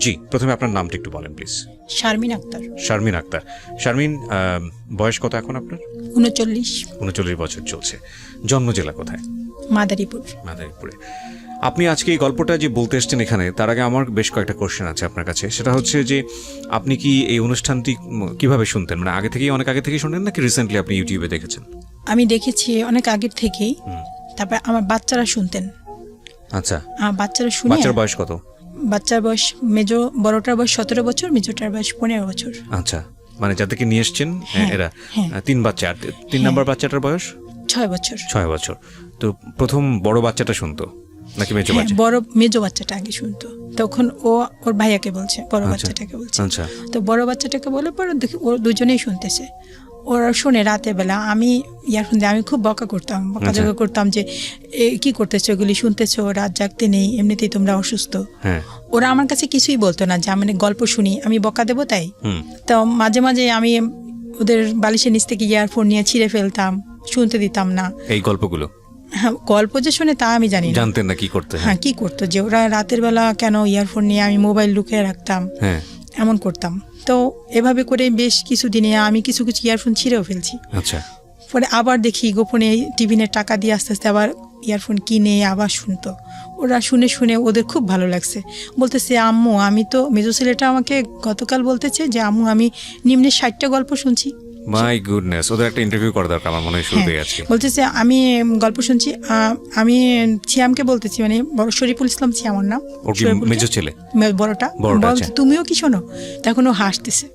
জি, প্রথমে আপনার নামটা একটু বলেন প্লিজ। শারমিন আক্তার। শারমিন আক্তার। শারমিন, বয়স কত এখন আপনার? 39। 39 বছর চলছে। জন্ম জেলা কোথায়? মাদারীপুর। মাদারীপুরে। আপনি আজকে এই গল্পটা যে বলতে এসছেন এখানে, তার আগে আমার বেশ কয়েকটা কোশ্চেন আছে আপনার কাছে। সেটা হচ্ছে যে আপনি কি এই অনুষ্ঠানটি কিভাবে শুনতেন? মানে আগে থেকেই, অনেক আগে থেকেই শুনেন নাকি রিসেন্টলি আপনি ইউটিউবে দেখেছেন? আমি দেখেছি অনেক আগের থেকেই। তারপর আমার বাচ্চারা শুনতেন। আচ্ছা, আমার বাচ্চারা শুনে। বাচ্চার বয়স কত? বাচ্চার বয়স বড়টার বয়স 17 বছর, মেজোটার বয়স 15 বছর। আচ্ছা, মানে যাদেরকে নিয়ে এসছেন এরা 3 বাচ্চা। আর 3 নম্বর বাচ্চাটার বয়স 6 বছর। 6 বছর। তো প্রথম বড় বাচ্চাটা শুনতো নাকি মেজো বাচ্চা? বড় মেজো বাচ্চাটা আগে শুনতো। তখন ও ওর ভাইয়াকে বলছে, বড় বাচ্চাটাকে বলছে। আচ্ছা, তো বড় বাচ্চাটাকে বলে পরে দেখি ও দুজনেই শুনতেছে। ওরা শুনে রাতের বেলা আমি ইয়ারফোন দিয়ে আমি খুব বকা করতাম, বকাঝকা করতাম যে কি করতেছো, এগুলি শুনতেছো, রাত জাগতে নেই, এমনিতেই তোমরা অসুস্থ। ওরা আমার কাছে কিছুই বলতো না, যে আমি গল্প শুনি আমি বকা দেবো তাই। তো মাঝে মাঝে আমি ওদের বালিশের নিচ থেকে ইয়ারফোন নিয়ে ছিঁড়ে ফেলতাম, শুনতে দিতাম না এই গল্পগুলো। হ্যাঁ, গল্প যে শুনে তা আমি জানি না। জানতেন না কি করতে? হ্যাঁ, কি করতো যে ওরা রাতের বেলা কেন ইয়ারফোন নিয়ে, আমি মোবাইল লুকিয়ে রাখতাম, এমন করতাম। তো এভাবে করে বেশ কিছু দিনে আমি কিছু কিছু ইয়ারফোন ছিঁড়েও ফেলছি। আচ্ছা, পরে আবার দেখি গোপনে টিফিনের টাকা দিয়ে আস্তে আস্তে আবার ইয়ারফোন কিনে আবার শুনতো। ওরা শুনে শুনে ওদের খুব ভালো লাগছে, বলতেছে আম্মু আমি তো, মেজো ছেলেটা আমাকে গতকাল বলতেছে যে আম্মু আমি নিম্নে 60টা গল্প শুনছি। মাই গুডনেস, ওদের একটা ইন্টারভিউ করা দরকার আমার মনে হয় শুরুতেই আজকে। বলতেছে আমি গল্প শুনছি। আমি সিয়ামকে বলতেছি, মানে বড় শরীফুল ইসলাম সিয়াম ওর নাম, মেজো ছেলে বড়টা, বলছে তুমিও কি শোনো? তখন ও হাসতেছে,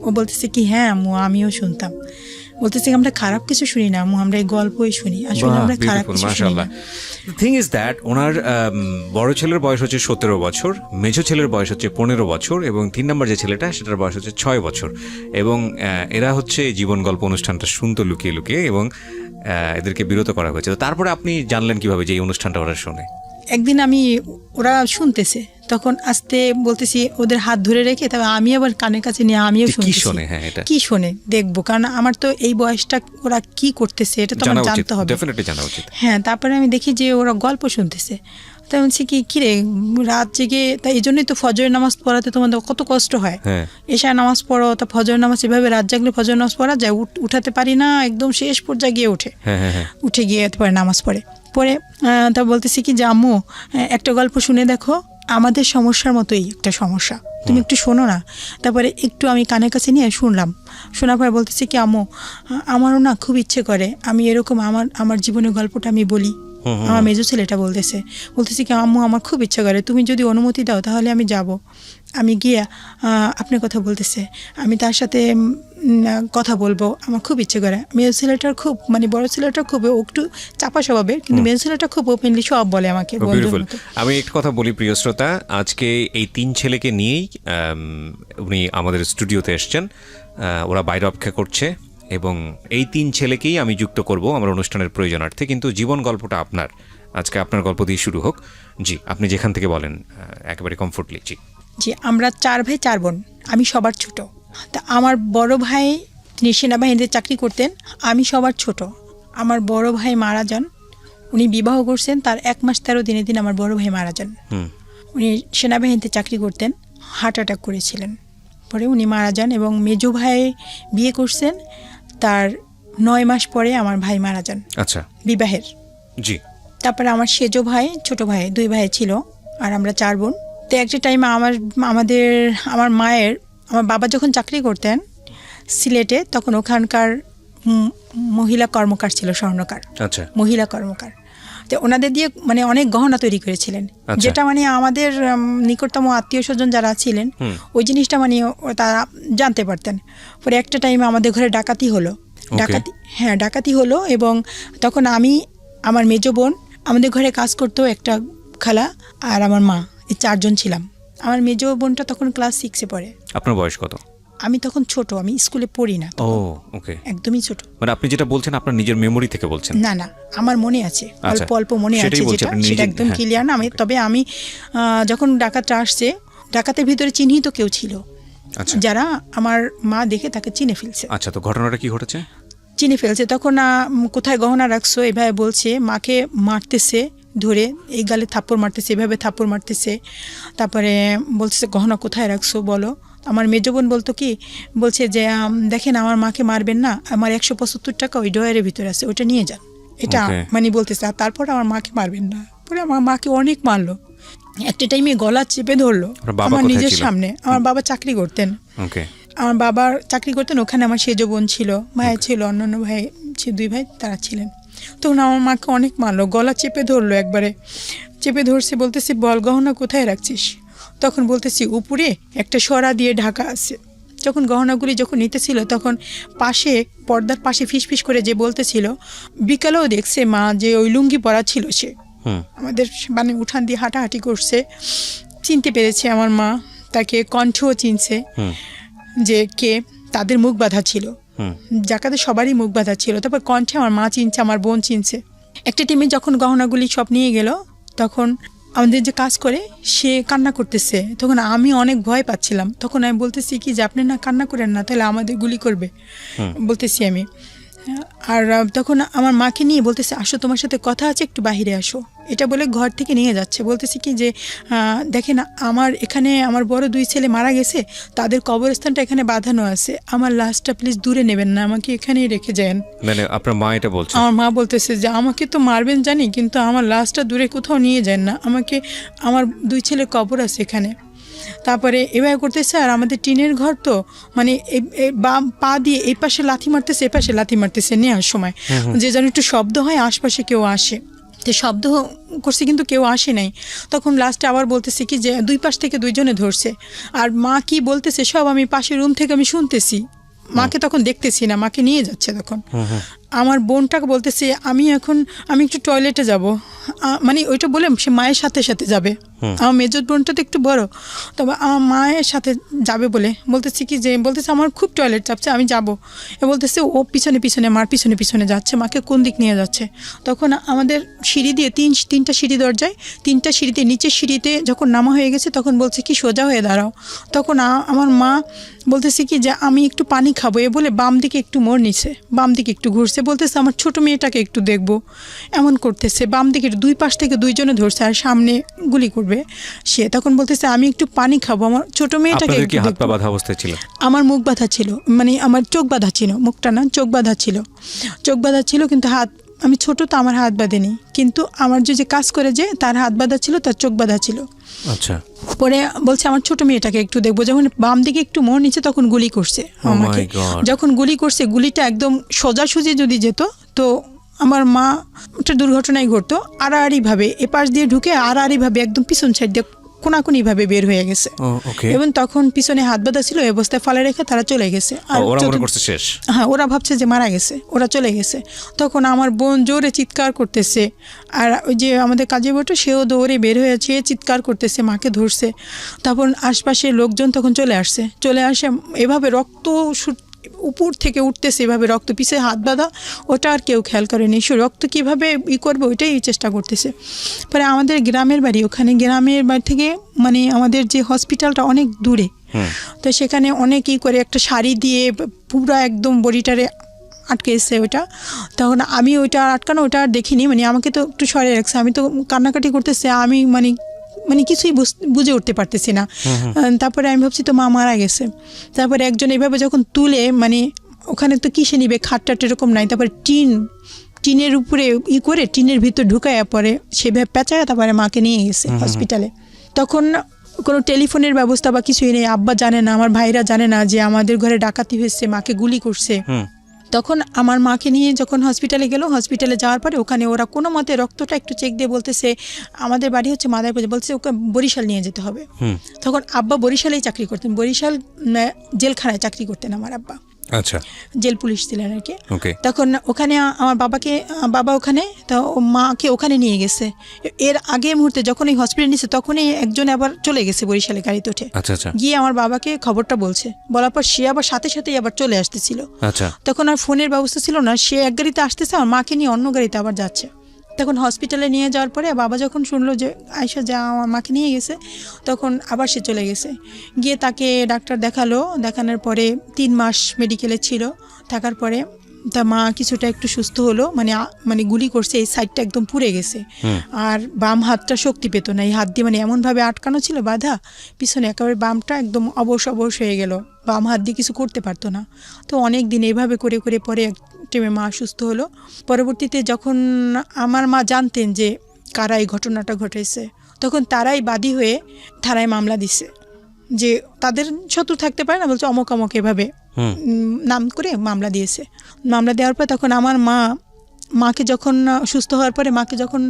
ও বলতেছে কি হ্যাঁ আম্মু আমিও শুনতাম। বলতেছে আমরা খারাপ কিছু শুনি না আম্মু, আমরা এই গল্পই শুনি, আসলে আমরা খারাপ কিছু শুনি না। The thing is that ওনার বড় ছেলের বয়স হচ্ছে 17 বছর, মেজো ছেলের বয়স হচ্ছে 15 বছর, এবং 3 নম্বর যে ছেলেটা সেটার বয়স হচ্ছে 6 বছর। এবং এরা হচ্ছে জীবন গল্প অনুষ্ঠানটা শুনতো লুকিয়ে লুকিয়ে, এবং এদেরকে বিরত করা হয়েছে। তো তারপরে আপনি জানলেন কিভাবে যে এই অনুষ্ঠানটা ওরা শোনে? একদিন আমি, ওরা শুনতেছে, তখন আস্তে বলতেছি ওদের হাত ধরে রেখে, তবে আমি আবার কানের কাছে নিয়ে আমিও শুনতেছি কি শোনে দেখবো, কারণ আমার তো এই বয়সটা ওরা কি করতেছে এটা তো আমার জানতে হবে, ডেফিনেটলি জানা উচিত। হ্যাঁ, তারপরে আমি দেখি যে ওরা গল্প শুনতেছে। তাই বলছি কি রে রাত জেগে, তাই এই জন্যই তো ফজরের নামাজ পড়াতে তোমাদের কত কষ্ট হয়। এশার নামাজ পড়ো, তা ফজরের নামাজ এভাবে রাত জাগলে ফজরের নামাজ পড়া যায়, উঠাতে পারি না, একদম শেষ পর্যায়ে গিয়ে উঠে গিয়ে পরে নামাজ পড়ে। তা বলতেছি কি যে আম্মু একটা গল্প শুনে দেখো, আমাদের সমস্যার মতোই একটা সমস্যা, তুমি একটু শোনো না। তারপরে একটু আমি কানের কাছে নিয়ে শুনলাম, শোনার পরে বলতেছি কি আম্মু আমারও না খুব ইচ্ছে করে আমি এরকম আমার জীবনের গল্পটা আমি বলি। আমার মেজো ছেলেটা বলতেছি কি আম্মু আমার খুব ইচ্ছা করে, তুমি যদি অনুমতি দাও তাহলে আমি যাব। আমি গিয়ে আপনার কথা বলতেছে, আমি তার সাথে কথা বলবো, আমার খুব ইচ্ছে করে। মেজো ছেলেটার খুব, মানে বড় ছেলেটা খুব একটু চাপা স্বভাবের, কিন্তু মেজো ছেলেটা খুব ওপেনলি সব বলে আমাকে। আমি একটা কথা বলি প্রিয় শ্রোতা, আজকে এই 3 ছেলেকে নিয়েই উনি আমাদের স্টুডিওতে এসছেন। ওরা বাইরে অপেক্ষা করছে, এবং এই 3 ছেলেকেই আমি যুক্ত করব আমার অনুষ্ঠানের প্রয়োজনার্থে। কিন্তু জীবন গল্পটা আপনার, আজকে আপনার গল্প দিয়ে শুরু হোক। জি, আপনি যেখান থেকে বলেন একেবারে কমফোর্টলি। জি, আমরা 4 ভাই 4 বোন, আমি সবার ছোট। তা আমার বড় ভাই তিনি সেনাবাহিনীতে চাকরি করতেন, আমি সবার ছোট। আমার বড় ভাই মারা যান, উনি বিবাহ করছেন, তার 1 মাস 13 দিনের দিন আমার বড় ভাই মারা যান। উনি সেনাবাহিনীতে চাকরি করতেন, হার্ট অ্যাটাক করেছিলেন, পরে উনি মারা যান। এবং মেজো ভাই বিয়ে করছেন, তার 9 মাস পরে আমার ভাই মারা যান। আচ্ছা, বিবাহের। জি। তারপরে আমার সেজো ভাই, ছোট ভাই, 2 ভাই ছিল, আর আমরা 4 বোন। তো একটা টাইমে আমার বাবা যখন চাকরি করতেন সিলেটে, তখন ওখানকার মহিলা কর্মকার ছিল, স্বর্ণকার। আচ্ছা, মহিলা কর্মকার। তো ওনাদের দিয়ে মানে অনেক গহনা তৈরি করেছিলেন, যেটা মানে আমাদের নিকটতম আত্মীয় স্বজন যারা ছিলেন ওই জিনিসটা মানে তারা জানতে পারতেন। পরে একটা টাইমে আমাদের ঘরে ডাকাতি হলো, এবং তখন আমি, আমার মেজো বোন, আমাদের ঘরে কাজ করতো একটা খালা, আর আমার মা, এই 4 জন ছিলাম। আমার মেজো বোনটা তখন ক্লাস 6-এ পড়ে। আপনার বয়স কত? আমি তখন ছোট, আমি স্কুলে পড়ি না। ও ওকে, একদমই ছোট। মানে আপনি যেটা বলছেন আপনার নিজের মেমোরি থেকে বলছেন? না, আমার মনে আছে, অল্প অল্প মনে আছে, সেটা একদম ক্লিয়ার না। তবে আমি যখন ডাকাতরা আসছে, ডাকাতের ভিতরে চিহ্নিত কেউ ছিল, যারা আমার মা দেখে তাকে চিনে ফেলছে। আচ্ছা, তো ঘটনাটা কি ঘটেছে? চিনে ফেলছে, তখন কোথায় গহনা রাখছো এভাবে বলছে, মাকে মারতেছে, ধরে এই গালে থাপ্পড় মারতেছে, এভাবে থাপ্পড় মারতেছে। তারপরে বলতেছে গহনা কোথায় রাখছো বলো। আমার মেজ বোন বলতো কি, বলছে যে দেখেন আমার মাকে মারবেন না, আমার 175 টাকা ওই ড্রয়ারের ভিতরে আছে, ওটা নিয়ে যান, এটা মানে বলতেছে। আর তারপর আমার মাকে মারবেন না, পরে আমার মাকে অনেক মারলো। একটা টাইমে গলা চেপে ধরলো আমার নিজের সামনে। আমার বাবা চাকরি করতেন, আমার বাবার চাকরি করতেন ওখানে। আমার সেজ বোন ছিল, ভাই ছিল, অন্যান্য ভাই 2 ভাই তারা ছিলেন। তখন আমার মাকে অনেক মারলো, গলা চেপে ধরলো, একবারে চেপে ধরছে। বলতেছি বল গহনা কোথায় রাখছিস? তখন বলতেছি উপরে একটা সরা দিয়ে ঢাকা আছে। যখন গহনাগুলি যখন নিতেছিল তখন পাশে পর্দার পাশে ফিসফিস করে যে বলতেছিল, বিকালেও দেখছে মা যে ওই লুঙ্গি পরা ছিল, সে আমাদের মানে উঠান দিয়ে হাঁটাহাঁটি করছে। চিনতে পেরেছে আমার মা, তাকে কণ্ঠও চিনছে যে কে। তাদের মুখ বাঁধা ছিল, জাকাতে সবারই মুখ বাঁধা ছিল। তারপর কণ্ঠে আমার মা চিনছে, আমার বোন চিনছে। একটা টিমে যখন গহনাগুলি সব নিয়ে গেল, তখন আমাদের যে কাজ করে সে কান্না করতেছে। তখন আমি অনেক ভয় পাচ্ছিলাম। তখন আমি বলতেছি কি যে আপনি না কান্না করেন না, তাহলে আমাদের গুলি করবে, বলতেছি আমি। আর তখন আমার মাকে নিয়ে বলতেছে আসো, তোমার সাথে কথা আছে, একটু বাহিরে আসো, এটা বলে ঘর থেকে নিয়ে যাচ্ছে। বলতেছি কি যে দেখেন আমার এখানে আমার বড় 2 ছেলে মারা গেছে, তাদের কবরস্থানটা এখানে বাঁধানো আছে, আমার লাশটা প্লিজ দূরে নেবেন না, আমাকে এখানেই রেখে যান। মানে আপনার মা এটা বলছে? আমার মা বলতেছে যে আমাকে তো মারবেন জানি, কিন্তু আমার লাশটা দূরে কোথাও নিয়ে যান না, আমাকে, আমার 2 ছেলের কবর আছে এখানে। তারপরে এভাবে করতেছে। আর আমাদের টিনের ঘর তো, মানে বাম পা দিয়ে এই পাশে লাথি মারতেছে, এ পাশে লাথি মারতেছে নেওয়ার সময়, যে যেন একটু শব্দ হয়, আশপাশে কেউ আসে। তো শব্দ করছে কিন্তু কেউ আসে নাই। তখন লাস্টে আবার বলতেছে কি যে 2 পাশ থেকে 2 জনে ধরছে। আর মা কি বলতেছে সব আমি পাশের রুম থেকে আমি শুনতেছি। মাকে তখন দেখতেছি না, মাকে নিয়ে যাচ্ছে তখন। আমার বোনটাকে বলতেছে আমি একটু টয়লেটে যাব, মানে ওইটা বলে সে মায়ের সাথে সাথে যাবে। আমার মেজর বোনটা তো একটু বড়, তবে আমার মায়ের সাথে যাবে বলে বলতেছি কি যে বলতেছে আমার খুব টয়লেট চাপছে, আমি যাব। বলতেছে ও পিছনে পিছনে, মার পিছনে পিছনে যাচ্ছে, মাকে কোন দিক নিয়ে যাচ্ছে। তখন আমাদের সিঁড়ি দিয়ে 3টা সিঁড়ি দরজায়, 3টা সিঁড়িতে, নিচের সিঁড়িতে যখন নামা হয়ে গেছে তখন বলছে কি সোজা হয়ে দাঁড়াও। তখন আমার মা বলতেছে কি যে আমি একটু পানি খাবো, এ বলে বাম দিকে একটু মোড় নিছে, বাম দিকে একটু ঘুরছে। বলতেছে আমার ছোট মেয়েটাকে একটু দেখবো, এমন করতেছে। বাম দিকে 2 পাশ থেকে 2 জনে ধরছে, আর সামনে গুলি করবে সে। তখন বলতেছে আমি একটু পানি খাবো, আমার ছোট মেয়েটাকে একটু দেখবো। হাত পা বাঁধা অবস্থায় ছিল? আমার মুখ বাঁধা ছিল, মানে আমার চোখ বাঁধা ছিল, মুখটা না, চোখ বাঁধা ছিল, চোখ বাঁধা ছিল, কিন্তু হাত, আমি ছোট তো আমার হাত বাঁধেনি, কিন্তু আমার যে কাজ করে যে তার হাত বাঁধা ছিল, তার চোখ বাঁধা ছিল। আচ্ছা। পরে বলছে আমার ছোট মেয়েটাকে একটু দেখবো। যখন বাম দিকে একটু মোড় নিচ্ছে তখন গুলি করছে আমাকে। যখন গুলি করছে, গুলিটা একদম সোজাসুজি যদি যেত তো আমার মা একটা দুর্ঘটনায় ঘটতো। আড়াআড়িভাবে এপাশ দিয়ে ঢুকে আড়াআড়িভাবে একদম পিছন সাইড দিয়ে কোনাকুনিভাবে বের হয়ে গেছে। এবং তখন পিছনে হাত বাঁধা ছিল, অবস্থায় ফালে রেখে তারা চলে গেছে। আর হ্যাঁ, ওরা ভাবছে যে মারা গেছে, ওরা চলে গেছে। তখন আমার বোন জোরে চিৎকার করতেছে, আর ওই যে আমাদের কাজে বটে সেও দৌড়ে বের হয়েছে, চিৎকার করতেছে, মাকে ধরছে। তখন আশপাশের লোকজন তখন চলে আসে, এভাবে রক্ত উপর থেকে উঠতেছে, এভাবে রক্ত, পিছে হাত বাঁধা, ওটা আর কেউ খেয়াল করেনি। সে রক্ত কীভাবে করবে ওইটাই চেষ্টা করতেছে। পরে আমাদের গ্রামের বাড়ি, ওখানে গ্রামের বাড়ি থেকে মানে আমাদের যে হসপিটালটা অনেক দূরে, তো সেখানে অনেক করে একটা শাড়ি দিয়ে পুরো একদম বডিটারে আটকে এসছে ওইটা। তখন আমি ওইটা আটকানো, ওটা আর দেখিনি, মানে আমাকে তো একটু সরে রাখছে। আমি তো কান্নাকাটি করতেছে, আমি মানে কিছুই বুঝে উঠতে পারতেছি না। তারপরে আমি ভাবছি তো মা মারা গেছে। তারপরে একজন এইভাবে যখন তুলে, মানে ওখানে তো কিসে নিবে, খাটটাট এরকম নাই। তারপরে টিনের উপরে করে টিনের ভিতর ঢুকায়, পরে সেভাবে পেঁচায় তারপরে মাকে নিয়ে গেছে হসপিটালে। তখন কোনো টেলিফোনের ব্যবস্থা বা কিছুই নেই, আব্বা জানে না, আমার ভাইরা জানে না যে আমাদের ঘরে ডাকাতি হয়েছে, মাকে গুলি করছে। তখন আমার মাকে নিয়ে যখন হসপিটালে গেল, হসপিটালে যাওয়ার পরে ওখানে ওরা কোনো মতে রক্তটা একটু চেক দিয়ে বলতেছে আমাদের বাড়ি হচ্ছে মাদারীপুর, বলছে ওকে বরিশাল নিয়ে যেতে হবে। তখন আব্বা বরিশালেই চাকরি করতেন, বরিশাল জেলখানায় চাকরি করতেন আমার আব্বা। আচ্ছা, জেল পুলিশ ছিলেন আর কি। তখন ওখানে আমার বাবা ওখানে, তো মাকে ওখানে নিয়ে গেছে। এর আগে মুহূর্তে যখন এই হসপিটাল নিয়েছে তখনই একজন আবার চলে গেছে বরিশালে গাড়িতে উঠে, গিয়ে আমার বাবাকে খবরটা বলছে। বলার পর সে আবার সাথে সাথেই আবার চলে আসতেছিল। তখন আর ফোনের ব্যবস্থা ছিল না, সে এক গাড়িতে আসতেছে, আমার মাকে নিয়ে অন্য গাড়িতে আবার যাচ্ছে। তখন হসপিটালে নিয়ে যাওয়ার পরে বাবা যখন শুনলো যে আয়শা যা আমার মাকে নিয়ে গেছে, তখন আবার সে চলে গেছে। গিয়ে তাকে ডাক্তার দেখানোর পরে 3 মাস মেডিকেলে ছিল, থাকার পরে তা মা কিছুটা একটু সুস্থ হলো, মানে গুলি করছে এই সাইডটা একদম পুড়ে গেছে, আর বাম হাতটা শক্তি পেত না, এই হাত দিয়ে মানে এমনভাবে আটকানো ছিল বাধা পিছনে, একেবারে বামটা একদম অবশ হয়ে গেল, বাম হাত দিয়ে কিছু করতে পারতো না। তো অনেক দিন এইভাবে করে করে পরে এক টাইমে মা সুস্থ হলো। পরবর্তীতে যখন আমার মা জানতেন যে কারা এই ঘটনাটা ঘটেছে, তখন তারাই বাদী হয়ে থানায় মামলা দিছে, যে তাদের শত্রু থাকতে পারে না, বলছে অমক অমক এভাবে নাম করে মামলা দিয়েছে। মামলা দেওয়ার পর তখন আমার মাকে যখন সুস্থ হওয়ার পরে মাকে যখন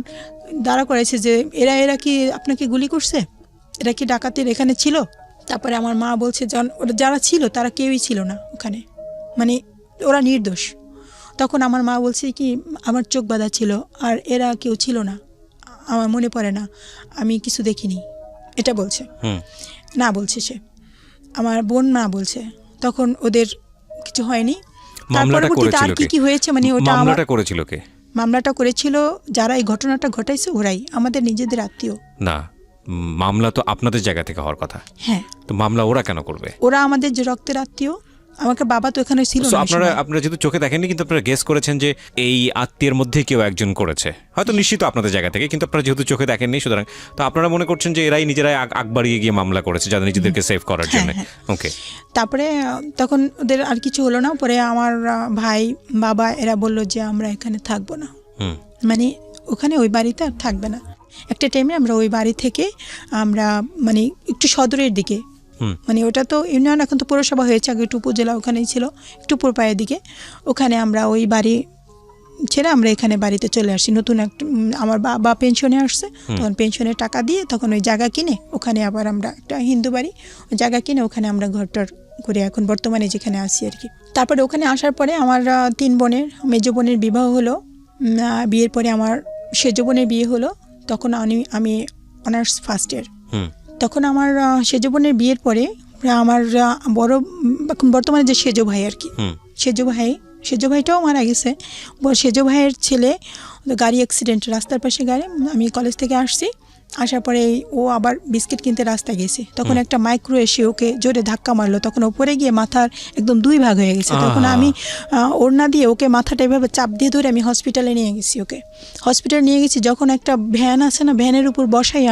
দাঁড়া করাইছে যে এরা কি আপনাকে গুলি করছে, এরা কি ডাকাতের এখানে ছিল? তারপরে আমার মা বলছে ওরা যারা ছিল তারা কেউই ছিল না ওখানে, মানে ওরা নির্দোষ। তখন আমার মা বলছে কি আমার চোখ বাঁধা ছিল আর এরা কেউ ছিল না, আমার মনে পড়ে না, আমি কিছু দেখিনি, এটা বলছে। না বলছে সে, আমার বোন না বলছে। তখন ওদের কিছু হয়নি। পরবর্তীতে আর কি হয়েছে মানে ওটা মামলাটা করেছিল কে? মামলাটা করেছিল যারা এই ঘটনাটা ঘটাইছে ওরাই, আমাদের নিজেদের আত্মীয় না। মামলা তো আপনাদের জায়গা থেকে হওয়ার কথা। হ্যাঁ, তো মামলা ওরা কেন করবে? ওরা আমাদের যে রক্তের আত্মীয়, আমাকে বাবা তো এখানে ছিল না। আপনারা যেহেতু চোখে দেখেননি, কিন্তু আপনারা গেস করেছেন যে এই আত্মীয়ের মধ্যে কেউ একজন করেছে, হয়তো নিশ্চিত আপনাদের জায়গা থেকে, কিন্তু আপনারা যেহেতু চোখে দেখেননি, সুতরাং তো আপনারা মনে করছেন যে এরাই নিজেরাই আগ বাড়িয়ে গিয়ে মামলা করেছে যাদের নিজেদেরকে সেভ করার জন্য। ওকে। তারপরে তখন ওদের আর কিছু হলো না, পরে আমার ভাই বাবা এরা বললো যে আমরা এখানে থাকবো না, মানে ওখানে ওই বাড়িতে আর থাকবে না। একটা টাইমে আমরা ওই বাড়ি থেকে আমরা মানে একটু সদরের দিকে, মানে ওটা তো ইউনিয়ন, এখন তো পৌরসভা হয়েছে, আগে একটু উপজেলা ওখানেই ছিল, একটু পুরপায়ের দিকে, ওখানে আমরা ওই বাড়ি ছেড়ে আমরা এখানে বাড়িতে চলে আসি। নতুন একটা আমার বাবা পেনশনে আসছে, তখন পেনশনের টাকা দিয়ে তখন ওই জায়গা কিনে ওখানে আবার আমরা একটা হিন্দু বাড়ি ওই জায়গা কিনে ওখানে আমরা ঘরটার করে এখন বর্তমানে যেখানে আসি আর কি। তারপরে ওখানে আসার পরে আমার 3 বোনের, মেজ বোনের বিবাহ হলো, বিয়ের পরে আমার সেজ বোনের বিয়ে হলো, তখন আমি অনার্স ফার্স্ট ইয়ার। তখন আমার সেজ বোনের বিয়ের পরে আমার বড় বর্তমানে যে সেজ ভাই আর কি, সেজ ভাইটাও মারা গেছে। সেজ ভাইয়ের ছেলে গাড়ি অ্যাক্সিডেন্ট, রাস্তার পাশে গাড়ি, আমি কলেজ থেকে আসছি, আসার পরে ও আবার বিস্কিট কিনতে রাস্তায় গেছে, তখন একটা মাইক্রো এসে ওকে জোরে ধাক্কা মারলো, তখন ওপরে গিয়ে মাথার একদম 2 ভাগ হয়ে গেছে। তখন আমি ওড়না দিয়ে ওকে মাথাটা এভাবে চাপ দিয়ে ধরে আমি হসপিটালে নিয়ে গেছি, ওকে হসপিটালে নিয়ে গেছি। যখন একটা ভ্যান আছে না, ভ্যানের উপর বসাই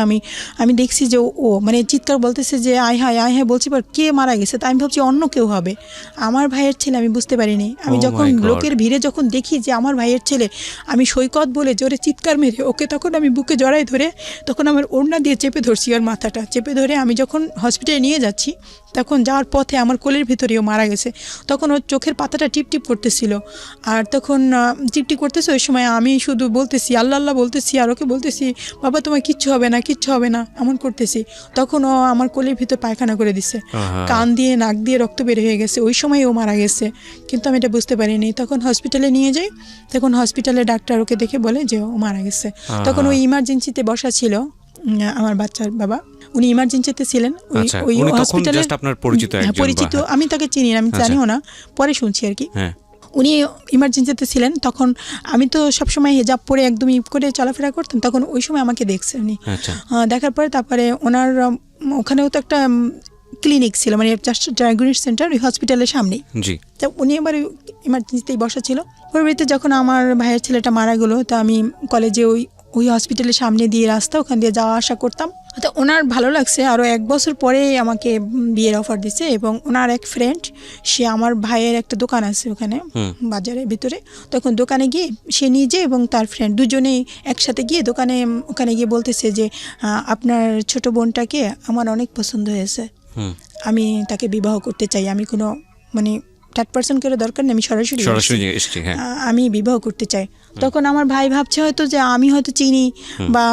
আমি দেখছি যে ও মানে চিৎকার বলতেছে যে আয় হায় বলছি, পর কে মারা গেছে, তাই আমি ভাবছি অন্য কেউ হবে, আমার ভাইয়ের ছেলে, আমি বুঝতে পারিনি। আমি যখন লোকের ভিড়ে যখন দেখি যে আমার ভাইয়ের ছেলে, আমি সৈকত বলে জোরে চিৎকার মেরে ওকে তখন আমি বুকে জড়াই ধরে তখন আমার ওড়না দিয়ে চেপে ধরছি, আর মাথাটা চেপে ধরে আমি যখন হসপিটালে নিয়ে যাচ্ছি, তখন যাওয়ার পথে আমার কোলের ভিতরেও মারা গেছে। তখন ওর চোখের পাতাটা টিপটিপ করতেছিল, আর তখন টিপটিপ করতেছে, ওই সময় আমি শুধু বলতেছি আল্লাহ আল্লাহ বলতেছি, আর ওকে বলতেছি বাবা তোমার কিচ্ছু হবে না এমন করতেছি। তখন ও আমার কোলের ভিতর পায়খানা করে দিছে, কান দিয়ে নাক দিয়ে রক্ত বের হয়ে গেছে, ওই সময় ও মারা গেছে, কিন্তু আমি এটা বুঝতে পারিনি। তখন হসপিটালে নিয়ে যাই, তখন হসপিটালে ডাক্তার ওকে দেখে বলে যে ও মারা গেছে। তখন ওই ইমার্জেন্সিতে বসা ছিল আমার বাচ্চার বাবা, উনি ইমার্জেন্সিতে ছিলেন ওই হসপিটালে। পরিচিত, আমি তাকে চিনি না, আমি জানিও না, পরে শুনছি আর কি। উনি ইমার্জেন্সিতে ছিলেন, তখন আমি তো সবসময় হেজাব পরে একদম করে চলাফেরা করতাম, তখন ওই সময় আমাকে দেখছে উনি। দেখার পরে তারপরে ওনার ওখানেও তো একটা ক্লিনিক ছিল, মানে ডায়াগনস্টিক সেন্টার ওই হসপিটালের সামনেই, তা উনি এবার ইমার্জেন্সিতেই বসা ছিল। পরবর্তীতে যখন আমার ভাইয়ের ছেলেটা মারা গেলো, তা আমি কলেজে ওই হসপিটালের সামনে দিয়ে রাস্তা, ওখান দিয়ে যাওয়া আসা করতাম। তো ওনার ভালো লাগছে, আরও 1 বছর পরে আমাকে বিয়ের অফার দিছে, এবং ওনার এক ফ্রেন্ড, সে আমার ভাইয়ের একটা দোকান আছে ওখানে বাজারের ভিতরে, তখন দোকানে গিয়ে সে নিজে এবং তার ফ্রেন্ড দুজনেই একসাথে গিয়ে ওখানে গিয়ে বলতেছে যে আপনার ছোট বোনটাকে আমার অনেক পছন্দ হয়েছে, আমি তাকে বিবাহ করতে চাই, আমি কোনো মানে 3rd করে দরকার নেই, আমি সরাসরি আমি বিবাহ করতে চাই। তখন আমার ভাই ভাবছে হয়তো যে আমি হয়তো চিনি বা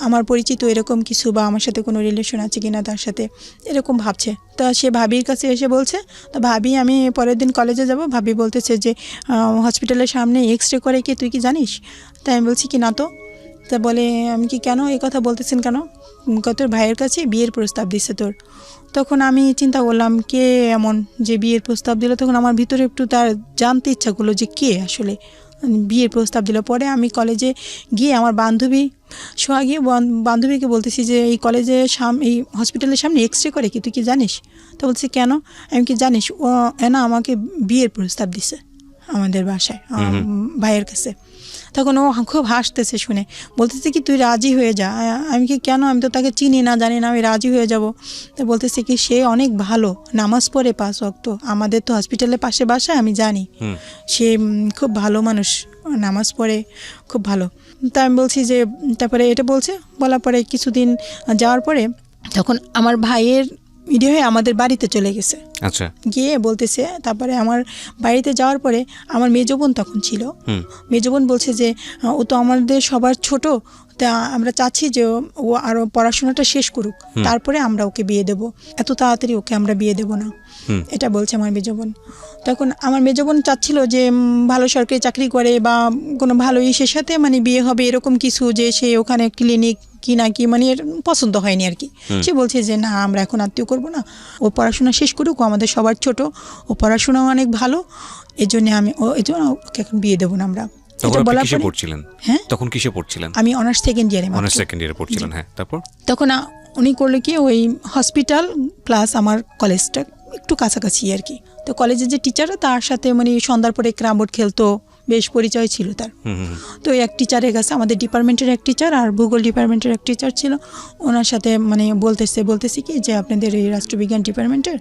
আমার পরিচিত এরকম কিছু, বা আমার সাথে কোনো রিলেশন আছে কিনা তার সাথে, এরকম ভাবছে। তা সে ভাবির কাছে এসে বলছে, তা ভাবি আমি পরের দিন কলেজে যাব, ভাবি বলতেছে যে হসপিটালের সামনে এক্সরে করে কি তুই কি জানিস? তাই আমি বলছি কি না তো। তা বলে আমি কি কেন এই কথা বলতেছেন কেন? তোর ভাইয়ের কাছে বিয়ের প্রস্তাব দিচ্ছে তোর। তখন আমি চিন্তা করলাম কে এমন যে বিয়ের প্রস্তাব দিল, তখন আমার ভিতরে একটু তার জানতে ইচ্ছা করলো যে কে আসলে বিয়ের প্রস্তাব দিল। পরে আমি কলেজে গিয়ে আমার বান্ধবী গিয়ে বান্ধবীকে বলতেছি যে এই এই হসপিটালের সামনে এক্সরে করে কি তুই কি জানিস? তো বলছি কেন? আমি কি জানিস ও না আমাকে বিয়ের প্রস্তাব দিছে। আমাদের বাসায় ভাইয়ের কাছে। তখন ও খুব হাসতেছে শুনে, বলতেছে কি তুই রাজি হয়ে যা। আমি কি কেন, আমি তো তাকে চিনি না জানি না, আমি রাজি হয়ে যাব। তো বলতেছে কি সে অনেক ভালো, নামাজ পড়ে 5 ওয়াক্ত, আমাদের তো হসপিটালের পাশে বাসায়, আমি জানি সে খুব ভালো মানুষ, নামাজ পড়ে খুব ভালো। তা আমি বলছি যে, তারপরে এটা বলছে, বলার পরে কিছুদিন যাওয়ার পরে তখন আমার ভাইয়ের ভিডিও হয়ে আমাদের বাড়িতে চলে গেছে। আচ্ছা, গিয়ে বলতেছে, তারপরে আমার বাড়িতে যাওয়ার পরে আমার মেজো বোন তখন ছিল, মেজো বোন বলছে যে ও তো আমাদের সবার ছোট, তা আমরা চাচ্ছি যে ও আরও পড়াশোনাটা শেষ করুক, তারপরে আমরা ওকে বিয়ে দেব, এত তাড়াতাড়ি ওকে আমরা বিয়ে দেব না, এটা বলছে আমার মেজো বোন। তখন আমার মেজো বোন চাচ্ছিল যে ভালো সরকারি চাকরি করে বা কোনো ভালো ইসের সাথে মানে বিয়ে হবে, এরকম কিছু, যে সে ওখানে ক্লিনিক কি না কি, মানে এর পছন্দ হয়নি আর কি। সে বলছে যে না, আমরা এখন আত্মীয় করবো না, ও পড়াশোনা শেষ করুক, ও আমাদের সবার ছোট, ও পড়াশোনাও অনেক ভালো, এই জন্য ওকে এখন বিয়ে দেবো না আমরা। হ্যাঁ, তখন কিসে পড়ছিলেন? আমি অনার্স সেকেন্ড ইয়ারে পড়ছিলেন। হ্যাঁ, তারপর তখন উনি করলো কি, ওই হসপিটাল প্লাস আমার কলেজটা একটু কাছাকাছি আর কি। তো কলেজের যে টিচার, তার সাথে মানে সন্ধ্যার পরে ক্যারাম বোর্ড খেলতো, বেশ পরিচয় ছিল তার। তো এক টিচারের কাছে, আমাদের ডিপার্টমেন্টের এক টিচার আর ভূগোল ডিপার্টমেন্টের এক টিচার ছিল, ওনার সাথে মানে বলতেছি কি যে আপনাদের এই রাষ্ট্রবিজ্ঞান ডিপার্টমেন্টের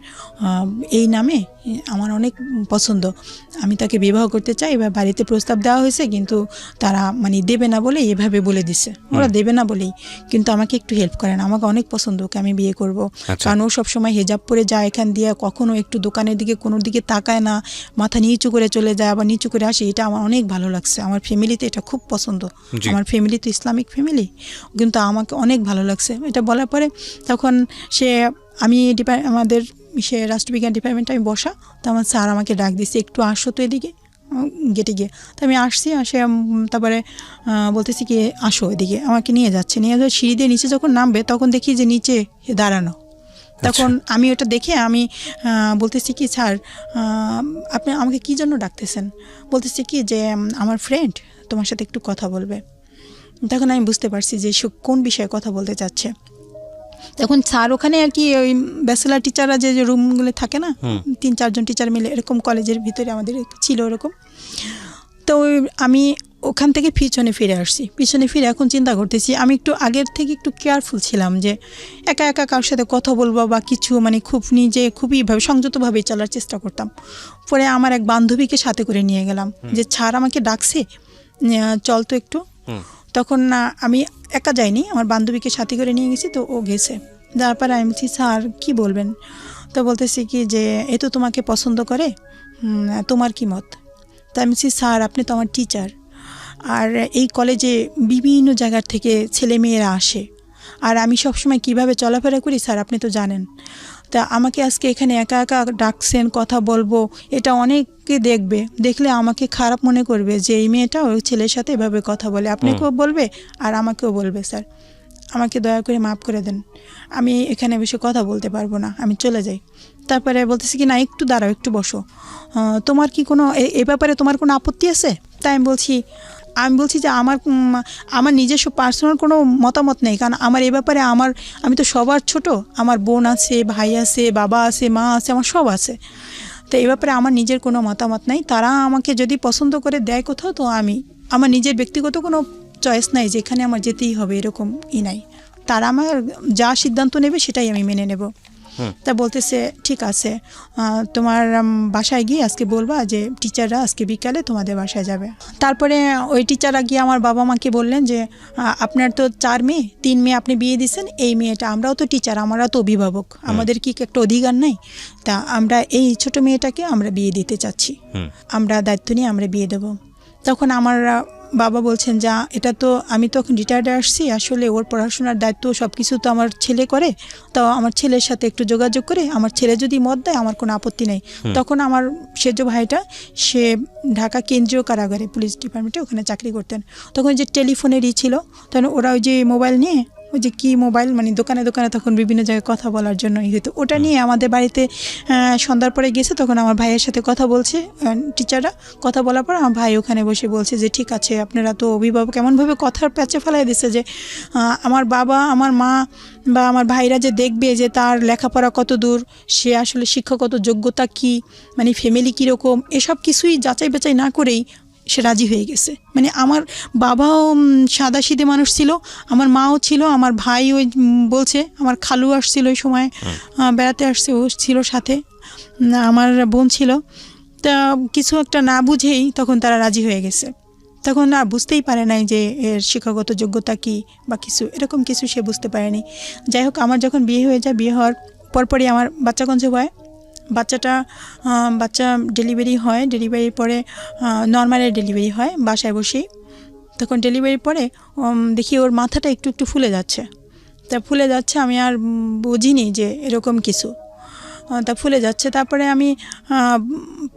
এই নামে আমার অনেক পছন্দ, আমি তাকে বিবাহ করতে চাই, এবার বাড়িতে প্রস্তাব দেওয়া হয়েছে, কিন্তু তারা মানে দেবে না বলে এভাবে বলে দিছে, ওরা দেবে না বলেই, কিন্তু আমাকে একটু হেল্প করেন, আমাকে অনেক পছন্দ, ওকে আমি বিয়ে করব। কারণ ও সবসময় হেজাব পরে যায় এখান দিয়ে, কখনো একটু দোকানের দিকে কোনো দিকে তাকায় না, মাথা নিচু করে চলে যায়, আবার নিচু করে আসে, এটা আমার অনেক ভালো লাগছে, আমার ফ্যামিলিতে এটা খুব পছন্দ, আমার ফ্যামিলি তো ইসলামিক ফ্যামিলি, কিন্তু আমাকে অনেক ভালো লাগছে। এটা বলার পরে তখন আমি আমাদের সে রাষ্ট্রবিজ্ঞান ডিপার্টমেন্টে আমি বসা, তো আমার স্যার আমাকে ডাক দিচ্ছে, একটু আসো তো এদিকে, গেটে গিয়ে। তো আমি আসছি, তারপরে বলতেছি কি আসো এদিকে, আমাকে নিয়ে যাচ্ছে, সিঁড়ি দিয়ে নিচে যখন নামবে তখন দেখি যে নিচে দাঁড়ানো। তখন আমি ওটা দেখে আমি বলতেছি কি স্যার, আপনি আমাকে কী জন্য ডাকতেছেন? বলতেছি কি যে আমার ফ্রেন্ড তোমার সাথে একটু কথা বলবে। তখন আমি বুঝতে পারছি যে কোন বিষয়ে কথা বলতে চাচ্ছে। তখন স্যার ওখানে আর কি ওই ব্যাচেলার টিচাররা যে রুমগুলো থাকে না, 3-4 জন টিচার মিলে, এরকম কলেজের ভিতরে আমাদের ছিল এরকম। তো আমি ওখান থেকে পিছনে ফিরে এখন চিন্তা করতেছি, আমি একটু আগের থেকে একটু কেয়ারফুল ছিলাম যে একা একা কারোর সাথে কথা বলবো বা কিছু, মানে খুবই সংযতভাবেই চলার চেষ্টা করতাম। পরে আমার এক বান্ধবীকে সাথে করে নিয়ে গেলাম, যে স্যার আমাকে ডাকছে, চল তো একটু। তখন আমি একা যাইনি, আমার বান্ধবীকে সাথে করে নিয়ে গেছি, তো ও গেছে। তারপরে আমি বলছি স্যার কি বলবেন? তো বলতেছি কি যে এ তো তোমাকে পছন্দ করে, তোমার কি মত? তা আমি বলছি স্যার আপনি তো আমার টিচার, আর এই কলেজে বিভিন্ন জায়গার থেকে ছেলেমেয়েরা আসে, আর আমি সবসময় কিভাবে চলাফেরা করি স্যার আপনি তো জানেন, তা আমাকে আজকে এখানে একা একা ডাকছেন, কথা বলবো, এটা অনেকে দেখলে আমাকে খারাপ মনে করবে যে এই মেয়েটা ওই ছেলের সাথে এভাবে কথা বলে, আপনাকেও বলবে আর আমাকেও বলবে। স্যার আমাকে দয়া করে মাফ করে দেন, আমি এখানে বেশি কথা বলতে পারবো না, আমি চলে যাই। তারপরে বলতেছি কি না একটু দাঁড়াও, একটু বসো, তোমার কি কোনো এ ব্যাপারে তোমার কোনো আপত্তি আছে? তাই আমি বলছি যে আমার নিজস্ব পার্সোনাল কোনো মতামত নেই, কারণ আমার এ ব্যাপারে আমি তো সবার ছোট, আমার বোন আছে, ভাই আছে, বাবা আছে, মা আছে, আমার সব আছে, তো এই ব্যাপারে আমার নিজের কোনো মতামত নাই। তারা আমাকে যদি পছন্দ করে দেয় কোথাও, তো আমার নিজের ব্যক্তিগত কোনো চয়েস নাই যে এখানে আমার যেতেই হবে, এরকম নাই। তারা আমার যা সিদ্ধান্ত নেবে সেটাই আমি মেনে নেব। তা বলতেছে ঠিক আছে, তোমার বাসায় গিয়ে আজকে বলবা যে টিচাররা আজকে বিকালে তোমাদের বাসায় যাবে। তারপরে ওই টিচাররা গিয়ে আমার বাবা মাকে বললেন যে আপনার তো 4 মেয়ে, 3 মেয়ে আপনি বিয়ে দিয়েছেন, এই মেয়েটা, আমরাও তো টিচার, আমরা তো অভিভাবক, আমাদের কি একটা অধিকার নাই? তা আমরা এই ছোট মেয়েটাকে আমরা বিয়ে দিতে চাচ্ছি, আমরা দায়িত্ব নিয়ে আমরা বিয়ে দেব। তখন আমার বাবা বলছেন যা এটা তো আমি তো এখন রিটায়ার্ডে আসছি, আসলে ওর পড়াশোনার দায়িত্ব সব কিছু তো আমার ছেলে করে, তো আমার ছেলের সাথে একটু যোগাযোগ করে আমার ছেলে যদি মত দেয় আমার কোনো আপত্তি নেই। তখন আমার সেজ ভাইটা সে ঢাকা কেন্দ্রীয় কারাগারে পুলিশ ডিপার্টমেন্টে ওখানে চাকরি করতেন, তখন যে টেলিফোনেরই ছিল, তখন ওরা ওই যে মোবাইল নিয়ে ওই যে কি মোবাইল মানে দোকানে দোকানে তখন বিভিন্ন জায়গায় কথা বলার জন্য হতো, ওটা নিয়ে আমাদের বাড়িতে সন্ধ্যার পরে গেছে। তখন আমার ভাইয়ের সাথে কথা বলছে টিচাররা, কথা বলার পর আমার ভাই ওখানে বসে বলছে যে ঠিক আছে আপনারা তো অভিভাবক, এমনভাবে কথার প্যাচে ফেলাই দিচ্ছে যে আমার বাবা আমার মা বা আমার ভাইরা যে দেখবে যে তার লেখাপড়া কত দূর, সে আসলে শিক্ষাগত যোগ্যতা কি, মানে ফ্যামিলি কীরকম, এসব কিছুই যাচাই বাছাই না করেই সে রাজি হয়ে গেছে। মানে আমার বাবাও সাদাসিধে মানুষ ছিল, আমার মাও ছিল, আমার ভাই ওই বলছে, আমার খালু আসছিল ওই সময় বেড়াতে আসছে, ও ছিল সাথে, আমার বোন ছিল। তা কিছু একটা না বুঝেই তখন তারা রাজি হয়ে গেছে। তখন আর বুঝতেই পারে নাই যে এর শিক্ষাগত যোগ্যতা কি বা কিছু এরকম কিছু সে বুঝতে পারেনি। যাই হোক, আমার যখন বিয়ে হয়ে যায়, বিয়ে হওয়ার পরপরই আমার বাচ্চা কনসিভ হয়। বাচ্চা ডেলিভারি হয়, ডেলিভারির পরে নর্মালের ডেলিভারি হয় বাসায় বসেই। তখন ডেলিভারির পরে দেখি ওর মাথাটা একটু একটু ফুলে যাচ্ছে। তা ফুলে যাচ্ছে, আমি আর বুঝিনি যে এরকম কিছু, তা ফুলে যাচ্ছে। তারপরে আমি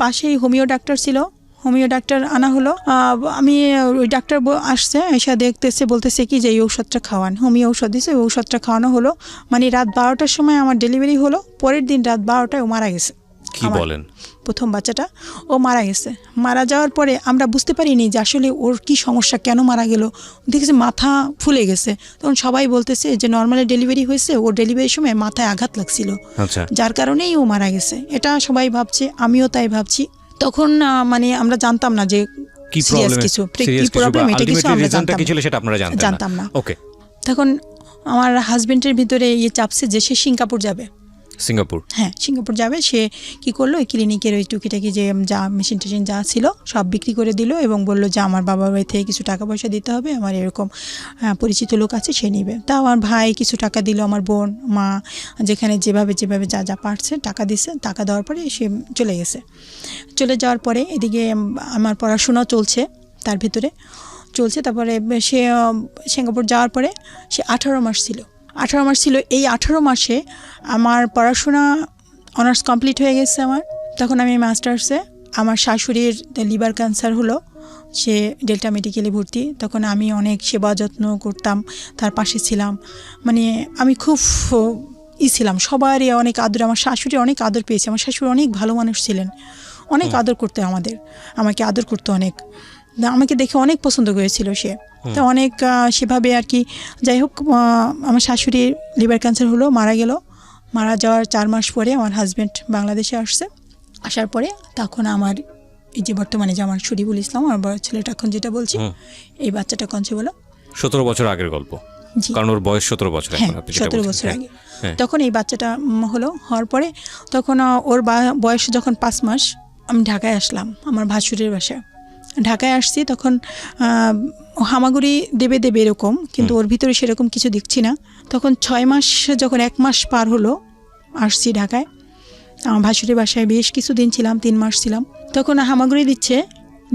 পাশেই হোমিও ডাক্তার ছিল, হোমিও ডাক্তার আনা হলো। আমি ওই ডাক্তার আসছে, এসে দেখতেছে, বলতেছে কি যে এই ঔষধটা খাওয়ান। হোমিও ঔষধ দিয়েছে, ওই ঔষধটা খাওয়ানো হলো। মানে রাত 12টার সময় আমার ডেলিভারি হলো, পরের দিন রাত 12টায় ও মারা গেছে। কি বলেন? প্রথম বাচ্চাটা ও মারা গেছে। মারা যাওয়ার পরে আমরা বুঝতে পারিনি যে আসলে ওর কি সমস্যা, কেন মারা গেল। দেখেছি মাথা ফুলে গেছে। তখন সবাই বলতেছে যে নর্মালি ডেলিভারি হয়েছে, ওর ডেলিভারির সময় মাথায় আঘাত লাগছিল, যার কারণেই ও মারা গেছে। এটা সবাই ভাবছে, আমিও তাই ভাবছি। তখন মানে আমরা জানতাম না যে কি প্রবলেম, এটা কিছু আমরা জানতাম না। ওকে। তখন আমার হাজবেন্ডের ভিতরে চাপছে যে সে সিঙ্গাপুর যাবে। হ্যাঁ, সিঙ্গাপুর যাবে। সে কি করলো, ওই ক্লিনিকের ওই টুকিটাকি যে যা মেশিন টেশিন যা ছিল সব বিক্রি করে দিল এবং বললো যে আমার বাবার বাড়ি থেকে কিছু টাকা পয়সা দিতে হবে, আমার এরকম পরিচিত লোক আছে, সে নিবে। তা আমার ভাই কিছু টাকা দিল, আমার বোন, মা, যেখানে যেভাবে যা যা পারছে টাকা দিছে। টাকা দেওয়ার পরে সে চলে গেছে। চলে যাওয়ার পরে এদিকে আমার পড়াশোনা চলছে, তার ভিতরে চলছে। তারপরে সে সিঙ্গাপুর যাওয়ার পরে সে 18 মাস ছিল। এই 18 মাসে আমার পড়াশোনা অনার্স কমপ্লিট হয়ে গেছে আমার। তখন আমি মাস্টার্সে, আমার শাশুড়ির লিভার ক্যান্সার হলো, সে ডেল্টা মেডিকেলে ভর্তি। তখন আমি অনেক সেবা যত্ন করতাম, তার পাশে ছিলাম। মানে আমি খুব ছিলাম, সবারই অনেক আদর, আমার শাশুড়ি অনেক আদর পেয়েছে। আমার শাশুড়ি অনেক ভালো মানুষ ছিলেন, অনেক আদর করতে আমাকে আদর করতো অনেক, আমাকে দেখে অনেক পছন্দ করেছিল সে। তো অনেক সেভাবে আর কি। যাই হোক, আমার শাশুড়ির লিভার ক্যান্সার হলো, মারা গেল। মারা যাওয়ার 4 মাস পরে আমার হাজব্যান্ড বাংলাদেশে আসছে। আসার পরে তখন আমার এই যে বর্তমানে যে আমার শরীফুল ইসলাম, আমার বড় ছেলেটা এখন যেটা বলছি, এই বাচ্চাটা কনসিভ হলো। 17 বছর আগের গল্প, কারণ ওর বয়স 17 বছর। হ্যাঁ, 17 বছর আগে। তখন এই বাচ্চাটা হওয়ার পরে তখন ওর বয়স যখন 5 মাস, আমি ঢাকায় আসলাম আমার ভাসুরের বাসায়। ঢাকায় আসছি, তখন হামাগুড়ি দেবে এরকম, কিন্তু ওর ভিতরে সেরকম কিছু দেখছি না। তখন 6 মাস, যখন 1 মাস পার হলো, আসছি ঢাকায়। আমার ভাসুরের বাসায় বেশ কিছুদিন ছিলাম, 3 মাস ছিলাম। তখন হামাগুড়ি দিচ্ছে,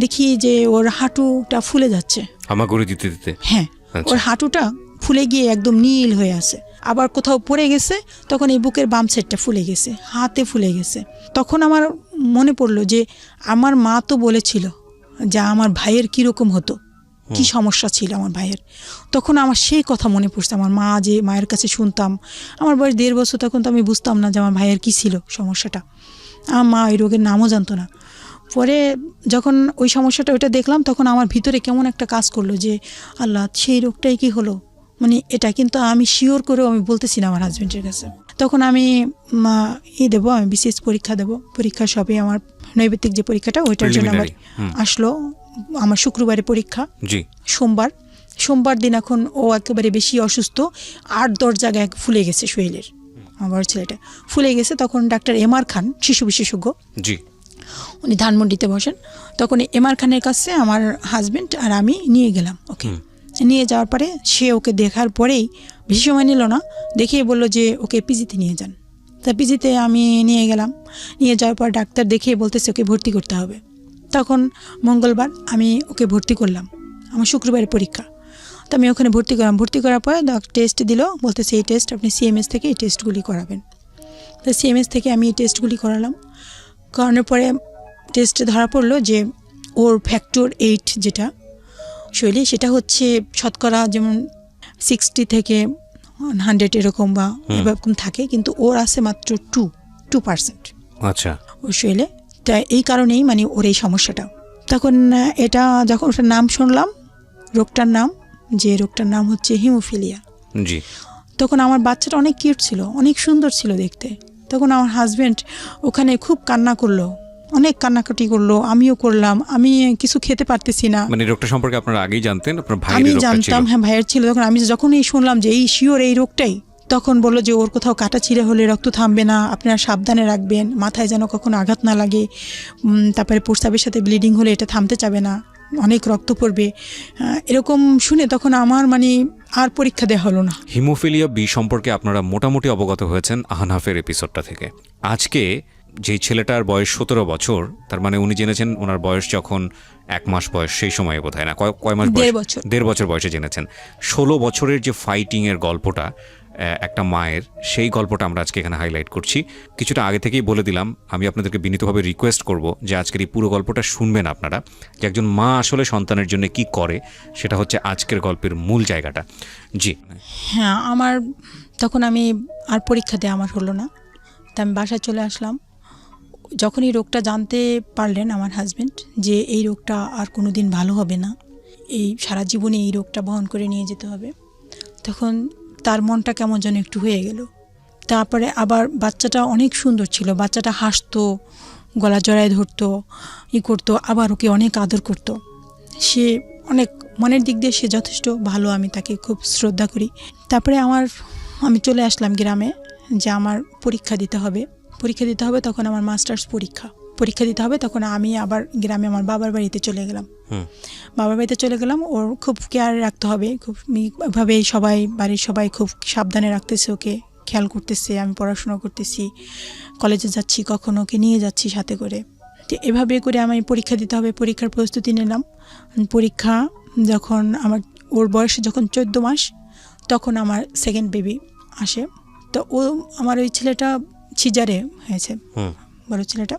দেখি যে ওর হাঁটুটা ফুলে যাচ্ছে। হামাগুড়ি দিতে দিতে? হ্যাঁ, ওর হাঁটুটা ফুলে গিয়ে একদম নীল হয়ে আছে। আবার কোথাও পড়ে গেছে, তখন এই বুকের বাম সাইডটা ফুলে গেছে, হাতে ফুলে গেছে। তখন আমার মনে পড়লো যে আমার মা তো বলেছিল যে আমার ভাইয়ের কীরকম হতো, কি সমস্যা ছিল আমার ভাইয়ের। তখন আমার সেই কথা মনে পড়ছে, আমার মায়ের কাছে শুনতাম। আমার বয়স 1.5 বছর, তখন তো আমি বুঝতাম না যে আমার ভাইয়ের কী ছিল সমস্যাটা। আমার মা ওই রোগের নামও জানতো না। পরে যখন ওই সমস্যাটা ওইটা দেখলাম, তখন আমার ভিতরে কেমন একটা কাজ করলো যে আল্লাহ, সেই রোগটাই কি হলো, মানে এটা কিন্তু আমি শিওর করেও আমি বলতেছি না আমার হাজব্যান্ডের কাছে। তখন আমি দেবো, আমি বিশেষ পরীক্ষা দেবো। পরীক্ষা সবই আমার নৈবেদ্যিক যে পরীক্ষাটা, ওইটার জন্য আমার আসলো। আমার শুক্রবারে পরীক্ষা, সোমবার দিন এখন ও একেবারে বেশি অসুস্থ, 8-10 জায়গায় ফুলে গেছে শরীরের, আমার বড় ছেলেটা ফুলে গেছে। তখন ডাক্তার এমআর খান, শিশু বিশেষজ্ঞ, উনি ধানমন্ডিতে বসেন। তখন এমআর খানের কাছে আমার হাজব্যান্ড আর আমি নিয়ে গেলাম ওকে। নিয়ে যাওয়ার পরে সে ওকে দেখার পরেই বেশি সময় নিল না, দেখিয়ে বললো যে ওকে পিজিতে নিয়ে যান। তা পিজিতে আমি নিয়ে গেলাম। নিয়ে যাওয়ার পর ডাক্তার দেখিয়ে বলতেছে ওকে ভর্তি করতে হবে। তখন মঙ্গলবার আমি ওকে ভর্তি করলাম, আমার শুক্রবারের পরীক্ষা। তো আমি ওখানে ভর্তি করলাম। ভর্তি করার পরে টেস্ট দিল, বলতেছে এই টেস্ট আপনি সিএমএস থেকে এই টেস্টগুলি করাবেন। তো সিএমএস থেকে আমি এই টেস্টগুলি করালাম। করানোর পরে টেস্টে ধরা পড়লো যে ওর ফ্যাক্টর 8 যেটা শৈলী, সেটা হচ্ছে শতকরা যেমন 60 থেকে 100 এরকম বা এরকম থাকে, কিন্তু ওর আছে মাত্র 2%। আচ্ছা, ওর শরীরে। তা এই কারণেই মানে ওর এই সমস্যাটা। তখন এটা যখন ওটার নাম শুনলাম, রোগটার নাম হচ্ছে হিমোফিলিয়া। জি। তখন আমার বাচ্চাটা অনেক কিউট ছিল, অনেক সুন্দর ছিল দেখতে। তখন আমার হাজব্যান্ড ওখানে খুব কান্না করলো, অনেক কান্নাকাটি করলো, আমিও করলাম। আমি কিছু খেতে পারতেছি না। মানে রোগটা সম্পর্কে আপনারা আগেই জানতেন? আপনার ভাইয়ের আমি রোগটা ছিল? জানতাম, হ্যাঁ ভাইয়ের ছিল। তখন আমি যখন শুনলাম যে এই শিওর এই রোগটাই, তখন বললো যে ওর কোথাও কাটা ছিঁড়ে হলে রক্ত থামবে না, আপনারা সাবধানে রাখবেন, মাথায় যেন কখনো আঘাত না লাগে, তারপরে প্রস্রাবের সাথে ব্লিডিং হলে এটা থামতে চাবে না, অনেক রক্ত পড়বে। এরকম শুনে তখন আমার মানে আর পরীক্ষা দেওয়া হলো না। হিমোফিলিয়া বি সম্পর্কে আপনারা মোটামুটি অবগত হয়েছেন আহনাফের এপিসোডটা থেকে। আজকে যেই ছেলেটার বয়স 17 বছর, তার মানে উনি জেনেছেন ওনার বয়স যখন 1 মাস বয়স, সেই সময়ে বোধ হয় না, কয় মাস বয়স? 1.5 বছর। 1.5 বছর বয়সে জেনেছেন। 16 বছরের যে ফাইটিংয়ের গল্পটা একটা মায়ের, সেই গল্পটা আমরা আজকে এখানে হাইলাইট করছি। কিছুটা আগে থেকেই বলে দিলাম, আমি আপনাদেরকে বিনীতভাবে রিকোয়েস্ট করব যে আজকের এই পুরো গল্পটা শুনবেন আপনারা, যে একজন মা আসলে সন্তানের জন্য কি করে, সেটা হচ্ছে আজকের গল্পের মূল জায়গাটা। জি। হ্যাঁ, আমার তখন আমি আর পরীক্ষা দেওয়া আমার হলো না, তা আমি বাসায় চলে আসলাম। যখন এই রোগটা জানতে পারলেন আমার হাজব্যান্ড যে এই রোগটা আর কোনো দিন ভালো হবে না, এই সারা জীবনে এই রোগটা বহন করে নিয়ে যেতে হবে, তখন তার মনটা কেমন যেন একটু হয়ে গেল। তারপরে আবার বাচ্চাটা অনেক সুন্দর ছিল, বাচ্চাটা হাসতো, গলা জড়ায় ধরতো, করতো, আবার ওকে অনেক আদর করতো। সে অনেক মনের দিক দিয়ে সে যথেষ্ট ভালো, আমি তাকে খুব শ্রদ্ধা করি। তারপরে আমি চলে আসলাম গ্রামে, যে আমার পরীক্ষা দিতে হবে। তখন আমার মাস্টার্স পরীক্ষা দিতে হবে। তখন আমি আবার গ্রামে আমার বাবার বাড়িতে চলে গেলাম। ওর খুব কেয়ার রাখতে হবে, খুব এভাবেই বাড়ির সবাই খুব সাবধানে রাখতেছে, ওকে খেয়াল করতেছে। আমি পড়াশোনা করতেছি, কলেজে যাচ্ছি, কখনো ওকে নিয়ে যাচ্ছি সাথে করে। তো এভাবে করে আমি পরীক্ষা দিতে হবে, পরীক্ষার প্রস্তুতি নিলাম। পরীক্ষা যখন ওর বয়স যখন 14 মাস, তখন আমার সেকেন্ড বেবি আসে। তো আমার ওই ছেলেটা সিজারে হয়েছে, বড় ছেলেটা।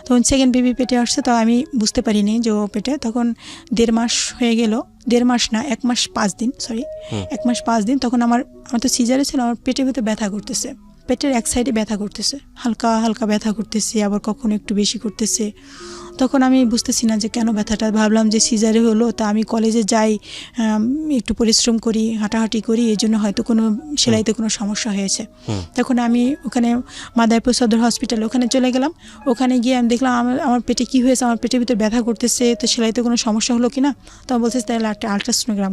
তখন সেকেন্ড বেবি পেটে আসছে, তো আমি বুঝতে পারিনি যে ও পেটে। তখন 1.5 মাস হয়ে গেল, 1.5 মাস না, 1 মাস 5 দিন, 1 মাস 5 দিন। তখন আমার তো সিজারে ছিল, আমার পেটের ভিতরে ব্যথা করতেছে, পেটের এক সাইডে ব্যথা করতেছে, হালকা হালকা ব্যথা করতেছে, আবার কখনো একটু বেশি করতেছে। তখন আমি বুঝতেছি না যে কেন ব্যথাটা। ভাবলাম যে সিজারে হলো, তা আমি কলেজে যাই, একটু পরিশ্রম করি, হাঁটাহাঁটি করি, এই জন্য হয়তো কোনো সেলাইতে কোনো সমস্যা হয়েছে। তখন আমি ওখানে মাদারীপুর সদর হসপিটালে ওখানে চলে গেলাম। ওখানে গিয়ে আমি দেখলাম আমার পেটে কী হয়েছে, আমার পেটের ভিতরে ব্যথা করতেছে, তো সেলাইতে কোনো সমস্যা হলো কি না। তখন বলতেছে তাহলে একটা আলট্রাসোনোগ্রাম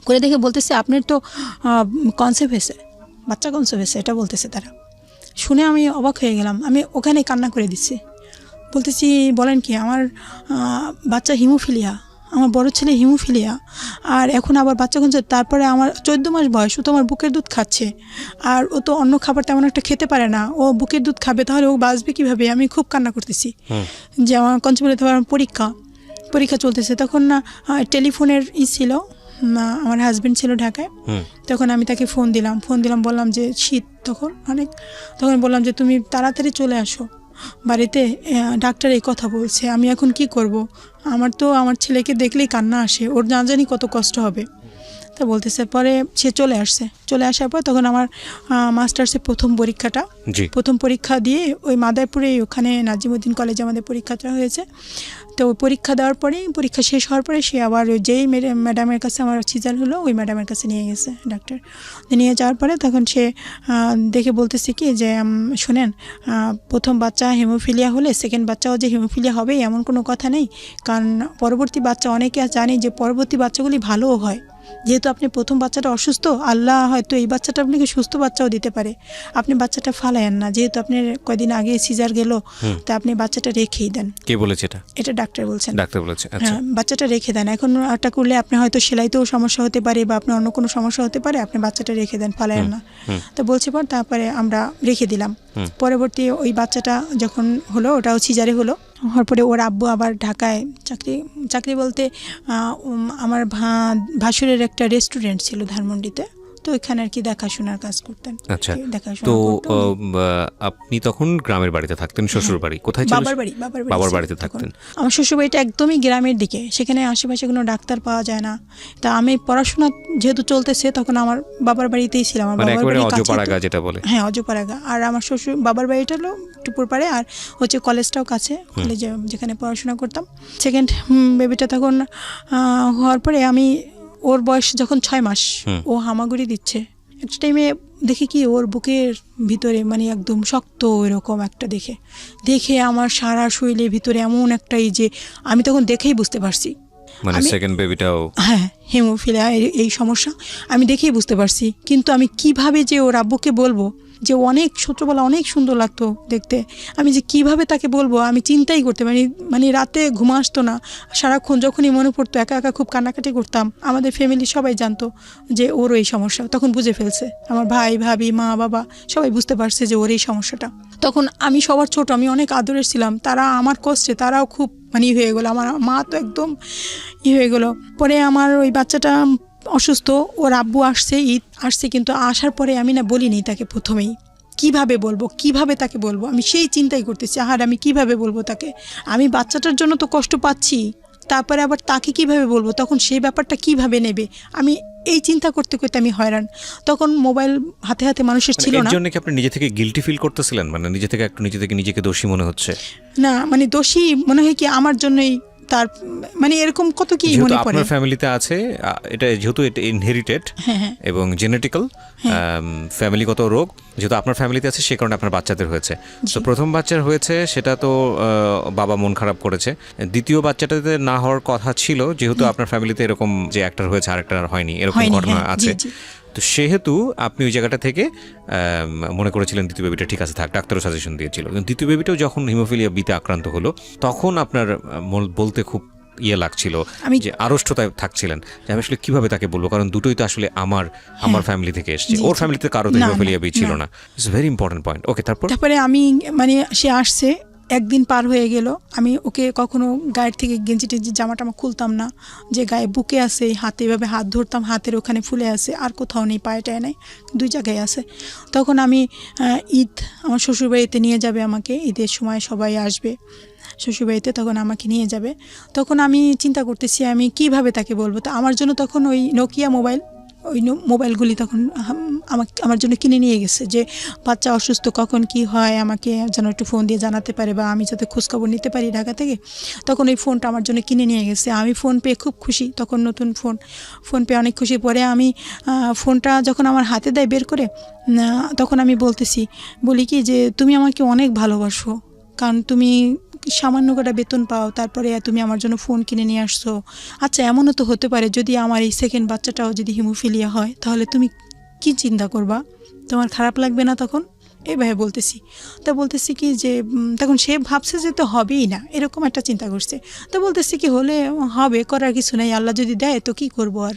করে দেখে বলতেছে আপনার তো কনসেপ্ট হয়েছে, বাচ্চা কনসেপ্ট হয়েছে, এটা বলতেছে তারা। শুনে আমি অবাক হয়ে গেলাম, আমি ওখানে কান্না করে দিচ্ছি, বলতেছি বলেন কি, আমার বাচ্চা হিমোফিলিয়া, আমার বড় ছেলে হিমোফিলিয়া, আর এখন আবার বাচ্চা কনসেপ্ট। তারপরে আমার 14 মাস বয়স, ও তো আমার বুকের দুধ খাচ্ছে, আর ও তো অন্য খাবার তেমন একটা খেতে পারে না, ও বুকের দুধ খাবে, তাহলে ও বাঁচবে কীভাবে। আমি খুব কান্না করতেছি যে আমার কনসেপ্ট, আমার পরীক্ষা চলতেছে। তখন না টেলিফোনের ছিল, আমার হাজব্যান্ড ছিল ঢাকায়। তখন আমি তাকে ফোন দিলাম, বললাম যে শীত তখন অনেক, তখন বললাম যে তুমি তাড়াতাড়ি চলে আসো বাড়িতে, ডাক্তার এই কথা বলছে, আমি এখন কি করব। আমার ছেলেকে দেখলেই কান্না আসে, ওর না জানি কত কষ্ট হবে। তা বলতেছে, পরে সে চলে আসার পর তখন আমার মাস্টার্সের প্রথম পরীক্ষা দিয়ে ওই মাদারীপুরে ওখানে নাজিমুদ্দিন কলেজে আমাদের পরীক্ষাটা হয়েছে। তো ওই পরীক্ষা দেওয়ার পরেই, পরীক্ষা শেষ হওয়ার পরে সে আবার যেই ম্যাডামের কাছে আমার সিজার হলো, ওই ম্যাডামের কাছে নিয়ে গেছে ডাক্তার। নিয়ে যাওয়ার পরে তখন সে দেখে বলতেছে কি যে শোনেন, প্রথম বাচ্চা হিমোফিলিয়া হলে সেকেন্ড বাচ্চাও যে হিমোফিলিয়া হবে এমন কোনো কথা নেই, কারণ পরবর্তী বাচ্চা, অনেকে জানি যে পরবর্তী বাচ্চাগুলি ভালোও হয়। যেহেতু আপনি প্রথম বাচ্চাটা অসুস্থ, আল্লাহ হয়তো এই বাচ্চাটা আপনাকে সুস্থ বাচ্চাও দিতে পারে, আপনি বাচ্চাটা ফালায়েন না। যেহেতু আপনার কয়দিন আগে সিজার গেল, তা আপনি বাচ্চাটা রেখেই দেন। কে বলেছে এটা? ডাক্তার বলছেন। আচ্ছা, বাচ্চাটা রেখে দেন। এখন একটা করলে আপনি হয়তো সেলাইতেও সমস্যা হতে পারে, বা আপনার অন্য কোনো সমস্যা হতে পারে, আপনি বাচ্চাটা রেখে দেন, ফালায়েন না। তো বলছে পর, তারপরে আমরা রেখে দিলাম। পরবর্তী ওই বাচ্চাটা যখন হলো, ওটাও সিজারে হওয়ার পরে ওর আব্বু আবার ঢাকায় চাকরি বলতে আমার ভাসুরের একটা রেস্টুরেন্ট ছিল ধানমন্ডিতে, তো ওইখানে আর কি দেখাশোনার কাজ করতেন। আচ্ছা, দেখাশোনা তো করতো উনি। আপনি তখন গ্রামের বাড়িতে থাকতেন, শ্বশুর বাড়ি কোথায় ছিল? বাবার বাড়িতে ছিল থাকতেন। তখন। আমার শ্বশুর বাড়িটা একদমই গ্রামের দিকে, সেখানে আশেপাশে কোনো ডাক্তার পাওয়া যায় না। তা আমি পড়াশোনা যেহেতু চলতেছে তখন আমার বাবার বাড়িতেই ছিলাম। আমার মানে বাবার একেবারে বাড়ির কাছেই তো- অজপাড়াগা যেটা বলে। হ্যাঁ, অজপাড়াগা। আর আমার শ্বশুর বাবার বাড়িটা হলো টুপুর পাড়ে, আর হচ্ছে কলেজটাও কাছে, কলেজে যেখানে পড়াশোনা করতাম। সেকেন্ড বেবিটা তখন হওয়ার পরে আমি, ওর বয়স যখন 6 মাস, ও হামাগুড়ি দিচ্ছে। একটা টাইমে দেখি কি ওর বুকের ভিতরে মানে একদম শক্ত এরকম একটা দেখে আমার সারা শরীরের ভিতরে এমন একটা, এই যে আমি তখন দেখেই বুঝতে পারছি মানে সেকেন্ড বেবিটাও, হ্যাঁ, হেমোফিলিয়া এই সমস্যা আমি দেখেই বুঝতে পারছি। কিন্তু আমি কিভাবে যে ওর আব্বুকে বলবো, যে অনেক ছোটবেলা অনেক সুন্দর লাগতো দেখতে, আমি যে কিভাবে তাকে বলবো আমি চিন্তাই করতে পারি। মানে রাতে ঘুম আসতো না, সারাক্ষণ যখনই মনে পড়তো একা একা খুব কান্নাকাটি করতাম। আমাদের ফ্যামিলি সবাই জানতো যে ওর এই সমস্যা, তখন বুঝে ফেলছে আমার ভাই ভাবি মা বাবা সবাই বুঝতে পারছে যে ওর এই সমস্যাটা। তখন আমি সবার ছোট, আমি অনেক আদরের ছিলাম, তারা আমার কষ্টে তারাও খুব মানে হয়ে গেলো। আমার মা তো একদম হয়ে গেলো। পরে আমার ওই বাচ্চাটা অসুস্থ, ওর আব্বু আসছে, ঈদ আসছে, কিন্তু আসার পরে আমি না বলিনি তাকে প্রথমেই। কিভাবে তাকে বলবো, আমি সেই চিন্তাই করতেছি, আমি কিভাবে বলবো তাকে। আমি বাচ্চাটার জন্য তো কষ্ট পাচ্ছি, তারপরে আবার তাকে কিভাবে বলবো, তখন সেই ব্যাপারটা কিভাবে নেবে, আমি এই চিন্তা করতে করতে আমি হয়রান। তখন মোবাইল হাতে হাতে মানুষের ছিল না। এর জন্য কি আপনি নিজে থেকে গিল্টি ফিল করতেছিলেন, মানে নিজেকে দোষী মনে হচ্ছে? না, মানে দোষী মনে হয় কি আমার জন্যই, তার মানে এরকম কত কি মনে পড়ে। আপনার ফ্যামিলিতে আছে এটা, যেহেতু এটা ইনহেরিটেড এবং জেনেটিক্যাল ফ্যামিলিগত রোগ, যেহেতু আপনার ফ্যামিলিতে আছে সে কারণে আপনার বাচ্চাদের হয়েছে। তো প্রথম বাচ্চার হয়েছে সেটা তো বাবা মন খারাপ করেছে। দ্বিতীয় বাচ্চাটাতে না হওয়ার কথা ছিল, যেহেতু আপনার ফ্যামিলিতে এরকম যে একটার হয়েছে আরেকটার হয়নি, এরকম ঘটনা আছে। তো সেহেতু আপনি ওই জায়গাটা থেকে মনে করেছিলেন দ্বিতীয় বেবিটা ঠিক আছে থাক, ডাক্তারও সাজেশন দিয়েছিল। দ্বিতীয় বেবিটাও যখন হিমোফিলিয়া বিতে আক্রান্ত হলো তখন আপনার বলতে খুব লাগছিল, যে আড়ষ্টতায় থাকছিলেন যে আমি আসলে কিভাবে তাকে বলবো, কারণ দুটোই তো আসলে আমার ফ্যামিলি থেকে এসেছে, ওর ফ্যামিলিতে কারো তো হিমোফিলিয়া বি ছিল না। It's very important point. Okay, তারপরে আমি মানে সে আসছে, একদিন পার হয়ে গেল, আমি ওকে কখনো গায়ের থেকে গেঞ্জি টেঞ্জি জামাটা খুলতাম না, যে গায়ে বুকে আছে, হাতে এভাবে হাত ধরতাম, হাতের ওখানে ফুলে আছে, আর কোথাও নেই, পায়ে টায়ে নেই, 2 জায়গায় আছে। তখন আমি ঈদ, আমার শ্বশুরবাড়িতে নিয়ে যাবে আমাকে, ঈদের সময় সবাই আসবে শ্বশুরবাড়িতে, তখন আমাকে নিয়ে যাবে। তখন আমি চিন্তা করতেছি আমি কিভাবে তাকে বলবো। তো আমার জন্য তখন ওই নোকিয়া মোবাইলগুলি তখন আমার জন্য কিনে নিয়ে গেছে, যে বাচ্চা অসুস্থ কখন কি হয় আমাকে যেন একটু ফোন দিয়ে জানাতে পারে, বা আমি যাতে খোঁজখবর নিতে পারি ঢাকা থেকে। তখন ওই ফোনটা আমার জন্য কিনে নিয়ে গেছে। আমি ফোন পেয়ে খুব খুশি, তখন নতুন ফোন পেয়ে অনেক খুশি। পরে আমি ফোনটা যখন আমার হাতে দেয় বের করে, তখন আমি বলি কি যে তুমি আমাকে অনেক ভালোবাসো, কারণ তুমি সামান্য কটা বেতন পাও, তারপরে তুমি আমার জন্য ফোন কিনে নিয়ে আসছো। আচ্ছা, এমনও তো হতে পারে যদি আমার এই সেকেন্ড বাচ্চাটাও যদি হিমোফিলিয়া হয়, তাহলে তুমি কি চিন্তা করবা, তোমার খারাপ লাগবে না তখন? এইভাবে বলতেছি কি যে তখন সে ভাবছে যে তো হবেই না, এরকম একটা চিন্তা করছে। তো বলতেছি কি হলে হবে, করার কিছু নেই, আল্লাহ যদি দেয় তো কি করবো আর,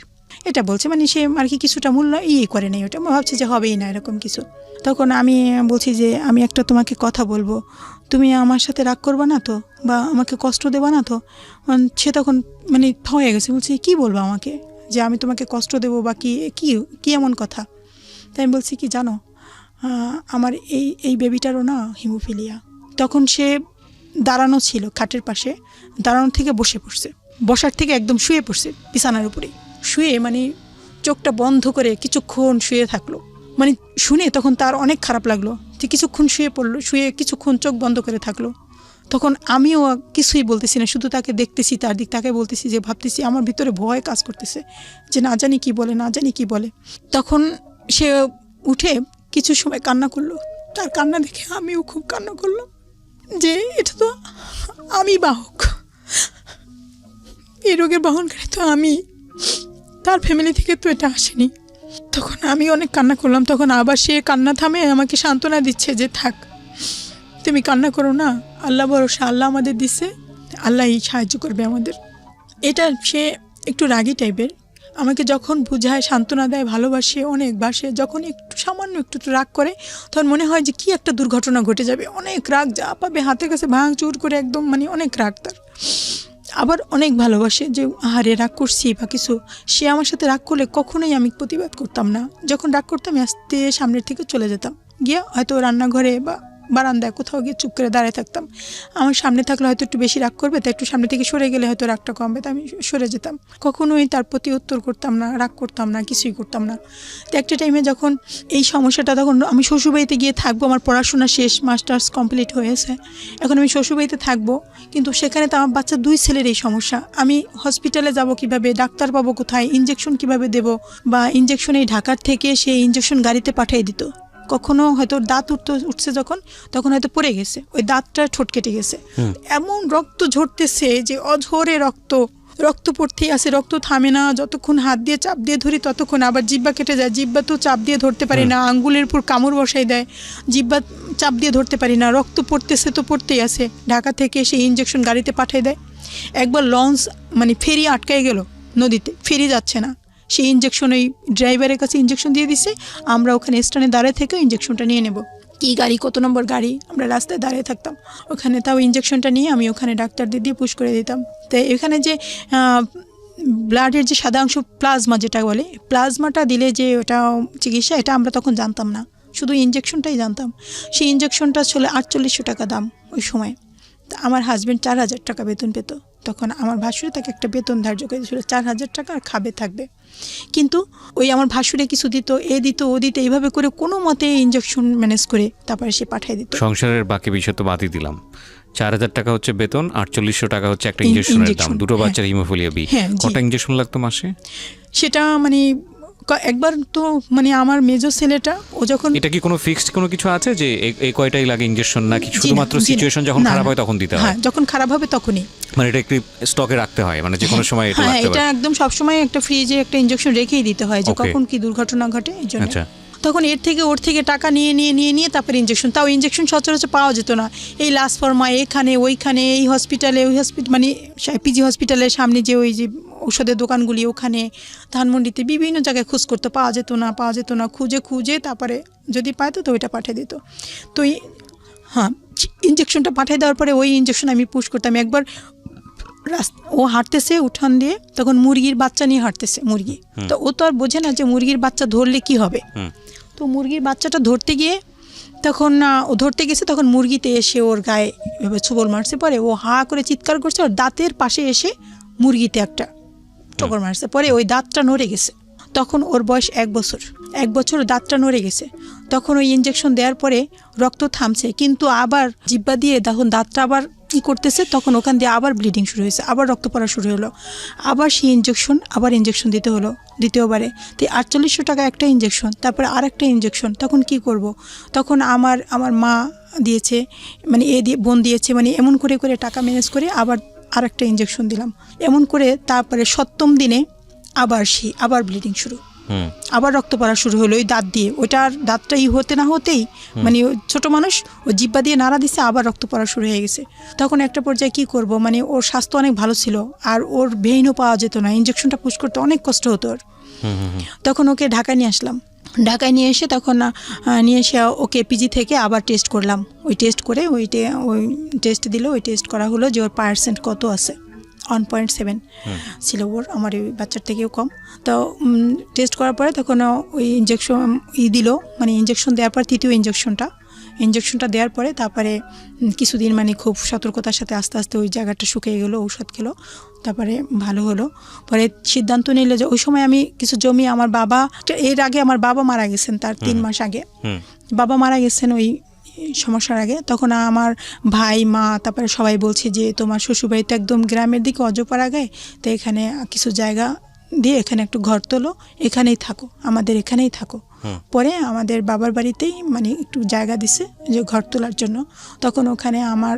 এটা বলছে। মানে সে আর কি কিছুটা মূল্য করে নেই, ওটা ভাবছে যে হবেই না এরকম কিছু। তখন আমি বলছি যে আমি একটা তোমাকে কথা বলবো, তুমি আমার সাথে রাগ করবা না তো, বা আমাকে কষ্ট দেবা না তো? সে তখন মানে হয়ে গেছে, বলছি কি বলবো আমাকে, যে আমি তোমাকে কষ্ট দেবো বা কি এমন কথা? তাই আমি বলছি কি জানো, আমার এই বেবিটারও না হিমোফিলিয়া। তখন সে দাঁড়ানো ছিল খাটের পাশে, দাঁড়ানো থেকে বসার থেকে একদম শুয়ে পড়ছে বিছানার উপরে, শুয়ে মানে চোখটা বন্ধ করে কিছুক্ষণ শুয়ে থাকলো। মানে শুনে তখন তার অনেক খারাপ লাগলো, যে কিছুক্ষণ শুয়ে কিছুক্ষণ চোখ বন্ধ করে থাকলো। তখন আমিও কিছুই বলতেছি না, শুধু তাকে দেখতেছি, তাকে বলতেছি, যে ভাবতেছি আমার ভিতরে ভয় কাজ করতেছে, যে না জানি কি বলে। তখন সে উঠে কিছু সময় কান্না করলো, তার কান্না দেখে আমিও খুব কান্না করলাম, যে এটা তো আমি বাহক, এই রোগের বহনকারী তো আমি, তার ফ্যামিলি থেকে তো এটা আসেনি। তখন আমি অনেক কান্না করলাম। তখন আবার সে কান্না থামে আমাকে সান্ত্বনা দিচ্ছে, যে থাক তুমি কান্না করো না, আল্লাহ ভরসা, আল্লাহ আমাদের দিচ্ছে, আল্লাহই সাহায্য করবে আমাদের। এটা সে একটু রাগী টাইপের, আমাকে যখন বুঝায়, সান্ত্বনা দেয়, ভালোবাসে, অনেক বাসে। যখন সামান্য একটু রাগ করে, তখন মনে হয় যে কি একটা দুর্ঘটনা ঘটে যাবে, অনেক রাগ, যা পাবে হাতের কাছে ভাঙচুর করে একদম, মানে অনেক রাগ তার। আবার অনেক ভালোবাসে, যে আহারে রাগ করছি বা কিছু, সে আমার সাথে রাগ করলে কখনোই আমি প্রতিবাদ করতাম না। যখন রাগ করতাম আমি আস্তে সামনের থেকে চলে যেতাম, গিয়ে হয়তো রান্নাঘরে বা বারান্দায় কোথাও গিয়ে চুপ করে দাঁড়িয়ে থাকতাম। আমার সামনে থাকলে হয়তো একটু বেশি রাগ করবে, তাই একটু সামনে থেকে সরে গেলে হয়তো রাগটা কমবে, তাই আমি সরে যেতাম। কখনোই তার প্রতি উত্তর করতাম না, রাগ করতাম না, কিছুই করতাম না। তো একটা টাইমে যখন এই সমস্যাটা, তখন আমি শ্বশুরবাড়িতে গিয়ে থাকবো, আমার পড়াশোনা শেষ, মাস্টার্স কমপ্লিট হয়েছে, এখন আমি শ্বশুরবাড়িতে থাকবো, কিন্তু সেখানে তো আমার বাচ্চা 2 ছেলের এই সমস্যা। আমি হসপিটালে যাব কিভাবে, ডাক্তার পাবো কোথায়, ইঞ্জেকশন কিভাবে দেব, বা ইঞ্জেকশন এই ঢাকার থেকে সেই ইঞ্জেকশন গাড়িতে পাঠিয়ে দিত। কখনো হয়তো দাঁত উঠছে যখন, তখন হয়তো পড়ে গেছে, ওই দাঁতটা ঠোঁট কেটে গেছে, এমন রক্ত ঝরতেছে যে অঝরে রক্ত পড়তেই আছে, রক্ত থামে না। যতক্ষণ হাত দিয়ে চাপ দিয়ে ধরি ততক্ষণ আবার জিব্বা কেটে যায়, জিব্বা তো চাপ দিয়ে ধরতে পারি না, আঙ্গুলের উপর কামড় বসাই দেয়, জিব্বা চাপ দিয়ে ধরতে পারি না, রক্ত পড়তেছে তো পড়তেই আছে। ঢাকা থেকে সেই ইঞ্জেকশন গাড়িতে পাঠিয়ে দেয়। একবার লঞ্চ মানে ফেরি আটকাই গেল নদীতে, ফেরি যাচ্ছে না, সেই ইঞ্জেকশন ওই ড্রাইভারের কাছে ইঞ্জেকশন দিয়ে দিছে, আমরা ওখানে স্ট্যান্ডে দাঁড়িয়ে থেকে ইঞ্জেকশনটা নিয়ে নেব। কী গাড়ি, কত নম্বর গাড়ি, আমরা রাস্তায় দাঁড়িয়ে থাকতাম ওখানে, তাও ইঞ্জেকশনটা নিয়ে আমি ওখানে ডাক্তারদের দিয়ে পুশ করে দিতাম। তাই এখানে যে ব্লাডের যে সাদা অংশ প্লাজমা যেটা বলে, প্লাজমাটা দিলে যে ওটা চিকিৎসা, এটা আমরা তখন জানতাম না, শুধু ইঞ্জেকশনটাই জানতাম। সেই ইঞ্জেকশনটা ছিল 4800 টাকা দাম ওই সময়। তা আমার হাজব্যান্ড 4000 টাকা বেতন পেত তখন। আমার ভাসুরে তাকে একটা বেতন ধার্য করে দিয়েছিল 4000 টাকা, আর খাবে থাকবে। কিন্তু ওই আমার ভাসুরে কিছু দিত, দিত ও দিত, এইভাবে করে কোনো মতে ইঞ্জেকশন ম্যানেজ করে তারপরে সে পাঠিয়ে দিত। সংসারের বাকি বিষয় তো বাদই দিলাম, 4000 টাকা হচ্ছে বেতন, 4800 টাকা হচ্ছে একটা ইঞ্জেকশনের দাম, দুটো বাচ্চার হিমোফিলিয়া বি। কটা ইঞ্জেকশন লাগতো মাসে? সেটা মানে একবার তো মানে আমার মেজর ছেলেটা, ও যখন, এটা কি কোনো ফিক্সড কোনো কিছু আছে যে এই কয়টাই লাগে ইঞ্জেকশন, নাকি শুধুমাত্র সিচুয়েশন যখন খারাপ হয় তখন দিতে হয়? হ্যাঁ, যখন খারাপ হবে তখনই, মানে এটা একটু স্টকে রাখতে হয়, মানে যে কোনো সময় এটা লাগতে পারে। এটা একদম সব সময় একটা ফ্রিজে একটা ইঞ্জেকশন রেখেই দিতে হয়, যে কখন কি দুর্ঘটনা ঘটে এই জন্য। আচ্ছা, তখন ওর থেকে টাকা নিয়ে তারপরে ইঞ্জেকশন, তাও ইঞ্জেকশন সচরাচর পাওয়া যেত না। এই লাস্ট ফর্মা এখানে ওইখানে, এই হসপিটালে ওই হসপিটাল, মানে পিজি হসপিটালের সামনে যে ওই যে ঔষধের দোকানগুলি, ওখানে ধানমন্ডিতে বিভিন্ন জায়গায় খোঁজ করতে, পাওয়া যেত না, খুঁজে তারপরে যদি পাইতো তো ওইটা পাঠিয়ে দিত। তো হ্যাঁ, ইঞ্জেকশনটা পাঠিয়ে দেওয়ার পরে ওই ইঞ্জেকশন আমি পুশ করতাম। একবার ও হাঁটতেছে উঠান দিয়ে, তখন মুরগির বাচ্চা নিয়ে হাঁটতেছে, মুরগি তো ও তো আর বোঝে না যে মুরগির বাচ্চা ধরলে কি হবে। তো মুরগির বাচ্চাটা ধরতে গিয়ে তখন ও ধরতে গেছে, তখন মুরগিতে এসে ওর গায়ে এভাবে ছোবল মারছে, পরে ও হা করে চিৎকার করছে, ওর দাঁতের পাশে এসে মুরগিতে একটা ঠোকর মারছে, পরে ওই দাঁতটা নড়ে গেছে। তখন ওর বয়স 1 বছর, দাঁতটা নড়ে গেছে। তখন ওই ইঞ্জেকশন দেওয়ার পরে রক্ত থামছে, কিন্তু আবার জিব্বা দিয়ে তখন দাঁতটা আবার কি করতেছে, তখন ওখান দিয়ে আবার ব্লিডিং শুরু হয়েছে, আবার রক্ত পড়া শুরু হলো, আবার সেই ইঞ্জেকশন দিতে হলো দ্বিতীয়বারে। তো 4800 টাকা একটা ইঞ্জেকশন, তারপরে আর একটা ইঞ্জেকশন। তখন কি করব, তখন আমার মা দিয়েছে, মানে বোন দিয়েছে, মানে এমন করে টাকা ম্যানেজ করে আবার আরেকটা ইঞ্জেকশন দিলাম। এমন করে তারপরে 7ম দিনে আবার ব্লিডিং শুরু, আবার রক্ত পড়া শুরু হলো ওই দাঁত দিয়ে। ওইটার দাঁতটা হতে না হতেই, মানে ছোট মানুষ, ও জিব্বা দিয়ে নাড়া দিছে, আবার রক্ত পড়া শুরু হয়ে গেছে। তখন একটা পর্যায়ে কি করব, মানে ওর স্বাস্থ্য অনেক ভালো ছিল, আর ওর ভেইনও পাওয়া যেত না, ইঞ্জেকশনটা পুশ করতে অনেক কষ্ট হতো ওর। তখন ওকে ঢাকায় নিয়ে আসলাম। ঢাকায় নিয়ে এসে ওকে পিজি থেকে আবার টেস্ট করলাম। ওই টেস্ট করে ওই টেস্ট দিল, ওই টেস্ট করা হলো যে ওর পার্সেন্ট কত আছে, 1.7 ছিল ওর, আমার ওই বাচ্চার থেকেও কম। তো টেস্ট করার পরে তখন ওই ইঞ্জেকশন দিল, মানে ইঞ্জেকশন দেওয়ার পর তৃতীয় ইঞ্জেকশনটা দেওয়ার পরে তারপরে কিছুদিন মানে খুব সতর্কতার সাথে আস্তে আস্তে ওই জায়গাটা শুকিয়ে গেলো, ঔষধ খেলো, তারপরে ভালো হলো। পরে সিদ্ধান্ত নিল যে ওই সময় আমি কিছু জমি, আমার বাবা, এর আগে আমার বাবা মারা গেছেন, তার 3 মাস আগে বাবা মারা গেছেন ওই সমস্যার আগে। তখন আমার ভাই, মা, তারপরে সবাই বলছে যে তোমার শ্বশুরবাড়িতে একদম গ্রামের দিকে, অজপাড়া গায়ে, তো এখানে কিছু জায়গা দিয়ে এখানে একটু ঘর তোলো, এখানেই থাকো, আমাদের এখানেই থাকো। পরে আমাদের বাবার বাড়িতেই মানে একটু জায়গা দিছে যে ঘর তোলার জন্য। তখন ওখানে আমার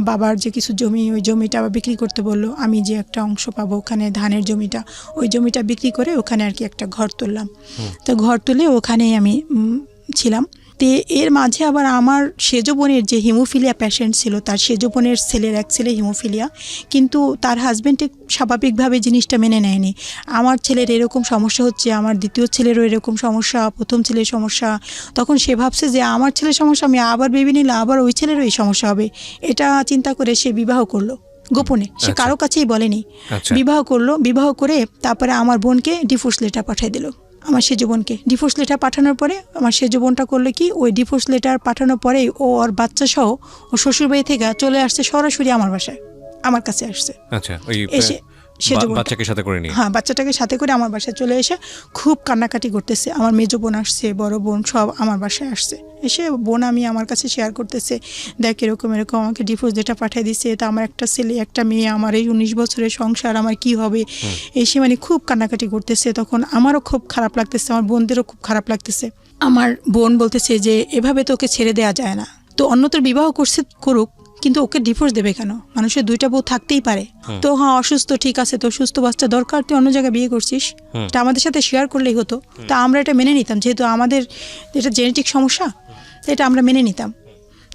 বাবার যে কিছু জমি, ওই জমিটা আবার বিক্রি করতে বললো, আমি যে একটা অংশ পাবো ওখানে ধানের জমিটা, ওই জমিটা বিক্রি করে ওখানে আর কি একটা ঘর তুললাম। তো ঘর তুলে ওখানেই আমি ছিলাম। তো এর মাঝে আবার আমার সেজ বোনের যে হিমোফিলিয়া পেশেন্ট ছিল, তার সেজ বোনের এক ছেলে হিমোফিলিয়া, কিন্তু তার হাজব্যান্ডে স্বাভাবিকভাবে জিনিসটা মেনে নেয়নি। আমার ছেলের এরকম সমস্যা হচ্ছে, আমার দ্বিতীয় ছেলেরও এরকম সমস্যা, প্রথম ছেলের সমস্যা। তখন সে ভাবছে যে আমার ছেলের সমস্যা, আমি আবার বেবি নিলে আবার ওই ছেলেরও এই সমস্যা হবে, এটা চিন্তা করে সে বিবাহ করলো। গোপনে, সে কারো কাছেই বলেনি। বিবাহ করলো, বিবাহ করে তারপরে আমার বোনকে ডিভোর্স লেটার পাঠিয়ে দিল, আমার সেজ বোনকে। ডিভোর্স লেটার পাঠানোর পরে আমার সেজ বোনটা করলো কি, ওই ডিভোর্স লেটার পাঠানোর পরেই ও ওর বাচ্চা সহ ও শ্বশুরবাড়ি থেকে চলে আসছে সরাসরি আমার বাসায়, আমার কাছে আসছে। আচ্ছা, ওই এসে বাচ্চাকে সাথে করে নিয়ে, হ্যাঁ বাচ্চাটাকে সাথে করে আমার বাসায় চলে এসে খুব কান্নাকাটি করতেছে। আমার মেজো বোন আসছে, বড় বোন সব আমার বাসায় আসছে। এসে বোন আমি আমার কাছে শেয়ার করতেছে, দেখ এরকম এরকম আমাকে ডিভোর্স যেটা পাঠিয়ে দিচ্ছে, তা আমার একটা ছেলে একটা মেয়ে, আমার এই 19 বছরের সংসার, আমার কি হবে। এসে মানে খুব কান্নাকাটি করতেছে। তখন আমারও খুব খারাপ লাগতেছে, আমার বোনদেরও খুব খারাপ লাগতেছে। আমার বোন বলতেছে যে এভাবে তো ওকে ছেড়ে দেওয়া যায় না, তো অন্যতর বিবাহ করছে করুক, কিন্তু ওকে ডিভোর্স দেবে কেন? মানুষের দুইটা বউ থাকতেই পারে। তো হ্যাঁ অসুস্থ, ঠিক আছে, তো সুস্থ বাচ্চা দরকার, তুই অন্য জায়গায় বিয়ে করছিস, এটা আমাদের সাথে শেয়ার করলেই হতো। তা আমরা এটা মেনে নিতাম, যেহেতু আমাদের এটা জেনেটিক সমস্যা, এটা আমরা মেনে নিতাম।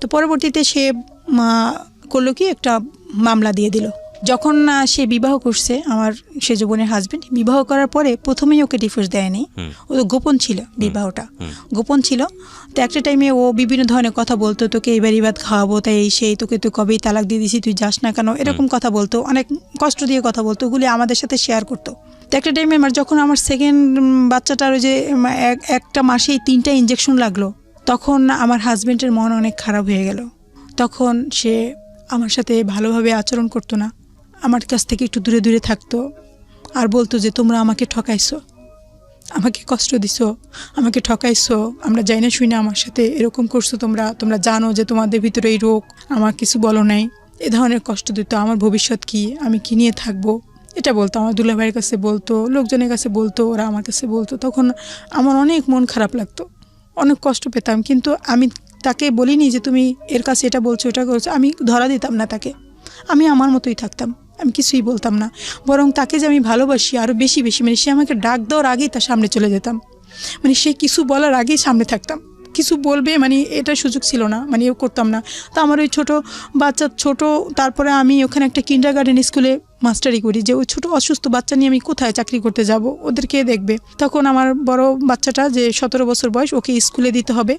তো পরবর্তীতে সে করলো কি, একটা মামলা দিয়ে দিল। যখন সে বিবাহ করছে, আমার সেজ বোনের হাজবেন্ড বিবাহ করার পরে প্রথমেই ওকে ডিভোর্স দেয়নি, ও তো গোপন ছিল, বিবাহটা গোপন ছিল। তো একটা টাইমে ও বিভিন্ন ধরনের কথা বলতো, তোকে এইবার ইবাদ খাওয়াবো, তাই এই সেই, তোকে তো কবেই তালাক দিয়ে দিছি, তুই যাস না কেন, এরকম কথা বলতো, অনেক কষ্ট দিয়ে কথা বলতো, ওগুলি আমাদের সাথে শেয়ার করতো। তো একটা টাইমে যখন আমার সেকেন্ড বাচ্চাটার ওই যে একটা মাসেই 3টা ইঞ্জেকশন লাগলো, তখন আমার হাজবেন্ডের মন অনেক খারাপ হয়ে গেল। তখন সে আমার সাথে ভালোভাবে আচরণ করতো না, আমার কাছ থেকে একটু দূরে দূরে থাকতো, আর বলতো যে তোমরা আমাকে ঠকাইছো, আমাকে কষ্ট দিছো, আমাকে ঠকাইছো, আমরা যাই না শুই না আমার সাথে এরকম করছো, তোমরা জানো যে তোমাদের ভিতরে এই রোগ, আমার কিছু বলো নাই, এ ধরনের কষ্ট দিত। আমার ভবিষ্যৎ কি, আমি কি নিয়ে থাকবো, এটা বলতো। আমার দুলাভাইয়ের কাছে বলতো, লোকজনের কাছে বলতো, ওরা আমার কাছে বলতো। তখন আমার অনেক মন খারাপ লাগতো, অনেক কষ্ট পেতাম। কিন্তু আমি তাকে বলিনি যে তুমি এর কাছে এটা বলছো, এটা করছো, আমি ধরা দিতাম না তাকে, আমি আমার মতোই থাকতাম, আমি কিছুই বলতাম না। বরং তাকে যে আমি ভালোবাসি আরও বেশি বেশি, মানে সে আমাকে ডাক দেওয়ার আগেই তার সামনে চলে যেতাম, মানে সে কিছু বলার আগেই সামনে থাকতাম, কিছু বলবে মানে এটা সুযোগ ছিল না, মানে এও করতাম না। তো আমার ওই ছোটো বাচ্চা তারপরে আমি ওখানে একটা কিন্ডারগার্টেন স্কুলে মাস্টারি করি, যে ওই ছোটো অসুস্থ বাচ্চা নিয়ে আমি কোথায় চাকরি করতে যাব, ওদের কে দেখবে। তখন আমার বড় বাচ্চাটা যে 17 বছর বয়স, ওকে স্কুলে দিতে হবে।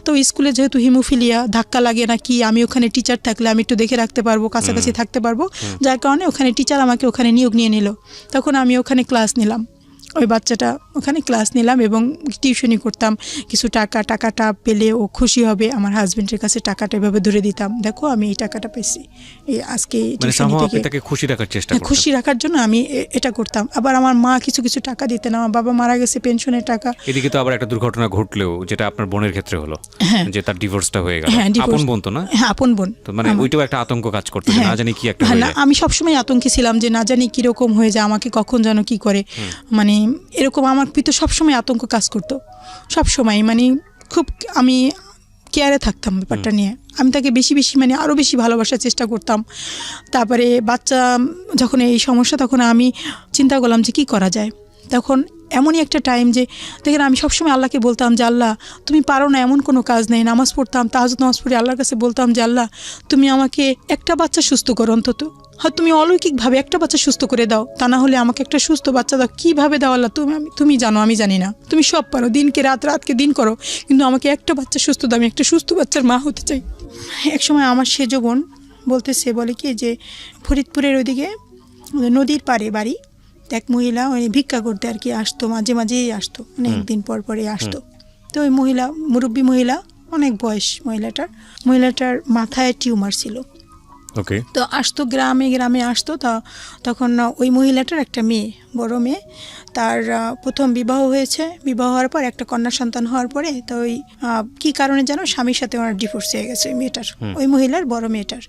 তো স্কুলে যেহেতু হিমোফিলিয়া, ধাক্কা লাগে না কি, আমি ওখানে টিচার থাকলে আমি একটু দেখে রাখতে পারবো, কাছাকাছি থাকতে পারবো, যার কারণে ওখানে টিচার আমাকে ওখানে নিয়োগ নিয়ে নিল। তখন আমি ওখানে ক্লাস নিলাম, ওই বাচ্চাটা ওখানে ক্লাস নিলাম এবং টিউশনি করতাম। কিছু টাকাটা পেলে ও খুশি হবে, আমার হাজবেন্ডের কাছে টাকাটা এভাবে ধরে দিতাম, দেখো আমি এই টাকাটা পেয়েছি, এই আজকে তাকে খুশি রাখার চেষ্টা করতাম, খুশি রাখার জন্য আমি এটা করতাম। আবার আমার মা কিছু কিছু টাকা দিতেন, আমার বাবা মারা গেছে, পেনশনের টাকা। এদিকে তো আবার একটা দুর্ঘটনা ঘটলেও, যেটা আপনার বোনের ক্ষেত্রে হলো, যে তার ডিভোর্সটা হয়ে গেল। আপন বোন তো না? হ্যাঁ আপন বোন। তো মানে ওইটাও একটা আতঙ্ক কাজ করতো, না জানি কি একটা হয়ে যায়। আমি সবসময় আতঙ্কে ছিলাম যে না জানি কিরকম হয়ে যায়, আমাকে কখন যেন কি করে, মানে এরকম আমার ভিতর সবসময় আতঙ্ক কাজ করতো, সবসময় মানে খুব আমি কেয়ারে থাকতাম ব্যাপারটা নিয়ে। আমি তাকে বেশি বেশি মানে আরও বেশি ভালোবাসার চেষ্টা করতাম। তারপরে বাচ্চা যখন এই সমস্যা, তখন আমি চিন্তা করলাম যে কী করা যায়। তখন এমনই একটা টাইম যে দেখেন, আমি সবসময় আল্লাহকে বলতাম যে আল্লাহ তুমি পারো না, এমন কোনো কাজ নেই। নামাজ পড়তাম, তাহাজ্জুদ নামাজ পড়ে আল্লাহর কাছে বলতাম যে আল্লাহ তুমি আমাকে একটা বাচ্চা সুস্থ করো, অন্তত হয় তুমি অলৌকিকভাবে একটা বাচ্চা সুস্থ করে দাও, তা না হলে আমাকে একটা সুস্থ বাচ্চা দাও। কীভাবে দাও আল্লাহ, তুমি জানো, আমি জানি না, তুমি সব পারো, দিনকে রাত, রাতকে দিন করো, কিন্তু আমাকে একটা বাচ্চা সুস্থ দাও, আমি একটা সুস্থ বাচ্চার মা হতে চাই। একসময় আমার সেজ বোন বলে কি যে ফরিদপুরের ওইদিকে নদীর পাড়ে বাড়ি, এক মহিলা ওই ভিক্ষা করতে আর কি আসতো, মাঝে মাঝেই আসতো, অনেকদিন পর পরে আসতো। তো ওই মহিলা, মুরব্বী মহিলা, অনেক বয়স মহিলাটার মাথায় টিউমার ছিল। তো আসতো, গ্রামে আসতো। তখন ওই মহিলাটার একটা মেয়ে, বড় মেয়ে, তার প্রথম বিবাহ হয়েছে। বিবাহ হওয়ার পর একটা কন্যা সন্তান হওয়ার পরে তো ওই কী কারণে যেন স্বামীর সাথে ওনার ডিভোর্স হয়ে গেছে ওই মেয়েটার, ওই মহিলার বড় মেয়েটার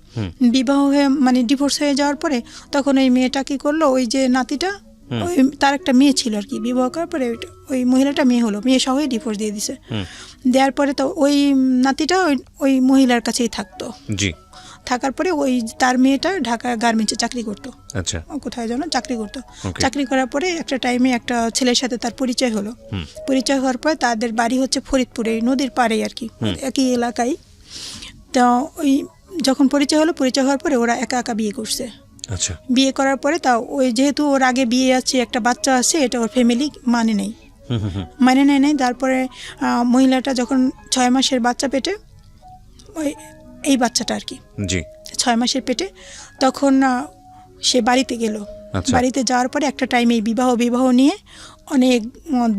বিবাহ হয়ে মানে ডিভোর্স হয়ে যাওয়ার পরে তখন ওই মেয়েটা কী করলো, ওই যে নাতিটা, ওই তার একটা মেয়ে ছিল আর কি, বিবাহ করার পরে ওই মহিলাটা মেয়ে হলো, মেয়ে সহই ডিভোর্স দিয়ে দিছে। দেওয়ার পরে তো ওই নাতিটা ওই মহিলার কাছেই থাকতো। থাকার পরে ওই তার মেয়েটা ঢাকা গার্মেন্টসে চাকরি করতো। আচ্ছা, কোথায় যেন চাকরি করতো। চাকরি করার পরে একটা টাইমে একটা ছেলের সাথে তার পরিচয় হলো। পরিচয় হওয়ার পরে তাদের বাড়ি হচ্ছে ফরিদপুরে, নদীর পাড়ে আর কি, একই এলাকায়। তো ওই যখন পরিচয় হওয়ার পরে ওরা একা একা বিয়ে করছে। আচ্ছা, বিয়ে করার পরে তা ওই যেহেতু ওর আগে বিয়ে আছে, একটা বাচ্চা আছে, এটা ওর ফ্যামিলি মানে নেই। তারপরে মহিলাটা যখন 6 মাসের বাচ্চা পেটে, ওই এই বাচ্চাটা আর কি 6 মাসের পেটে, তখন সে বাড়িতে গেল। আচ্ছা। বাড়িতে যাওয়ার পরে একটা টাইমে বিবাহ নিয়ে অনেক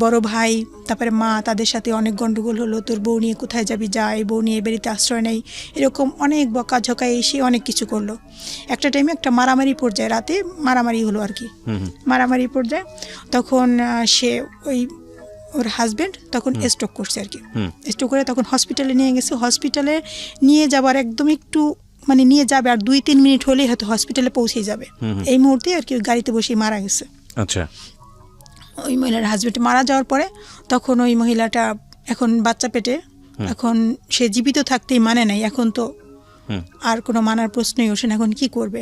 বড় ভাই তারপরে মা তাদের সাথে অনেক গন্ডগোল হলো, তোর বউ নিয়ে কোথায় যাবি, যা, এই বউ নিয়ে বাড়িতে আশ্রয় নেই, এরকম অনেক বকাঝকা এসে অনেক কিছু করলো। একটা টাইমে একটা মারামারি পর্যায়ে, রাতে মারামারি হলো আর কি, মারামারি পর্যায়ে তখন সে ওর হাজবেন্ড তখন স্ট্রোক করছে আর কি। স্ট্রোক করে তখন হসপিটালে নিয়ে গেছে। হসপিটালে নিয়ে যাবার একদম একটু মানে নিয়ে যাবে আর 2-3 মিনিট হলেই হয়তো হসপিটালে পৌঁছে যাবে, এই মুহূর্তে আর কি গাড়িতে বসে মারা গেছে। আচ্ছা। ওই মহিলার হাজবেন্ড মারা যাওয়ার পরে তখন ওই মহিলাটা এখন বাচ্চা পেটে, এখন সে জীবিত থাকতেই মানে নাই, এখন তো আর কোনো মানার প্রশ্নই ওঠে না, এখন কি করবে।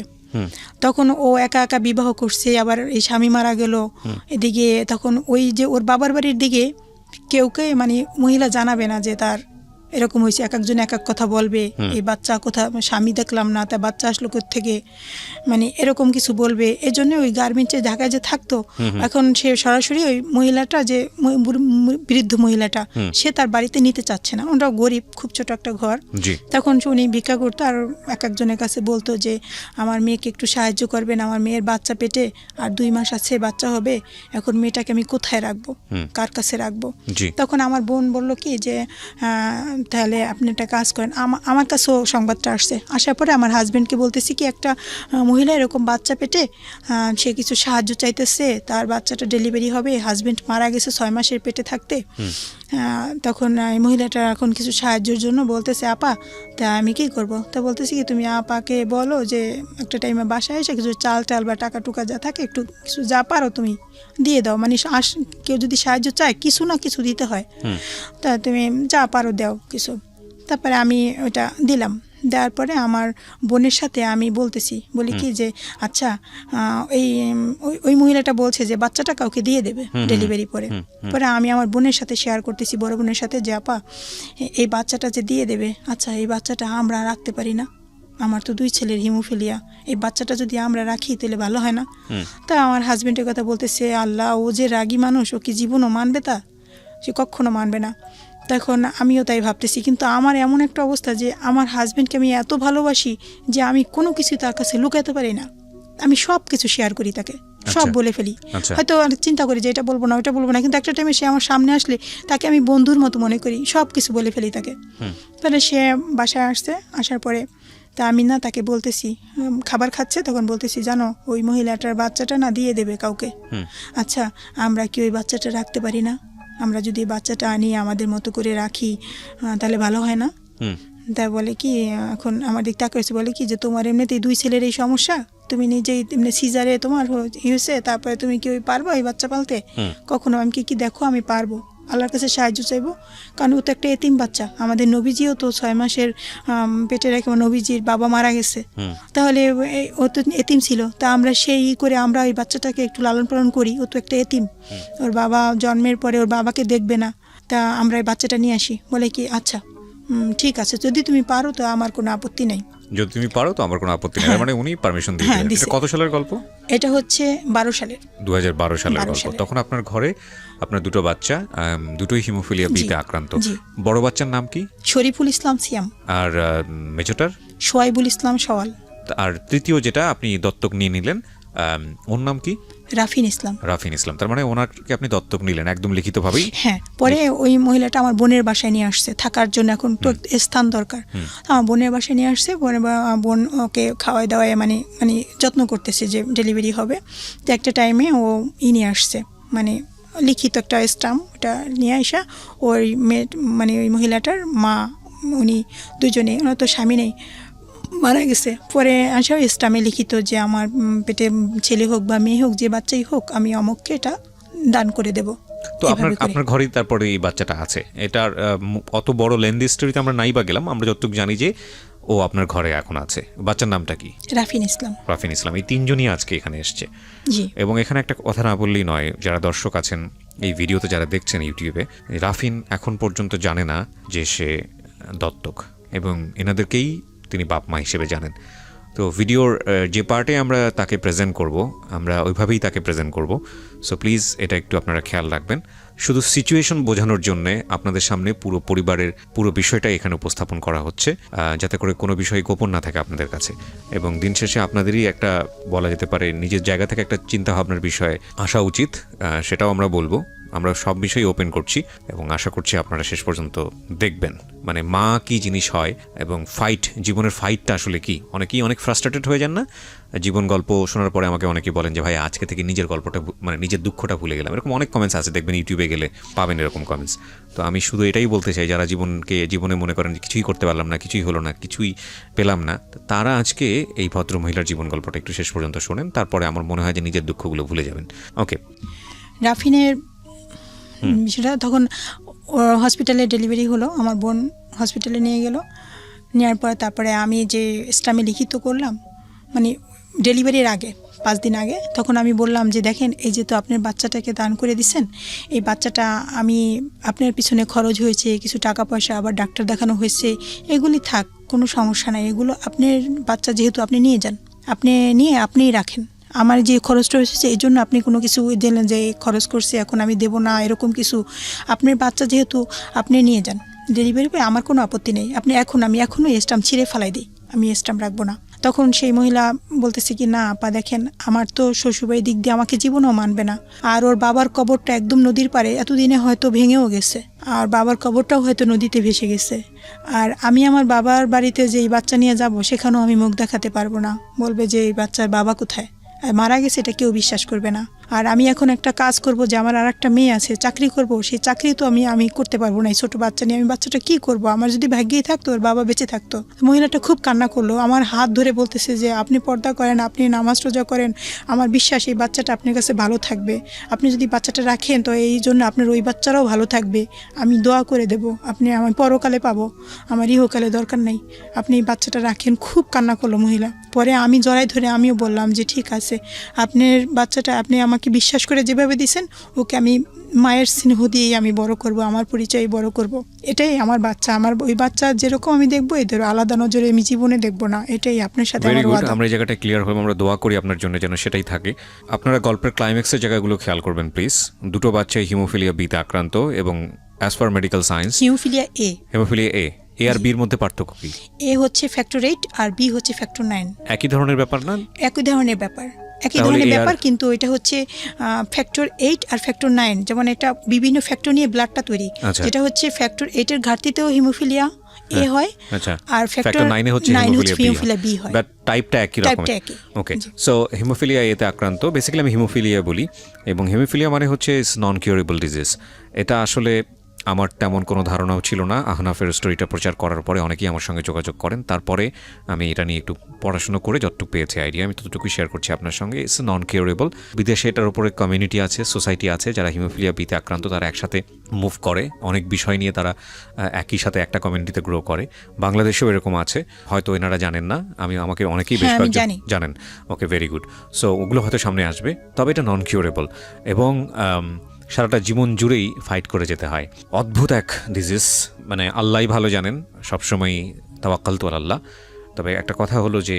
তখন ও একা একা বিবাহ করছে, আবার এই স্বামী মারা গেল, এদিকে তখন ওই যে ওর বাবার বাড়ির দিকে কেউকে মানে মহিলা জানাবে না যে তার এরকম হয়েছে, এক একজন এক এক কথা বলবে, এই বাচ্চা কোথা, স্বামী দেখলাম না, তার বাচ্চা আসলো থেকে, মানে এরকম কিছু বলবে। এই জন্য ওই গার্মেন্টসে ঢাকায় যে থাকতো, এখন সে সরাসরি ওই মহিলাটা যে বৃদ্ধ মহিলাটা, সে তার বাড়িতে নিতে চাচ্ছে না, ওনারা গরিব, খুব ছোট একটা ঘর। তখন উনি ভিক্ষা করতো আর এক একজনের কাছে বলতো যে আমার মেয়েকে একটু সাহায্য করবেন, আমার মেয়ের বাচ্চা পেটে আর 2 মাস আছে, বাচ্চা হবে, এখন মেয়েটাকে আমি কোথায় রাখবো, কার কাছে রাখবো। তখন আমার বোন বলল কি যে তাহলে আপনি একটা কাজ করেন, আমার কাছেও সংবাদটা আসছে, আসার পরে আমার হাজব্যান্ডকে বলতেছি কি একটা মহিলা এরকম বাচ্চা পেটে, সে কিছু সাহায্য চাইতেছে, তার বাচ্চাটা ডেলিভারি হবে, হাজব্যান্ড মারা গেছে 6 মাসের পেটে থাকতে। তখন এই মহিলাটা এখন কিছু সাহায্যের জন্য বলতেছে আপা, তা আমি কী করব। তা বলতেছি কি তুমি আপাকে বলো যে একটা টাইমে বাসায় এসে কিছু চাল টাল বা টাকা টুকা যা থাকে একটু কিছু যা পারো তুমি দিয়ে দাও, মানে কেউ যদি সাহায্য চায় কিছু না কিছু দিতে হয়, তা তুমি যা পারো দাও কিছু। তারপরে আমি ওটা দিলাম, দেওয়ার পরে আমার বোনের সাথে আমি বলি কি যে আচ্ছা ওই মহিলাটা বলছে যে বাচ্চাটা কাউকে দিয়ে দেবে ডেলিভারি পরে। পরে আমি আমার বোনের সাথে শেয়ার করতেছি, বড় বোনের সাথে, যে আপা এই বাচ্চাটা যে দিয়ে দেবে, আচ্ছা এই বাচ্চাটা আমরা রাখতে পারি না, আমার তো 2 ছেলের হিমোফিলিয়া, এই বাচ্চাটা যদি আমরা রাখি তাহলে ভালো হয় না। তা আমার হাজব্যান্ডের কথা বলতেছে, আল্লাহ, ও যে রাগী মানুষ, ও কি জীবনও মানবে, তা সে কখনো মানবে না। তখন আমিও তাই ভাবতেছি, কিন্তু আমার এমন একটা অবস্থা যে আমার হাজব্যান্ডকে আমি এত ভালোবাসি যে আমি কোনো কিছু তার কাছে লুকাতে পারি না, আমি সব কিছু শেয়ার করি, তাকে সব বলে ফেলি। হয়তো চিন্তা করি যে এটা বলবো না, ওটা বলবো না, কিন্তু একটা টাইমে সে আমার সামনে আসলে তাকে আমি বন্ধুর মতো মনে করি, সব কিছু বলে ফেলি তাকে। তাহলে সে বাসায় আসছে, আসার পরে তা আমি না তাকে বলতেছি, খাবার খাচ্ছে, তখন বলতেছি জানো ওই মহিলাটার বাচ্চাটা না দিয়ে দেবে কাউকে, আচ্ছা আমরা কি ওই বাচ্চাটা রাখতে পারি না, আমরা যদি বাচ্চাটা আনি আমাদের মতো করে রাখি তাহলে ভালো হয় না। তাই বলে কি, এখন আমার দিক তাকাইছে, বলে কি যে তোমার এমনিতেই 2 ছেলের এই সমস্যা, তুমি নিজেই এমনি সিজারে তোমার হয়েছে, তারপরে তুমি কি ওই পারবো এই বাচ্চা পালতে, কখনো আমি কি দেখো আমি পারবো, আল্লাহর কাছে সাহায্য চাইবো, কারণ ও তো একটা এতিম বাচ্চা, আমাদের নবীজিও তো 6 মাসের পেটে রেখে নবীজির বাবা মারা গেছে, তাহলে ও তো এতিম ছিল, তা আমরা সেই করে আমরা ওই বাচ্চাটাকে একটু লালন পালন করি, ও তো একটা এতিম, ওর বাবা জন্মের পরে ওর বাবাকে দেখবে না, তা আমরা এই বাচ্চাটা নিয়ে আসি। বলে কি আচ্ছা ঠিক আছে, যদি তুমি পারো তো আমার কোনো আপত্তি নেই, যদি তুমি পারো তো আমার কোনো আপত্তি নেই। মানে উনি পারমিশন দিয়েছেন। এটা কত সালের গল্প? এটা হচ্ছে 12 সালের, 2012 সালের গল্প। তখন আপনার ঘরে আপনার 2টো বাচ্চা, দুটোই হিমোফিলিয়া বিতে আক্রান্ত। বড় বাচ্চার নাম কি? শরীফুল ইসলাম সিয়াম। আর মেজোটার? সোয়াইবুল ইসলাম সওয়াল। আর তৃতীয় যেটা আপনি দত্তক নিয়ে নিলেন, ওর নাম কি? রাফিন ইসলাম। রাফিন ইসলাম। তার মানে ওনাকে আপনি দত্তক নিলেন একদম লিখিতভাবেই? হ্যাঁ। পরে ওই মহিলাটা আমার বোনের বাসায় নিয়ে আসছে থাকার জন্য, এখন তো স্থান দরকার, আমার বোনের বাসায় নিয়ে আসছে। বোন ওকে খাওয়াই দাওয়াই মানে যত্ন করতেছে যে ডেলিভারি হবে। তো একটা টাইমে ও নিয়ে আসছে মানে লিখিত একটা স্টাম্প, ওটা নিয়ে আসা ওই মানে ওই মহিলাটার মা, উনি দুজনে, ওনার তো স্বামী নেই, মারা গেছে। পরে আসা স্টামে লিখিত যে আমার পেটে ছেলে হোক বা মেয়ে হোক, যে বাচ্চাই হোক, আমি অমুককে এটা দান করে দেব। তো আপনার ঘরেই তারপরে এই বাচ্চাটা আছে। এটার অত বড় লেন্দি স্টোরিতে আমরা নাই বা গেলাম, আমরা যতটুকু জানি যে ও আপনার ঘরে এখন আছে। বাচ্চার নামটা কি? রাফিন ইসলাম। রাফিন ইসলাম। এই 3 জনই আজকে এখানে এসছে। জি। এবং এখানে একটা কথা না বললেই নয়, যারা দর্শক আছেন এই ভিডিওতে, যারা দেখছেন ইউটিউবে, রাফিন এখন পর্যন্ত জানে না যে সে দত্তক, এবং এনাদেরকেই তিনি বাপ মা হিসেবে জানেন। তো ভিডিওর যে পার্টে আমরা তাকে প্রেজেন্ট করব আমরা ওইভাবেই তাকে প্রেজেন্ট করব। সো প্লিজ এটা একটু আপনারা খেয়াল রাখবেন। শুধু সিচুয়েশন বোঝানোর জন্যে আপনাদের সামনে পুরো পরিবারের পুরো বিষয়টা এখানে উপস্থাপন করা হচ্ছে, যাতে করে কোনো বিষয় গোপন না থাকে আপনাদের কাছে, এবং দিন শেষে আপনাদেরই একটা বলা যেতে পারে নিজের জায়গা থেকে একটা চিন্তাভাবনার বিষয়ে আসা উচিত, সেটাও আমরা বলবো। আমরা সব বিষয়ই ওপেন করছি এবং আশা করছি আপনারা শেষ পর্যন্ত দেখবেন মানে মা কি জিনিস হয় এবং জীবনের ফাইটটা আসলে কি। অনেকেই অনেক ফ্রাস্ট্রেটেড হয়ে যান না জীবন গল্প শোনার পরে? আমাকে অনেকেই বলেন যে ভাই আজকে থেকে নিজের গল্পটা মানে নিজের দুঃখটা ভুলে গেলাম। এরকম অনেক কমেন্টস আছে, দেখবেন ইউটিউবে গেলে পাবেন এরকম কমেন্টস। তো আমি শুধু এটাই বলতে চাই, যারা জীবনে মনে করেন কিছুই করতে পারলাম না, কিছুই হলো না, কিছুই পেলাম না, তারা আজকে এই ভদ্র মহিলার জীবন গল্পটা একটু শেষ পর্যন্ত শোনেন, তারপরে আমার মনে হয় যে নিজের দুঃখগুলো ভুলে যাবেন। ওকে। রাফিনের বিষয়টা তখন হসপিটালে ডেলিভারি হলো, আমার বোন হসপিটালে নিয়ে গেল, নেওয়ার পর তারপরে আমি যে ইসলামে লিখিত করলাম মানে ডেলিভারির আগে 5 দিন আগে, তখন আমি বললাম যে দেখেন এই যে তো আপনার বাচ্চাটাকে দান করে দিচ্ছেন, এই বাচ্চাটা আমি আপনার পিছনে খরচ হয়েছে, কিছু টাকা পয়সা, আবার ডাক্তার দেখানো হয়েছে, এগুলি থাক, কোনো সমস্যা নাই, এগুলো আপনার বাচ্চা যেহেতু আপনি নিয়ে যান, আপনি নিয়ে আপনিই রাখেন, আমার যে খরচটা হয়েছে এই জন্য আপনি কোনো কিছু দিলেন যে খরচ করছি এখন আমি দেবো না, এরকম কিছু, আপনার বাচ্চা যেহেতু আপনি নিয়ে যান, ডেলিভারি পেয়ে আমার কোনো আপত্তি নেই, আপনি আমি এখনও স্টাম্প ছিঁড়ে ফেলাই দিই, আমি স্টাম্প রাখবো না। তখন সেই মহিলা বলতেছে কি না আপা দেখেন আমার তো শ্বশুরবাড়ির দিক দিয়ে আমাকে জীবনেও মানবে না, আর ওর বাবার কবরটা একদম নদীর পাড়ে, এতদিনে হয়তো ভেঙেও গেছে, আর বাবার কবরটাও হয়তো নদীতে ভেসে গেছে, আর আমি আমার বাবার বাড়িতে যেই বাচ্চা নিয়ে যাব সেখানেও আমি মুখ দেখাতে পারবো না, বলবে যে এই বাচ্চার বাবা কোথায়, মারা গেছে, এটা কেউ বিশ্বাস করবে না। আর আমি এখন একটা কাজ করব যে আমার আর একটা মেয়ে আছে, চাকরি করব, সেই চাকরি তো আমি করতে পারবো না, এই ছোটো বাচ্চা নিয়ে আমি বাচ্চাটা কী করব, আমার যদি ভাগ্যেই থাকতো ওর বাবা বেঁচে থাকতো। মহিলাটা খুব কান্না করলো, আমার হাত ধরে বলতেছে যে আপনি পর্দা করেন, আপনি নামাজ রোজা করেন, আমার বিশ্বাস এই বাচ্চাটা আপনার কাছে ভালো থাকবে, আপনি যদি বাচ্চাটা রাখেন তো এই জন্য আপনার ওই বাচ্চারাও ভালো থাকবে, আমি দোয়া করে দেব, আপনি আমার পরকালে পাবো, আমার ইহকালে দরকার নেই, আপনি এই বাচ্চাটা রাখেন। খুব কান্না করলো মহিলা। পরে আমি জড়াই ধরে আমিও বললাম যে ঠিক আছে, আপনার বাচ্চাটা আপনি আমাকে বিশ্বাস করে যেভাবে দিয়েছেন ওকে আমি মায়ের স্নেহ দিয়েই আমি বড় করব, আমার পরিচয় বড় করব, এটাই আমার বাচ্চা, আমার ওই বাচ্চা যেরকম আমি দেখবো এদের আলাদা নজরে আমি জীবনে দেখবো না, এটাই আপনার সাথে আমার ওয়াদা। আমরা এই জায়গাটা ক্লিয়ার হলাম, আমরা দোয়া করি আপনার জন্য যেন সেটাই থাকে। আপনারা গল্পের ক্লাইম্যাক্সের জায়গাগুলো খেয়াল করবেন প্লিজ। দুটো বাচ্চাই হিমোফিলিয়া বিতে আক্রান্ত এবং as per medical science haemophilia A আর বির মধ্যে পার্থক্য কি? এ হচ্ছে ফ্যাক্টর 8 আর বি হচ্ছে ফ্যাক্টর 9। একই ধরনের ব্যাপার না? একই ধরনের ব্যাপার, একই ধরনের ব্যাপার, কিন্তু এটা হচ্ছে ফ্যাক্টর 8 আর ফ্যাক্টর 9, যেমন এটা বিভিন্ন ফ্যাক্টর নিয়ে ব্লাডটা তৈরি, যেটা হচ্ছে ফ্যাক্টর 8 এর ঘাটতিতেও হিমোফিলিয়া এ হয়, আর ফ্যাক্টর 9 হচ্ছে হিমোফিলিয়া বি হয়, বাট টাইপটা একই রকম। ওকে, সো হিমোফিলিয়া এতে আক্রান্ত, বেসিক্যালি আমি হিমোফিলিয়া বলি, এবং হিমোফিলিয়া মানে হচ্ছে নন কিউরেবল ডিজিজ। এটা আসলে আমার তেমন কোনো ধারণাও ছিল না। আহনাফের স্টোরিটা প্রচার করার পরে অনেকেই আমার সঙ্গে যোগাযোগ করেন, তারপরে আমি এটা নিয়ে একটু পড়াশোনা করে যতটুকু পেয়েছি আইডিয়া আমি ততটুকুই শেয়ার করছি আপনার সঙ্গে। It's non curable. বিদেশে এটার উপরে কমিউনিটি আছে, সোসাইটি আছে, যারা হিমোফিলিয়া বিতে আক্রান্ত, তারা একসাথে মুভ করে, অনেক বিষয় নিয়ে তারা একই সাথে একটা কমিউনিটিতে গ্রো করে। বাংলাদেশেও এরকম আছে, হয়তো এনারা জানেন না, আমাকে অনেকেই বেশ কয়েকজন জানেন। ওকে, ভেরি গুড। সো ওগুলো হয়তো সামনে আসবে, তবে এটা নন কিউরেবল এবং সারাটা জীবন জুড়েই ফাইট করে যেতে হয়। অদ্ভুত এক ডিজিজ, মানে আল্লাহই ভালো জানেন, সবসময় তাওয়াক্কালতু আলাল্লাহ। তবে একটা কথা হলো যে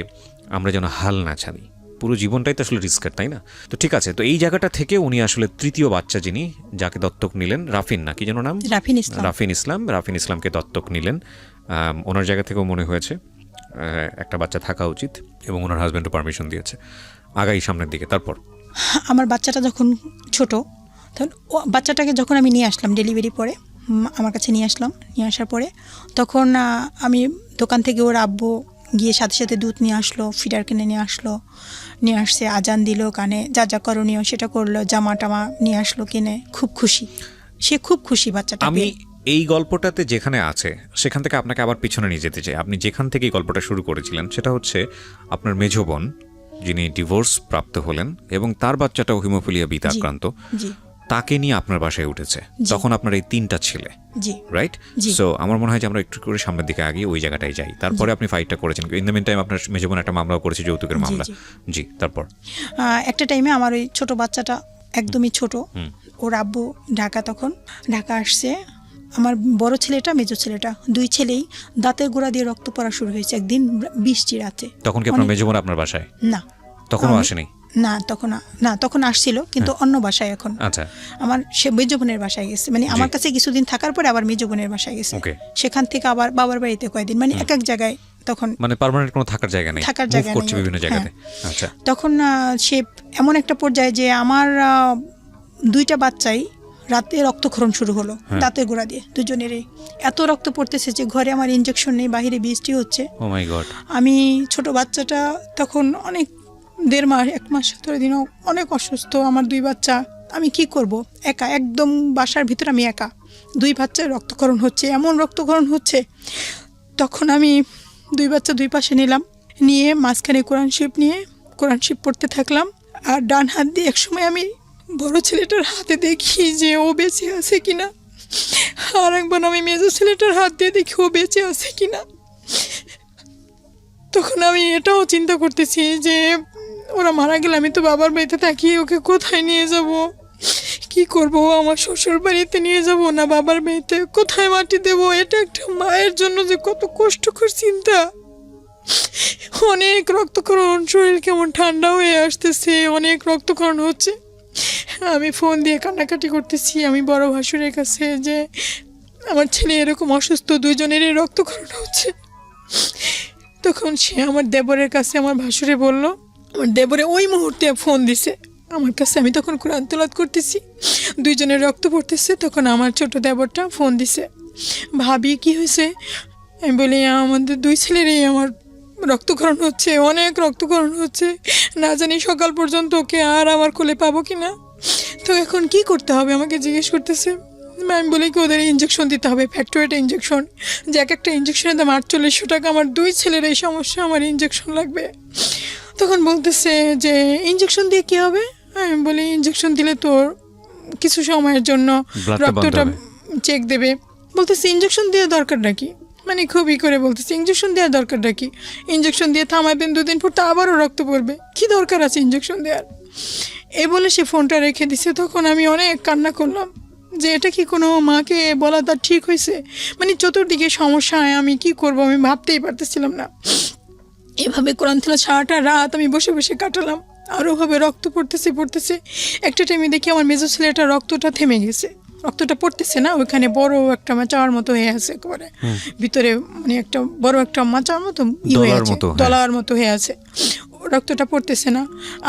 আমরা যেন হাল না ছাড়ি, পুরো জীবনটাই তো আসলে রিস্কের, তাই না? তো ঠিক আছে, তো এই জায়গাটা থেকে উনি আসলে তৃতীয় বাচ্চা যিনি যাকে দত্তক নিলেন, রাফিন না কি যেন নাম, রাফিন ইসলামকে দত্তক নিলেন। ওনার জায়গা থেকেও মনে হয়েছে একটা বাচ্চা থাকা উচিত এবং ওনার হাজব্যান্ডও পারমিশন দিয়েছে। আগাই সামনের দিকে। তারপর আমার বাচ্চাটা যখন ছোট, তখন বাচ্চাটাকে যখন আমি নিয়ে আসলাম ডেলিভারি পরে আমার কাছে নিয়ে আসার পরে তখন আমি দোকান থেকে ওর আব্বু গিয়ে সাথে সাথে দুধ নিয়ে আসলো, ফিডার কিনে নিয়ে আসছে, আজান দিল, কানে যা করণীয় সেটা করলো, জামা টামা নিয়ে আসলো কিনে, খুব খুশি, সে খুব খুশি বাচ্চাটা। আমি এই গল্পটাতে যেখানে আছে সেখান থেকে আপনাকে আবার পিছনে নিয়ে যেতে চাই। আপনি যেখান থেকে এই গল্পটা শুরু করেছিলেন সেটা হচ্ছে আপনার মেজো বোন যিনি ডিভোর্স প্রাপ্ত হলেন এবং তার বাচ্চাটাও হিমোফিলিয়া বিতে আক্রান্ত, তাকে নিয়ে আপনার বাসায় উঠেছে, তখন আপনার এই 3টা ছেলে, রাইট? সো আমার মনে হয় যে আমরা একটু করে সামনের দিকে আগে ওই জায়গাটায় যাই। তারপরে আপনি ফাইটটা করেছেন, ইন দ্য মিন টাইম আপনার মেজো বোন একটা মামলাও করেছে, যৌতুকের মামলা। জি, তারপর একটা টাইমে আমার ওই ছোট বাচ্চাটা একদমই ছোট, ওর আব্বু ঢাকা আসছে, আমার বড় ছেলেটা মেজো ছেলেটা দুই ছেলেই দাঁতের গোড়া দিয়ে রক্ত পড়া শুরু হয়েছে একদিন বৃষ্টি রাতে। তখন কি আপনার মেজো বোন আপনার বাসায়? না, তখনও আসেনি? না, তখন আসছিল কিন্তু অন্য বাসায় এখন। আচ্ছা, আমার সে মেজো বোনের বাসায় গেছে, মানে আমার কাছে কিছুদিন থাকার পরে আবার মেজো বোনের বাসায় গেছে, সেখান থেকে আবার বাবার বাড়িতে কয়েকদিন, মানে এক এক জায়গায় তখন, মানে পার্মানেন্ট কোনো থাকার জায়গা নেই, থাকার জায়গা করছে বিভিন্ন জায়গাতে। আচ্ছা, তখন সে এমন একটা পর্যায়ে যে আমার দুইটা বাচ্চাই রাতে রক্তক্ষরণ শুরু হলো দাঁতের গোড়া দিয়ে, দুজনেরই এত রক্ত পড়তেছে যে ঘরে আমার ইনজেকশন নেই, বাহিরে বৃষ্টি হচ্ছে। ও মাই গড। আমি ছোট বাচ্চাটা তখন অনেক 1.5 মাস 1 মাস 17 দিনও অনেক অসুস্থ, আমার 2 বাচ্চা, আমি কি করব একা, একদম বাসার ভিতরে আমি একা, 2 বাচ্চার রক্তক্ষরণ হচ্ছে, এমন রক্তক্ষরণ হচ্ছে। তখন আমি 2 বাচ্চা 2 পাশে নিলাম, নিয়ে মাঝখানে কোরআন শরীফ নিয়ে কোরআন শরীফ পড়তে থাকলাম। আর ডান হাত দিয়ে একসময় আমি বড় ছেলেটার হাতে দেখি যে ও বেঁচে আছে কিনা, আর একবার আমি মেজো ছেলেটার হাত দিয়ে দেখি ও বেঁচে আছে কিনা। তখন আমি এটাও চিন্তা করতেছি যে ওরা মারা গেলে আমি তো বাবার বাড়িতে থাকি, ওকে কোথায় নিয়ে যাব, কি করব, আমার শ্বশুর বাড়িতে নিয়ে যাব না বাবার বাড়িতে, কোথায় মাটি দেব, এটা একটা মায়ের জন্য যে কত কষ্টকর চিন্তা। অনেক রক্তক্ষরণ, শরীর কেমন ঠান্ডা হয়ে আসতেছে, অনেক রক্তক্ষরণ হচ্ছে। আমি ফোন দিয়ে কান্নাকাটি করতেছি আমি বড় ভাসুরের কাছে যে আমার ছেলে এরকম অসুস্থ, 2 জনেরই রক্তক্ষরণ হচ্ছে। তখন সে আমার দেবরের কাছে, আমার ভাসুরে বলল, আমার দেবরে ওই মুহূর্তে ফোন দিছে আমার কাছে, আমি তখন কোরআন তেলাওয়াত করতেছি, 2 জনের রক্ত পড়তেছে। তখন আমার ছোট দেবরটা ফোন দিছে, ভাবি কি হয়েছে? আমি বলি আমাদের 2 ছেলেরই আমার রক্তক্ষরণ হচ্ছে, অনেক রক্তক্ষরণ হচ্ছে, না জানি সকাল পর্যন্ত ওকে আর আমার কোলে পাবো কি না। তো এখন কি করতে হবে আমাকে জিজ্ঞেস করতেছে। আমি বলি কি ওদের ইঞ্জেকশন দিতে হবে, ফ্যাক্টরিটা ইঞ্জেকশন, যে এক একটা ইঞ্জেকশনের দাম 4800 টাকা, আমার 2 ছেলের এই সমস্যা, আমার ইঞ্জেকশন লাগবে। তখন বলতেছে যে ইঞ্জেকশন দিয়ে কী হবে? আমি বলি ইঞ্জেকশন দিলে তোর কিছু সময়ের জন্য রক্তটা চেক দেবে। বলতেছে ইঞ্জেকশন দেওয়ার দরকার নাকি, মানে খুবই করে বলতেছে ইঞ্জেকশন দেওয়ার দরকার নাকি, ইঞ্জেকশন দিয়ে থামাবেন 2 দিন পর তো আবারও রক্ত পড়বে, কি দরকার আছে ইঞ্জেকশন দেওয়ার? এ বলে সে ফোনটা রেখে দিছে। তখন আমি অনেক কান্না করলাম যে এটা কি কোনো মাকে বলা তার ঠিক হয়েছে, মানে চতুর্দিকে সমস্যায় আমি কি করব আমি ভাবতেই পারতেছিলাম না। এভাবে কোরআন তেলাওয়াত সারাটা রাত আমি বসে বসে কাটালাম, আর ওভাবে রক্ত পড়তেছে। একটা টাইমে দেখি আমার মেজো ছেলেটা রক্তটা থেমে গেছে, রক্তটা পড়তেছে না, ওইখানে বড় একটা মাচার মতো হয়ে আছে, একেবারে ভিতরে মানে একটা বড় একটা মাচার মতো হয়ে আছে, দলার মতো হয়ে আছে, রক্তটা পড়তেছে না।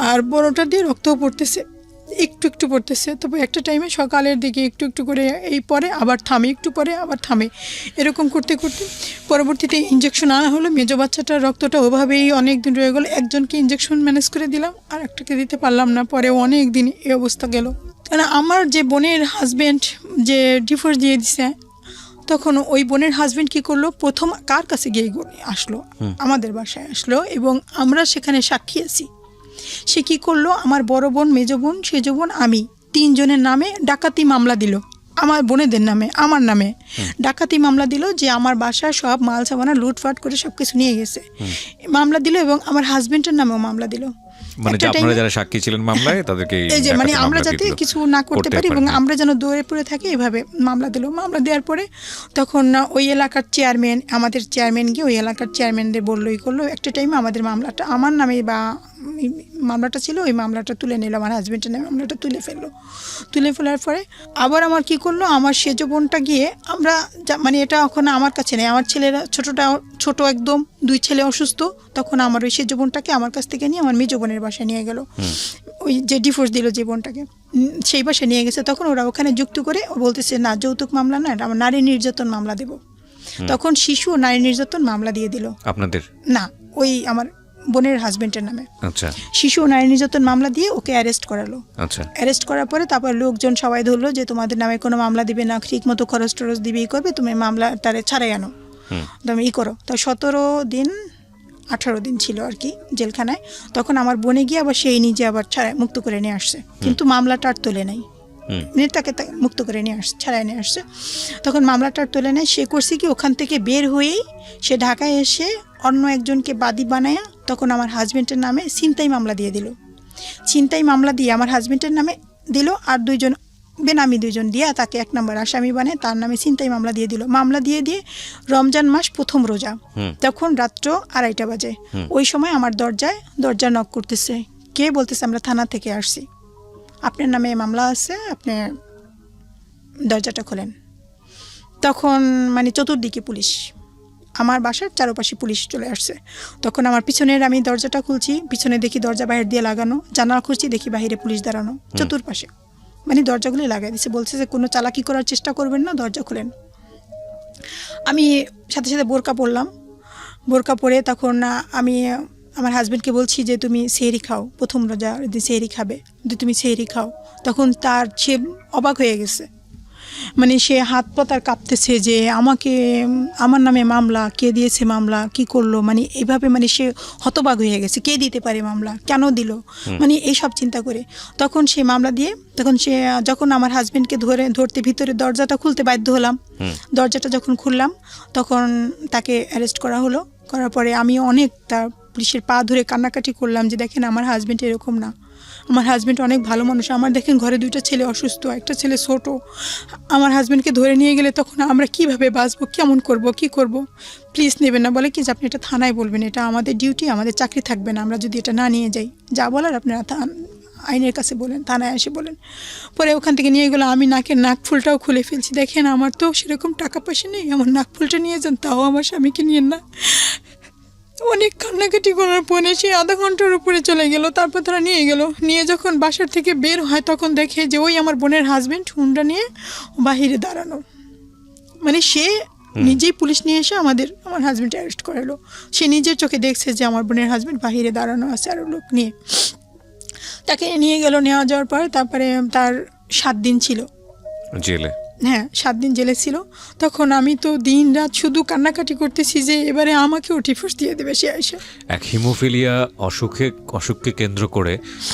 আর বড়টা দিয়ে রক্তও পড়তেছে, একটু একটু পড়তেছে। তবে একটা টাইমে সকালের দিকে একটু একটু করে এই পরে আবার থামে, একটু পরে আবার থামে, এরকম করতে করতে পরবর্তীতে ইঞ্জেকশন আনা হলো। মেজো বাচ্চাটার রক্তটা ওভাবেই অনেক দিন রয়ে গেলো, একজনকে ইঞ্জেকশন ম্যানেজ করে দিলাম, আর একটাকে দিতে পারলাম না, পরে অনেক দিন এই অবস্থা গেল। কারণ আমার যে বোনের হাজব্যান্ড যে ডিভোর্স দিয়ে দিছে, তখন ওই বোনের হাজব্যান্ড কি করলো, প্রথম কার কাছে গিয়ে আসলো, আমাদের বাসায় আসলো, এবং আমরা সেখানে সাক্ষী আছি। সে কি করলো, আমার বড় বোন, মেজো বোন, সেজো বোন, আমি 3 জনের নামে ডাকাতি মামলা দিল, আমার বোনেদের নামে, আমার নামে ডাকাতি মামলা দিল যে আমার বাসায় সব মাল সামানা লুটফাট করে সব কিছু নিয়ে গেছে, মামলা দিল, এবং আমার হাজবেন্ডের নামেও মামলা দিল। মানে আপনারা যারা সাক্ষী ছিলেন মামলায় তাদেরকে এই যে মানে আমরা যাতে কিছু না করতে পারি এবং আমরা যেন দৌড়ে পড়ে থাকি, এভাবে মামলা দিল। মামলা দেওয়ার পরে তখন ওই এলাকার চেয়ারম্যান, আমাদের চেয়ারম্যান গিয়ে ওই এলাকার চেয়ারম্যানদের বললোই করলো, একটা টাইমে আমাদের মামলাটা আমার নামে বা মামলাটা ছিল, ওই মামলাটা তুলে নিল, আমার হাজব্যান্ডের নামে মামলাটা তুলে ফেলার পরে আবার আমার কি করলো, আমার সেজো বোনটা গিয়ে আমরা মানে এটা এখন আমার কাছে নেই, আমার ছেলেরা ছোট একদম, 2 ছেলে অসুস্থ, তখন আমার ওই সেজো বোনটাকে আমার কাছ থেকে নিয়ে আমার মেজো বোনের বাসায় নিয়ে গেল, ওই যে ডিভোর্স দিল যে বোনটাকে, সেই বাসায় নিয়ে গেছে। তখন ওরা ওখানে যুক্ত করে ও বলতেছে না যৌতুক মামলা না, আমার নারী নির্যাতন মামলা দেব। তখন শিশু ও নারী নির্যাতন মামলা দিয়ে দিল। আপনাদের না, ওই আমার বোনের হাজবেন্ডের নামে। আচ্ছা। শিশু ও নারী নির্যাতন মামলা দিয়ে ওকে অ্যারেস্ট করালো। আচ্ছা। অ্যারেস্ট করার পরে তারপর লোকজন সবাই ধরলো যে তোমাদের নামে কোনো মামলা দিবে না, ঠিক মতো খরচ টরচ দিবে, করবে, তুমি মামলা তারে ছাড়াই আনো, তুমি করো। তো 18 দিন ছিল আর কি জেলখানায়। তখন আমার বোনে গিয়ে আবার সেই নিজে আবার মুক্ত করে নিয়ে আসছে, কিন্তু মামলাটা আর তোলে নাই, তাকে মুক্ত করে নিয়ে আসছে, ছাড়াই নিয়ে আসছে। তখন মামলাটা আর তোলে নেয়। সে করছে কি, ওখান থেকে বের হয়েই সে ঢাকায় এসে অন্য একজনকে বাদী বানায়া তখন আমার হাজব্যান্ডের নামে ছিনতাই মামলা দিয়ে দিল। ছিনতাই মামলা দিয়ে আমার হাজব্যান্ডের নামে দিল, আর 2 জন বেনামি 2 জন দিয়ে তাকে 1 নম্বর আসামি বানিয়ে তার নামে ছিনতাই মামলা দিয়ে দিল। মামলা দিয়ে রমজান মাস প্রথম রোজা, তখন রাত্র 2:30 বাজে। ওই সময় আমার দরজা নক করতেছে, কে? বলতেছে আমরা থানা থেকে আসছি, আপনার নামে মামলা আছে, আপনি দরজাটা খোলেন। তখন মানে চতুর্দিকে পুলিশ, আমার বাসার চারপাশে পুলিশ চলে আসছে। তখন আমার পিছনের আমি দরজাটা খুলছি, পিছনে দেখি দরজা বাহির দিয়ে লাগানো, জানালা খুলছি দেখি বাহিরে পুলিশ দাঁড়ানো চতুর্পাশে, মানে দরজাগুলি লাগাই দিচ্ছে। বলছে যে কোনো চালাকি করার চেষ্টা করবেন না, দরজা খুলেন। আমি সাথে সাথে বোরকা পরলাম। বোরকা পরে তখন আমি আমার হাজব্যান্ডকে বলছি যে তুমি সেহরি খাও, প্রথম রোজা সেহরি খাবে, তুমি সেহরি খাও। তখন সে অবাক হয়ে গেছে, মানে সে হাত পা তার কাঁপতেছে যে আমার নামে মামলা, কে দিয়েছে মামলা, কি করলো, মানে এইভাবে মানে সে হতবাক হয়ে গেছে, কে দিতে পারে মামলা, কেন দিল, মানে এইসব চিন্তা করে। তখন সে মামলা দিয়ে যখন আমার হাজব্যান্ডকে ধরতে ভিতরে দরজাটা খুলতে বাধ্য হলাম। দরজাটা যখন খুললাম তখন তাকে অ্যারেস্ট করা হলো। করার পরে আমি অনেক তার পুলিশের পা ধরে কান্নাকাটি করলাম যে দেখেন আমার হাজব্যান্ড এরকম না, আমার হাজব্যান্ড অনেক ভালো মানুষ, আমার দেখেন ঘরে 2টা ছেলে অসুস্থ, একটা ছেলে ছোট, আমার হাজব্যান্ডকে ধরে নিয়ে গেলে তখন আমরা কিভাবে বাঁচবো, কেমন করব, কি করব, প্লিজ নেবেন না। বলে কি যে আপনি এটা থানায় বলবেন, এটা আমাদের ডিউটি, আমাদের চাকরি থাকবে না আমরা যদি এটা না নিয়ে যাই, যা বলার আপনারা আইনের কাছে বলেন, থানায় এসে বলেন। পরে ওখান থেকে নিয়ে গেলো, আমি নাকফুলটাও খুলে ফেলছি, দেখেন আমার তো সেরকম টাকা পয়সা নেই, আমার নাকফুলটা নিয়ে যান, তাও আমার স্বামীকে নিয়েন না। অনেক কান্নাকাটি করার পরে সে আধা ঘন্টার উপরে চলে গেল। তারপর তারা নিয়ে যখন বাসার থেকে বের হয় তখন দেখে যে ওই আমার বোনের হাজব্যান্ড হুন্ডা নিয়ে বাহিরে দাঁড়ানো, মানে সে নিজেই পুলিশ নিয়ে এসে আমার হাজব্যান্ড অ্যারেস্ট করালো। সে নিজের চোখে দেখছে যে আমার বোনের হাজব্যান্ড বাহিরে দাঁড়ানো আছে আরও লোক নিয়ে। তাকে নিয়ে যাওয়ার পর তারপরে তার 7 দিন ছিল জেলে। হ্যাঁ, 7 দিন জেলে ছিল। তখন আমি তো দিন রাত শুধু কান্নাকাটি করতেছি যে এবারে আমাকেও ডিভোর্স দিয়ে দেবে সে আইসা। এক হিমোফিলিয়া অসুখকে কেন্দ্র করে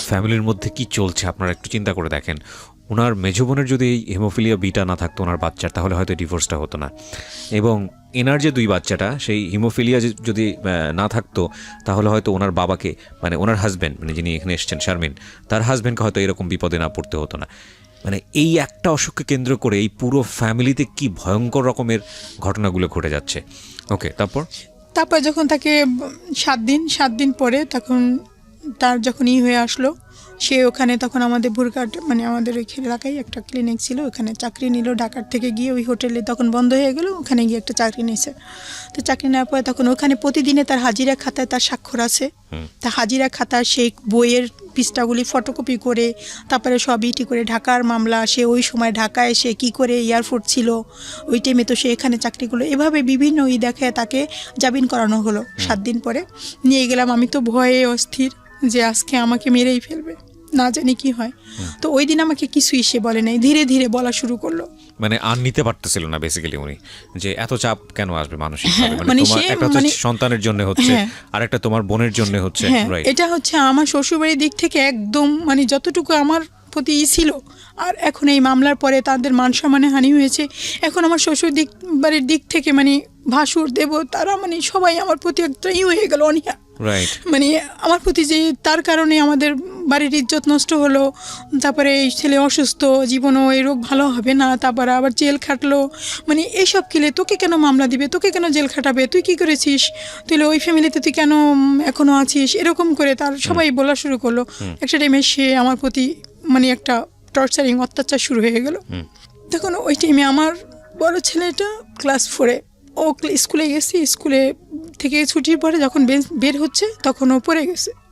ফ্যামিলির মধ্যে কি চলছে আপনারা একটু চিন্তা করে দেখেন। ওনার মেজো বোনের যদি এই হিমোফিলিয়া বিটা না থাকতো ওনার বাচ্চার, তাহলে হয়তো ডিভোর্সটা হতো না। এবং এনার যে 2 বাচ্চাটা, সেই হিমোফিলিয়া যদি না থাকতো তাহলে হয়তো ওনার বাবাকে, মানে ওনার হাজব্যান্ড, মানে যিনি এখানে এসছেন শারমিন, তার হাজব্যান্ডকে হয়তো এরকম বিপদে না পড়তে হতো না। মানে এই একটা অসুখকে কেন্দ্র করে এই পুরো ফ্যামিলিতে কি ভয়ঙ্কর রকমের ঘটনাগুলো ঘটে যাচ্ছে। ওকে, তারপর যখন তাকে 7 দিন পরে তখন তার যখন হয়ে আসলো, সে ওখানে তখন আমাদের ভুরঘাট, মানে আমাদের ওই এলাকায় একটা ক্লিনিক ছিল, ওখানে চাকরি নিল। ঢাকার থেকে গিয়ে ওই হোটেলে তখন বন্ধ হয়ে গেল, ওখানে গিয়ে একটা চাকরি নিয়েছে। তো চাকরি নেওয়ার পরে তখন ওখানে প্রতিদিনে তার হাজিরা খাতায় তার স্বাক্ষর আছে। তা হাজিরা খাতার সেই বইয়ের পৃষ্ঠাগুলি ফটোকপি করে তারপরে সব করে ঢাকার মামলা, সে ওই সময় ঢাকায় সে কি করে এয়ারপোর্ট ছিল ওই টাইমে, তো সে এখানে চাকরিগুলো এভাবে বিভিন্ন দেখে তাকে জামিন করানো হলো। 7 দিন পরে নিয়ে গেলাম, আমি তো ভয়ে অস্থির যে আজকে আমাকে মেরেই ফেলবে, না জানি কি হয়। তো ওই দিন আমাকে কিছুই সে বলে নাই, ধীরে ধীরে বলা শুরু করলো। মানে আর নিতে পারতেছিল না বেসিক্যালি উনি, যে এত চাপ কেন আসবে মানসিকভাবে, মানে তোমার একটা হচ্ছে সন্তানের জন্য হচ্ছে, আর একটা তোমার বোনের জন্য হচ্ছে। এটা হচ্ছে আমার শ্বশুরবাড়ির দিক থেকে একদম মানে যতটুকু আমার প্রতি ছিল, আর এখন এই মামলার পরে তাদের মান সম্মানে হানি হয়েছে। এখন আমার শ্বশুর বাড়ির দিক থেকে মানে ভাসুর দেব তারা মানে সবাই আমার প্রতি একটা হয়ে গেল অনীহা, মানে আমার প্রতি যে তার কারণে আমাদের বাড়ির ইজ্জত নষ্ট হলো। তারপরে এই ছেলে অসুস্থ, জীবনও এই রোগ ভালো হবে না, তারপরে আবার জেল খাটলো, মানে এইসব কিলে তোকে কেন মামলা দিবে, তোকে কেন জেল খাটাবে, তুই কি করেছিস, তুই ওই ফ্যামিলিতে তুই কেন এখনো আছিস, এরকম করে তার সবাই বলা শুরু করলো। একটা টাইমে সে আমার প্রতি মানে একটা টর্চারিং অত্যাচার শুরু হয়ে গেল। তখন ওই টাইমে আমার বড় ছেলেটা ক্লাস 4-এ, ও স্কুলে গেছে, স্কুলে থেকে ছুটির পরে যখন বের হচ্ছে তখন ও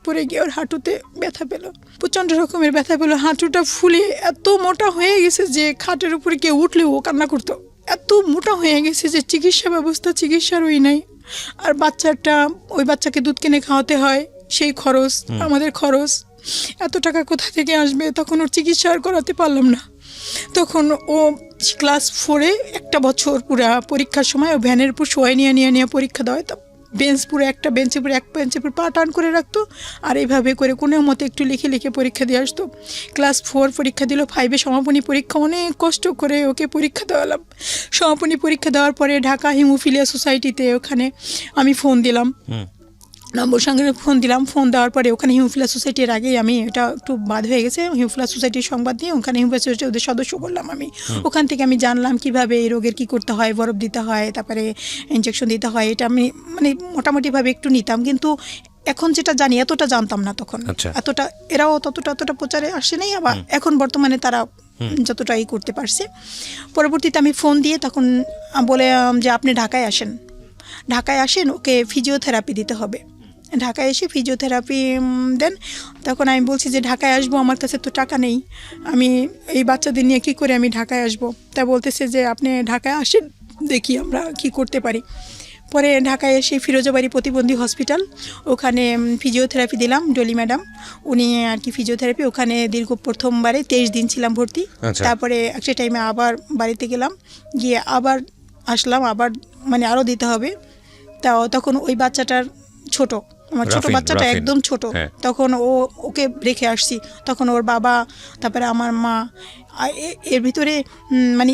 পড়ে গিয়ে ওর হাঁটুতে ব্যথা পেল, প্রচণ্ড রকমের ব্যথা পেলো। হাঁটুটা ফুলে এত মোটা হয়ে গেছে যে খাটের উপরে কেউ উঠলেও ও কান্না করতো, এত মোটা হয়ে গেছে যে চিকিৎসার ওই নাই। আর ওই বাচ্চাকে দুধ কিনে খাওয়াতে হয়, সেই খরচ, আমাদের খরচ, এত টাকা কোথা থেকে আসবে। তখন ওর চিকিৎসা আর করাতে পারলাম না। তখন ও ক্লাস 4-এ 1 বছর পুরা পরীক্ষার সময় ও ভ্যানের উপর শোয়াই নিয়ে পরীক্ষা দেওয়া, একটা বেঞ্চের উপর এক বেঞ্চের উপর পা টান করে রাখতো, আর এইভাবে করে কোনো মতে একটু লিখে পরীক্ষা দিয়ে আসতো। ক্লাস 4 পরীক্ষা দিল, 5-এ সমাপনী পরীক্ষা, অনেক কষ্ট করে ওকে পরীক্ষা দেওয়ালাম। সমাপনী পরীক্ষা দেওয়ার পরে ঢাকা হিমোফিলিয়া সোসাইটিতে ওখানে আমি ফোন দিলাম, নম্বর সঙ্গে ফোন দিলাম, ফোন দেওয়ার পরে ওখানে হিমোফিলিয়া সোসাইটির আগেই আমি এটা একটু বাদ হয়ে গেছে, হিমোফিলিয়া সোসাইটির সংবাদ দিয়ে ওখানে হিমোফিলিয়া সোসাইটি ওদের সদস্য করলাম আমি। ওখান থেকে আমি জানলাম কিভাবে এই রোগের কী করতে হয়, বরফ দিতে হয়, তারপরে ইনজেকশন দিতে হয়, এটা আমি মানে মোটামুটিভাবে একটু নিতাম, কিন্তু এখন যেটা জানি এতটা জানতাম না তখন। এতটা এরাও ততটা প্রচারে আসে নাই, আবার এখন বর্তমানে তারা যতটা ই করতে পারছে। পরবর্তীতে আমি ফোন দিয়ে তখন বলে যে আপনি ঢাকায় আসেন, ওকে ফিজিওথেরাপি দিতে হবে। ঢাকায় এসে ফিজিওথেরাপি দেন। তখন আমি বলছি যে ঢাকায় আসবো, আমার কাছে তো টাকা নেই, আমি এই বাচ্চাদের নিয়ে কী করে আমি ঢাকায় আসবো। তা বলতেছে যে আপনি ঢাকায় আসেন, দেখি আমরা কি করতে পারি। পরে ঢাকায় এসে ফিরোজাবাড়ি প্রতিবন্ধী হসপিটাল, ওখানে ফিজিওথেরাপি দিলাম, ডলি ম্যাডাম উনি আর কি ফিজিওথেরাপি, ওখানে দীর্ঘ প্রথমবারে 23 দিন ছিলাম ভর্তি। তারপরে একটা টাইমে আবার বাড়িতে গেলাম, গিয়ে আবার আসলাম, আবার মানে আরও দিতে হবে। তখন ওই বাচ্চাটার ছোট, আমার ছোট বাচ্চাটা একদম ছোট, তখন ওকে রেখে আসছি। তখন ওর বাবা, তারপরে আমার মা, এর ভিতরে মানে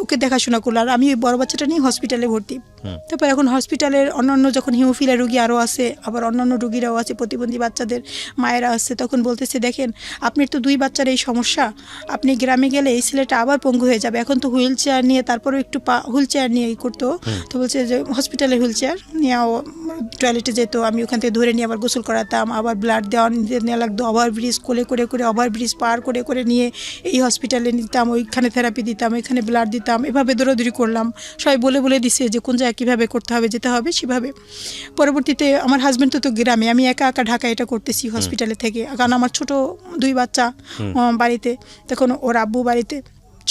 ওকে দেখাশোনা করলো, আর আমি ওই বড় বাচ্চাটা নিয়ে হসপিটালে ভর্তি। তারপর এখন হসপিটালের অন্যান্য যখন হিমোফিলিয়া রোগী আরও আছে, আবার অন্যান্য রোগীরাও আছে, প্রতিবন্ধী বাচ্চাদের মায়েরা আছে, তখন বলতেছে দেখেন আপনার তো 2 বাচ্চার এই সমস্যা, আপনি গ্রামে গেলে এই ছেলেটা আবার পঙ্গু হয়ে যাবে, এখন তো হুইল চেয়ার নিয়ে, তারপরেও একটু হুইল চেয়ার নিয়ে করতো। তো বলছে যে হসপিটালে হুইল চেয়ার নিয়ে টয়লেটে যেত, আমি ওখান থেকে ধরে নিয়ে আবার গোসল করাতাম, আবার ব্লাড নেওয়া লাগতো, ওভারব্রিজ কোলে করে ওভারব্রিজ পার করে নিয়ে এই হসপিটালে নিতাম, ওইখানে থেরাপি দিতাম, ওইখানে ব্লাড দিতাম, এভাবে দৌড়াদৌড়ি করলাম। সবাই বলে দিছে যে কোন জায়গায় কীভাবে করতে হবে, যেতে হবে সেভাবে। পরবর্তীতে আমার হাজব্যান্ড তো গ্রামে, আমি একা ঢাকা এটা করতেছি হসপিটালে থেকে, কারণ আমার ছোট 2 বাচ্চা বাড়িতে, তখন ওর আব্বু বাড়িতে।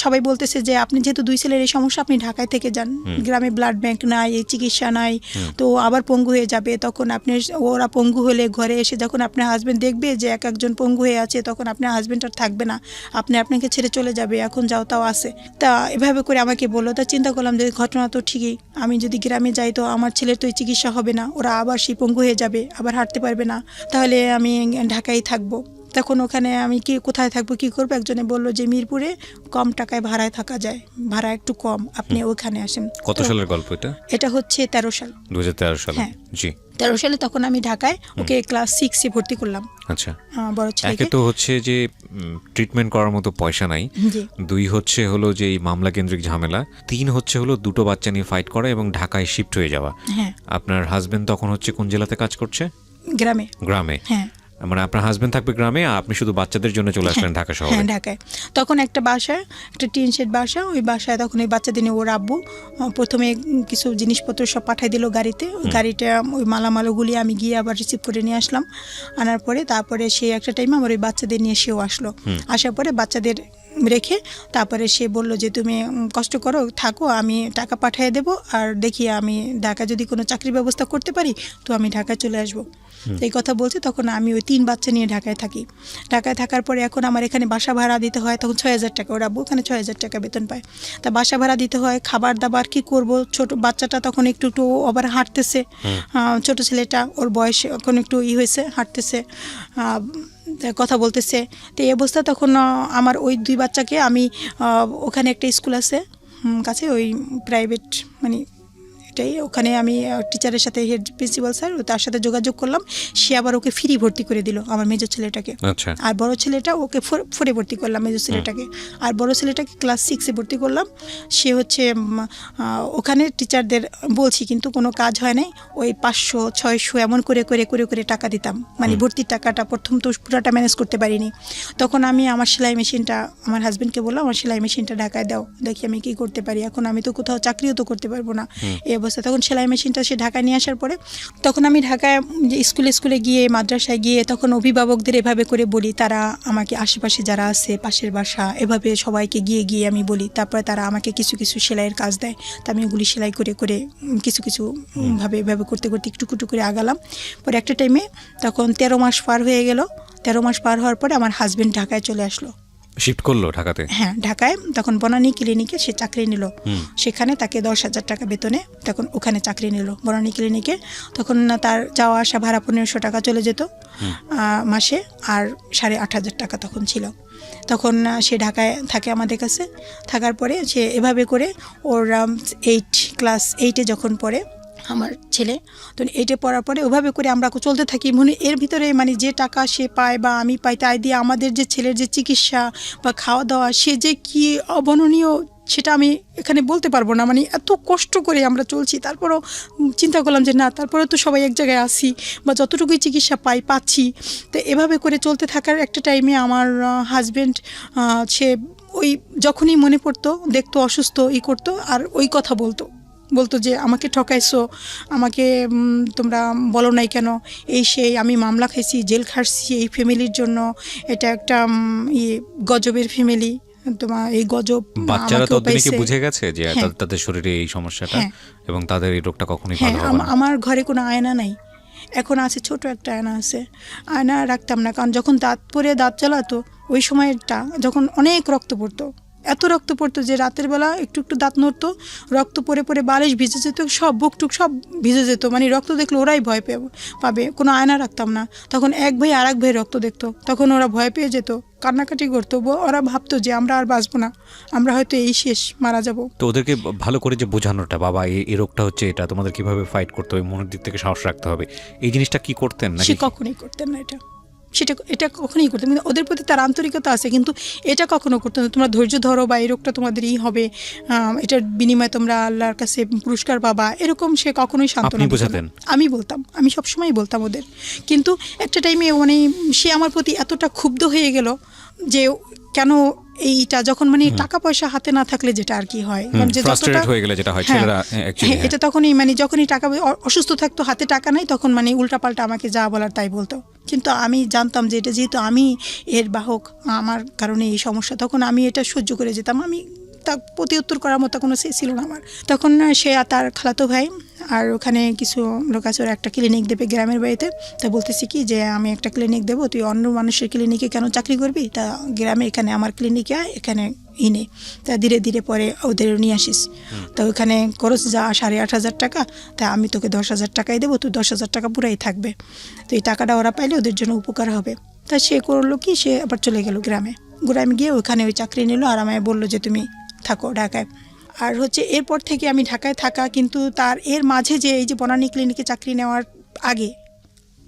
সবাই বলতেছে যে আপনি যেহেতু 2 ছেলের এই সমস্যা, আপনি ঢাকায় থেকে যান, গ্রামে ব্লাড ব্যাংক নাই, এই চিকিৎসা নাই, তো আবার পঙ্গু হয়ে যাবে। তখন আপনি ওরা পঙ্গু হলে ঘরে এসে যখন আপনার হাজব্যান্ড দেখবে যে একজন পঙ্গু হয়ে আছে, তখন আপনার হাজব্যান্ড আর থাকবে না, আপনাকে ছেড়ে চলে যাবে, এখন যাও তাও আছে। তা এভাবে করে আমাকে বললো। তা চিন্তা করলাম যে ঘটনা তো ঠিকই, আমি যদি গ্রামে যাই তো আমার ছেলের তো চিকিৎসা হবে না, ওরা আবার সেই পঙ্গু হয়ে যাবে, আবার হাঁটতে পারবে না, তাহলে আমি ঢাকায় থাকবো। তখন ওখানে আমি কোথায় থাকবো, কী করবো? একজনে বললো যে মিরপুরে কম টাকায় ভাড়ায় থাকা যায়, ভাড়া একটু কম, আপনি ওখানে আসেন। কত সালের গল্প এটা? এটা হচ্ছে 13 সাল, 2013 সাল। হ্যাঁ জি, 13 সালে তখন আমি ঢাকায় ওকে ক্লাস 6-এ ভর্তি করলাম। আচ্ছা, বড় ছেলেকে। একে তো হচ্ছে যে ট্রিটমেন্ট করার মতো পয়সা নাই, 2 হচ্ছে হলো যে এই মামলা কেন্দ্রিক ঝামেলা, 3 হচ্ছে হলো 2টো বাচ্চা নিয়ে ফাইট করা এবং ঢাকায় শিফট হয়ে যাওয়া। হ্যাঁ। আপনার হাজবেন্ড তখন হচ্ছে কোন জেলাতে কাজ করছে? গ্রামে। হ্যাঁ, মানে আপনার হাজবেন্ড থাকবে গ্রামে, আপনি শুধু বাচ্চাদের জন্য চলে আসলেন ঢাকা শহরে। হ্যাঁ, ঢাকায়। তখন একটা বাসায়, একটা টিন শেড বাসা, ওই বাসায় তখন ওই বাচ্চাদের নিয়ে ওর আব্বু প্রথমে কিছু জিনিসপত্র সব পাঠিয়ে দিল গাড়িতে। ওই গাড়িটা, ওই মালামালগুলি আমি গিয়ে আবার রিসিভ করে নিয়ে আসলাম। আনার পরে তারপরে সেই একটা টাইমে আমার ওই বাচ্চাদের নিয়ে সেও আসলো। আসার পরে বাচ্চাদের রেখে তারপরে সে বলল যে তুমি কষ্ট করো, থাকো, আমি টাকা পাঠিয়ে দেবো, আর দেখি আমি ঢাকা যদি কোনো চাকরির ব্যবস্থা করতে পারি তো আমি ঢাকায় চলে আসবো। এই কথা বলছে। তখন আমি ওই 3 বাচ্চা নিয়ে ঢাকায় থাকি। ঢাকায় থাকার পরে এখন আমার এখানে বাসা ভাড়া দিতে হয়, তখন 6,000 টাকা, ওর আব্বু ওখানে 6,000 টাকা বেতন পায়। তা বাসা ভাড়া দিতে হয়, খাবার দাবার কি করব। ছোট বাচ্চাটা তখন একটু আবার হাঁটতেছে, ছোট ছেলেটা, ওর বয়স এখন একটু হয়েছে, হাঁটতেছে, কথা বলতেছে। তো এই অবস্থা তখন আমার ওই 2 বাচ্চাকে আমি ওখানে একটা স্কুল আছে কাছে, ওই প্রাইভেট, মানে এটাই, ওখানে আমি টিচারের সাথে, হেড প্রিন্সিপাল স্যার, তার সাথে যোগাযোগ করলাম। সে আবার ওকে ফ্রি ভর্তি করে দিল, আমার মেজর ছেলেটাকে। আর বড় ছেলেটা ওকে 4-এ ভর্তি করলাম, মেজর ছেলেটাকে। আর বড় ছেলেটাকে ক্লাস 6-এ ভর্তি করলাম। সে হচ্ছে ওখানে টিচারদের বলছি, কিন্তু কোনো কাজ হয় নাই। ওই 500-600 এমন করে টাকা দিতাম, মানে ভর্তির টাকাটা প্রথম তো পুরোটা ম্যানেজ করতে পারিনি। তখন আমি আমার সেলাই মেশিনটা, আমার হাজব্যান্ডকে বললাম আমার সেলাই মেশিনটা ঢাকায় দাও, দেখি আমি কী করতে পারি। এখন আমি তো কোথাও চাকরিও তো করতে পারবো না এই অবস্থা। তখন সেলাই মেশিনটা সে ঢাকায় নিয়ে আসার পরে তখন আমি ঢাকায় স্কুলে গিয়ে, মাদ্রাসায় গিয়ে, তখন অভিভাবকদের এভাবে করে বলি, তারা আমাকে আশেপাশে যারা আছে, পাশের বাসা, এভাবে সবাইকে গিয়ে আমি বলি। তারপরে তারা আমাকে কিছু সেলাইয়ের কাজ দেয়। তা আমি ওগুলি সেলাই করে কিছু ভাবে এভাবে করতে একটু করে আগালাম। পরে একটা টাইমে তখন 13 মাস পার হয়ে গেল। 13 মাস পার হওয়ার পরে আমার হাজব্যান্ড ঢাকায় চলে আসলো, শিফট করলো ঢাকাতে। হ্যাঁ, ঢাকায় তখন বনানী ক্লিনিকে সে চাকরি নিল। সেখানে তাকে 10,000 টাকা বেতনে তখন ওখানে চাকরি নিল বনানী ক্লিনিকে। তখন তার যাওয়া আসা ভাড়া 1,500 টাকা চলে যেত মাসে, আর 8,500 টাকা তখন ছিল। তখন সে ঢাকায় থাকে আমাদের কাছে। থাকার পরে সে এভাবে করে ওর ক্লাস 8-এ যখন পড়ে, আমার ছেলে। তো এইটা পড়ার পরে ওভাবে করে আমরা চলতে থাকি। মানে এর ভিতরে মানে যে টাকা সে পায় বা আমি পাই, তাই দিয়ে আমাদের যে ছেলের যে চিকিৎসা বা খাওয়া দাওয়া, সে যে কি অবর্ণনীয় সেটা আমি এখানে বলতে পারবো না। মানে এত কষ্ট করে আমরা চলছি, তারপরও চিন্তা করলাম যে না, তারপরে তো সবাই এক জায়গায় আসি বা যতটুকুই চিকিৎসা পাচ্ছি। তো এভাবে করে চলতে থাকার একটা টাইমে আমার হাজব্যান্ড সে ওই যখনই মনে পড়তো, দেখতো অসুস্থ করতো, আর ওই কথা বলতো যে আমাকে ঠকাইছো, আমাকে তোমরা বলো নাই কেন, এই সেই, আমি মামলা খাইছি, জেল খাটছি এই ফ্যামিলির জন্য, এটা একটা গজবের ফ্যামিলি, তোমার এই গজব। বাচ্চারা তো কি বুঝে গেছে যে তাদের শরীরে এই সমস্যাটা এবং তাদের এই রোগটা কখনোই ভালো হবে না। আমার ঘরে কোনো আয়না নাই, এখন আছে ছোট একটা আয়না আছে, আয়না রাখতাম না, কারণ যখন দাঁত পরে দাঁত চালাতো ওই সময়টা যখন অনেক রক্ত পড়তো, এত রক্ত পড়তো যে রাতের বেলা একটু একটু দাঁত নড়তো, রক্ত পরে পরে বালিশ ভিজে যেত, সব বুকটুক সব ভিজে যেত। মানে রক্ত দেখলে ওরাই ভয় পাবে, কোনো আয়না রাখতাম না। তখন এক ভাই আর এক ভাই রক্ত দেখতো, তখন ওরা ভয় পেয়ে যেত, কান্নাকাটি করতো, ওরা ভাবতো যে আমরা আর বাঁচবো না, আমরা হয়তো এই শেষ, মারা যাব। তো ওদেরকে ভালো করে যে বোঝানোটা, বাবা এই রোগটা হচ্ছে, এটা তোমাদের কিভাবে ফাইট করতে হবে, মনের দিক থেকে সাহস রাখতে হবে, এই জিনিসটা কি করতেন না? সে কখনোই করতেন না এটা কখনোই করতেন, কিন্তু ওদের প্রতি তার আন্তরিকতা আছে, কিন্তু এটা কখনো করতেন না। তোমরা ধৈর্য ধরো বা এই রোগটা তোমাদেরই হবে, এটার বিনিময়ে তোমরা আল্লাহর কাছে পুরস্কার পাবা, এরকম সে কখনোই সান্ত্বনা বোঝাতেন। আমি বলতাম, আমি সবসময় বলতাম ওদের, কিন্তু একটা টাইমে মানে সে আমার প্রতি এতটা ক্ষুব্ধ হয়ে গেল যে কেন এইটা, যখন মানে টাকা পয়সা হাতে না থাকলে যেটা আর কি হয়, এটা তখনই মানে যখনই টাকা, অসুস্থ থাকতো হাতে টাকা নাই, তখন মানে উল্টাপাল্টা আমাকে যা বলার তাই বলতো। কিন্তু আমি জানতাম যে এটা যেহেতু আমি এর বাহক, আমার কারণে এই সমস্যা, তখন আমি এটা সহ্য করে যেতাম। আমি তা প্রতি উত্তর করার মতো কোনো সে ছিল না আমার। তখন সে আর তার খালাতো ভাই আর ওখানে কিছু লোক আছে, ওরা একটা ক্লিনিক দেবে গ্রামের বাড়িতে। তা বলতেছি কি যে আমি একটা ক্লিনিক দেবো, তুই অন্য মানুষের ক্লিনিকে কেন চাকরি করবি, তা গ্রামে এখানে আমার ক্লিনিকে এখানে ইনে, তা ধীরে ধীরে পরে ওদের নিয়ে আসিস। তো ওখানে খরচ যা 8,500 টাকা, তা আমি তোকে 10,000 টাকাই দেবো, তুই 10,000 টাকা পুরাই থাকবে। তো এই টাকাটা ওরা পাইলে ওদের জন্য উপকার হবে। তা সে করলো কি, সে আবার চলে গেল গ্রামে গিয়ে ওখানে ওই চাকরি নিল, আর আমায় বললো যে তুমি থাকো ঢাকায়। আর হচ্ছে এরপর থেকে আমি ঢাকায় থাকা, কিন্তু তার এর মাঝে যে এই যে বনানী ক্লিনিকে চাকরি নেওয়ার আগে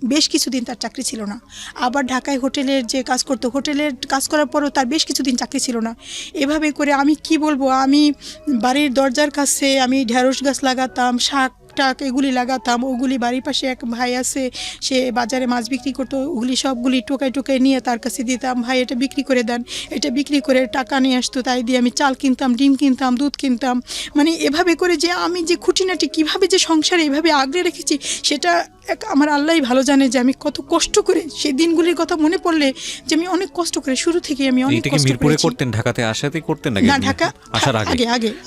বেশ কিছুদিন তার চাকরি ছিল না। আবার ঢাকায় হোটেলের যে কাজ করতো, হোটেলের কাজ করার পরও তার বেশ কিছুদিন চাকরি ছিল না। এভাবে করে আমি কি বলবো, আমি বাড়ির দরজার কাছে আমি ঢেঁড়স গাছ লাগাতাম, শাক টাক এগুলি লাগাতাম, ওগুলি বাড়ির পাশে এক ভাই আছে, সে বাজারে মাছ বিক্রি করতো, ওগুলি সবগুলি টোকায় নিয়ে তার কাছে দিতাম, ভাই এটা বিক্রি করে দেন, এটা বিক্রি করে টাকা নিয়ে আসতো, তাই দিয়ে আমি চাল কিনতাম, ডিম কিনতাম, দুধ কিনতাম। মানে এভাবে করে যে আমি যে খুঁটিনাটি কীভাবে যে সংসারে এভাবে আগলে রেখেছি, সেটা আমার আল্লাহই ভালো জানে যে আমি কত কষ্ট করে, সেই দিনগুলির কথা মনে পড়লে যে আমি অনেক কষ্ট করে শুরু থেকে আমি অনেক কষ্ট করেছি। করতেন ঢাকাতে আসাতে করতেন না? ঢাকা আসার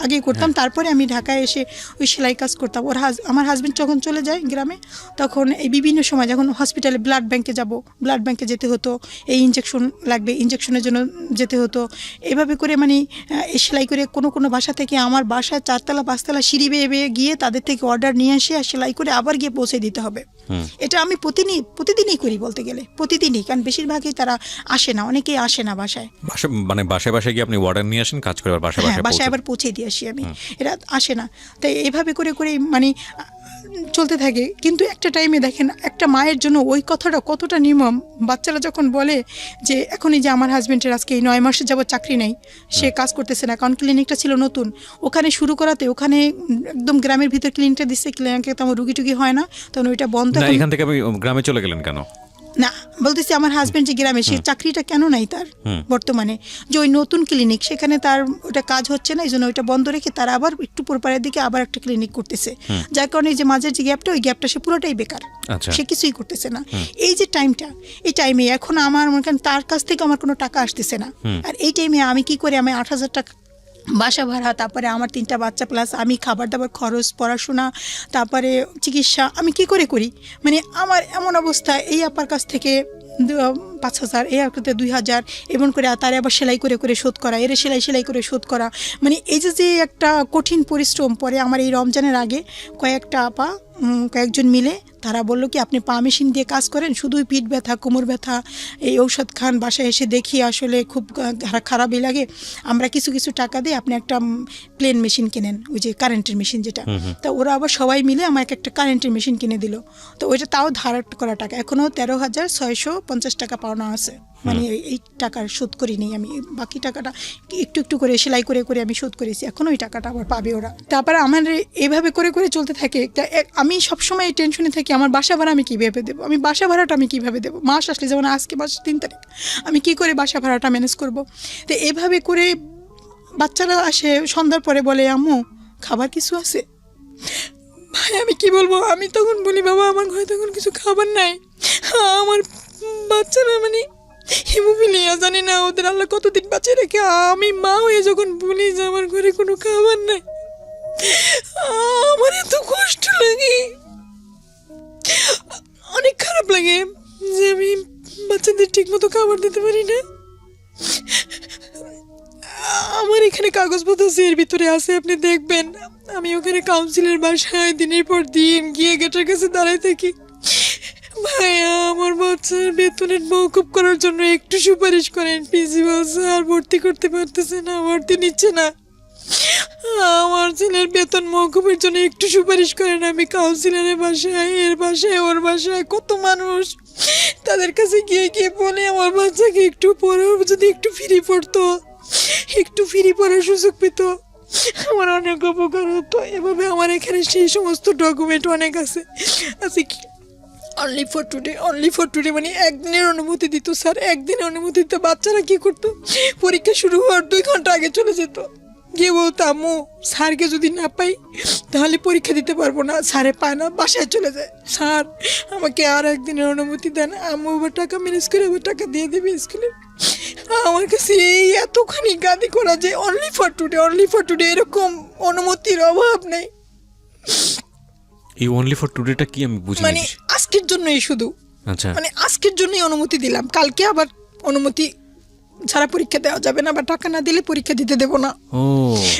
আগে করতাম। তারপরে আমি ঢাকায় এসে ওই সেলাই কাজ করতাম। আমার হাজব্যান্ড যখন চলে যায় গ্রামে, তখন এই বিভিন্ন সময় যখন হসপিটালে ব্লাড ব্যাংকে যেতে হতো, এই ইনজেকশন লাগবে, ইনজেকশনের জন্য যেতে হতো। এভাবে করে মানে সেলাই করে কোনো বাসা থেকে আমার বাসায় 4তলা 5তলা সিঁড়ি বেয়ে গিয়ে তাদের থেকে অর্ডার নিয়ে আসে, আর সেলাই করে আবার গিয়ে পৌঁছে দিতে হবে। এটা আমি প্রতিদিনই করি বলতে গেলে, প্রতিদিনই, কারণ বেশিরভাগই তারা আসে না, অনেকেই আসে না বাসায়। মানে বাসায় গিয়ে আপনি অর্ডার নিয়ে আসেন, কাজ করে বাসায় আবার পৌঁছে দিয়ে আসি আমি, এরা আসে না। তাই এইভাবে করে মানে চলতে থাকে। কিন্তু একটা টাইমে দেখেন, একটা মায়ের জন্য ওই কথাটা কতটা নির্মম। বাচ্চারা যখন বলে যে এখনই যে আমার হাজব্যান্ডের আজকে এই 9 মাসের যাবত চাকরি নেই, সে কাজ করতেছে না, কারণ ক্লিনিকটা ছিল নতুন, ওখানে শুরু করাতে, ওখানে একদম গ্রামের ভিতর ক্লিনিকটা দিচ্ছে, ক্লিনিকে তেমন রুগী টুগি হয় না, তখন ওইটা বন্ধ। এখান থেকে আপনি গ্রামে চলে গেলেন কেন? না, বলতেছি আমার হাজব্যান্ড যে গ্রামে, সে চাকরিটা কেন নাই তার বর্তমানে, যে ওই নতুন ক্লিনিক, সেখানে তার ওটা কাজ হচ্ছে না, এই জন্য ওইটা বন্ধ রেখে তারা আবার একটু পরপারের দিকে আবার একটা ক্লিনিক করতেছে, যার কারণে যে মাঝের যে গ্যাপটা, ওই গ্যাপটা সে পুরোটাই বেকার, সে কিছুই করতেছে না। এই যে এই টাইমে এখন আমার তার কাছ থেকে আমার কোনো টাকা আসতেছে না, আর এই টাইমে আমি কি করে, আমি 8,000 টাকা বাসা ভাড়া, তারপরে আমার 3টা বাচ্চা, প্লাস আমি খাবার দাবার খরচ, পড়াশোনা, তারপরে চিকিৎসা, আমি কি করে করি? মানে আমার এমন অবস্থা, এই আপার কাছ থেকে 5,000, এই আপাতে 2,000, এমন করে তার আবার সেলাই করে শোধ করা, এর সেলাই করে শোধ করা। মানে এই যে একটা কঠিন পরিশ্রম। পরে আমার এই রমজানের আগে কয়েকজন মিলে তারা বললো কি আপনি পা মেশিন দিয়ে কাজ করেন, শুধুই পিঠ ব্যথা কোমর ব্যথা, এই ঔষধ খান, বাসায় এসে দেখি আসলে খুব খারাপই লাগে, আমরা কিছু কিছু টাকা দিয়ে আপনি একটা প্লেন মেশিন কিনেন, ওই যে কারেন্টের মেশিন যেটা। তা ওরা আবার সবাই মিলে আমাকে একটা কারেন্টের মেশিন কিনে দিল। তো ওইটা তাও ধার করা টাকা, এখনও 13,650 টাকা পাওনা আছে, মানে এই টাকার শোধ করিনি আমি, বাকি টাকাটা একটু একটু করে সেলাই করে করে আমি শোধ করেছি, এখন ওই টাকাটা আবার পাবে ওরা। তারপরে আমার এইভাবে করে করে চলতে থাকে। আমি সবসময় এই টেনশনে থাকি আমার বাসা ভাড়া আমি কীভাবে দেবো, আমি বাসা ভাড়াটা আমি কীভাবে দেবো, মাস আসলে যেমন আজকে মাস 3 তারিখ, আমি কি করে বাসা ভাড়াটা ম্যানেজ করব। তো এভাবে করে বাচ্চারা আসে সন্ধ্যার পরে বলে আম্মু খাবার কিছু আছে, ভাই আমি কি বলবো, আমি তখন বলি বাবা আমার ঘরে তখন কিছু খাবার নাই, আমার বাচ্চারা মানে হিমোফিলিয়া, জানি না ওদের আল্লাহ কতদিন বাঁচিয়ে রেখে, আমি মা হয়ে যখন বলি যে আমার ঘরে কোনো খাবার নাই, আমার এত কষ্ট লাগে, অনেক খারাপ লাগে যে আমি বাচ্চাদের ঠিক মতো খাবার দিতে পারি না। আমার এখানে কাগজপত্র আছে, এর ভিতরে আছে, আপনি দেখবেন আমি ওখানে কাউন্সিলের বাসায় দিনের পর দিন গিয়ে গেটের কাছে দাঁড়ায় থাকি, ভাইয়া আমার বাচ্চার বেতনের মওকুফ করার জন্য একটু সুপারিশ করেন, প্রিন্সিপাল স্যার ভর্তি করতে পারতেছে না, ভর্তি নিচ্ছে না, আমার ছেলের বেতন মওকুফের জন্য একটু সুপারিশ করেন। আমি কাউন্সিলরের বাসায়, এর বাসায়, ওর বাসায়, কত মানুষ, তাদের কাছে গিয়ে গিয়ে বলে আমার বাচ্চাকে একটু পড়ো, যদি একটু ফ্রি পড়তো, একটু ফ্রি পড়ার সুযোগ পেত, আমার অনেক উপকার হতো। এভাবে আমার এখানে সেই সমস্ত ডকুমেন্ট অনেক আছে কি অনলি ফর টুডে মানে একদিনের অনুমতি দিত স্যার, একদিনের অনুমতি দিত। বাচ্চারা কি করতো, পরীক্ষা শুরু হওয়ার 2 ঘন্টা আগে চলে যেত, গিয়ে বলতো আম্মু স্যারকে যদি না পাই তাহলে পরীক্ষা দিতে পারবো না, স্যারে পায় না, বাসায় চলে যায়, স্যার আমাকে আর একদিনের অনুমতি দেন, আম্মু আবার টাকা ম্যানেজ করে আবার টাকা দিয়ে দেবে স্কুলে। আমার কাছে এই এতখানি গাদি করা যে অনলি ফর টুডে এরকম অনুমতির অভাব নেই। এই অনলি ফর টুডেটা কি আমি বুঝি মানে আজকের জন্যই শুধু, আচ্ছা মানে আজকের জন্যই অনুমতি দিলাম, কালকে আবার অনুমতি ছাড়া পরীক্ষা দেওয়া যাবে না, বা টাকা না দিলে পরীক্ষা দিতে দেবো না। ও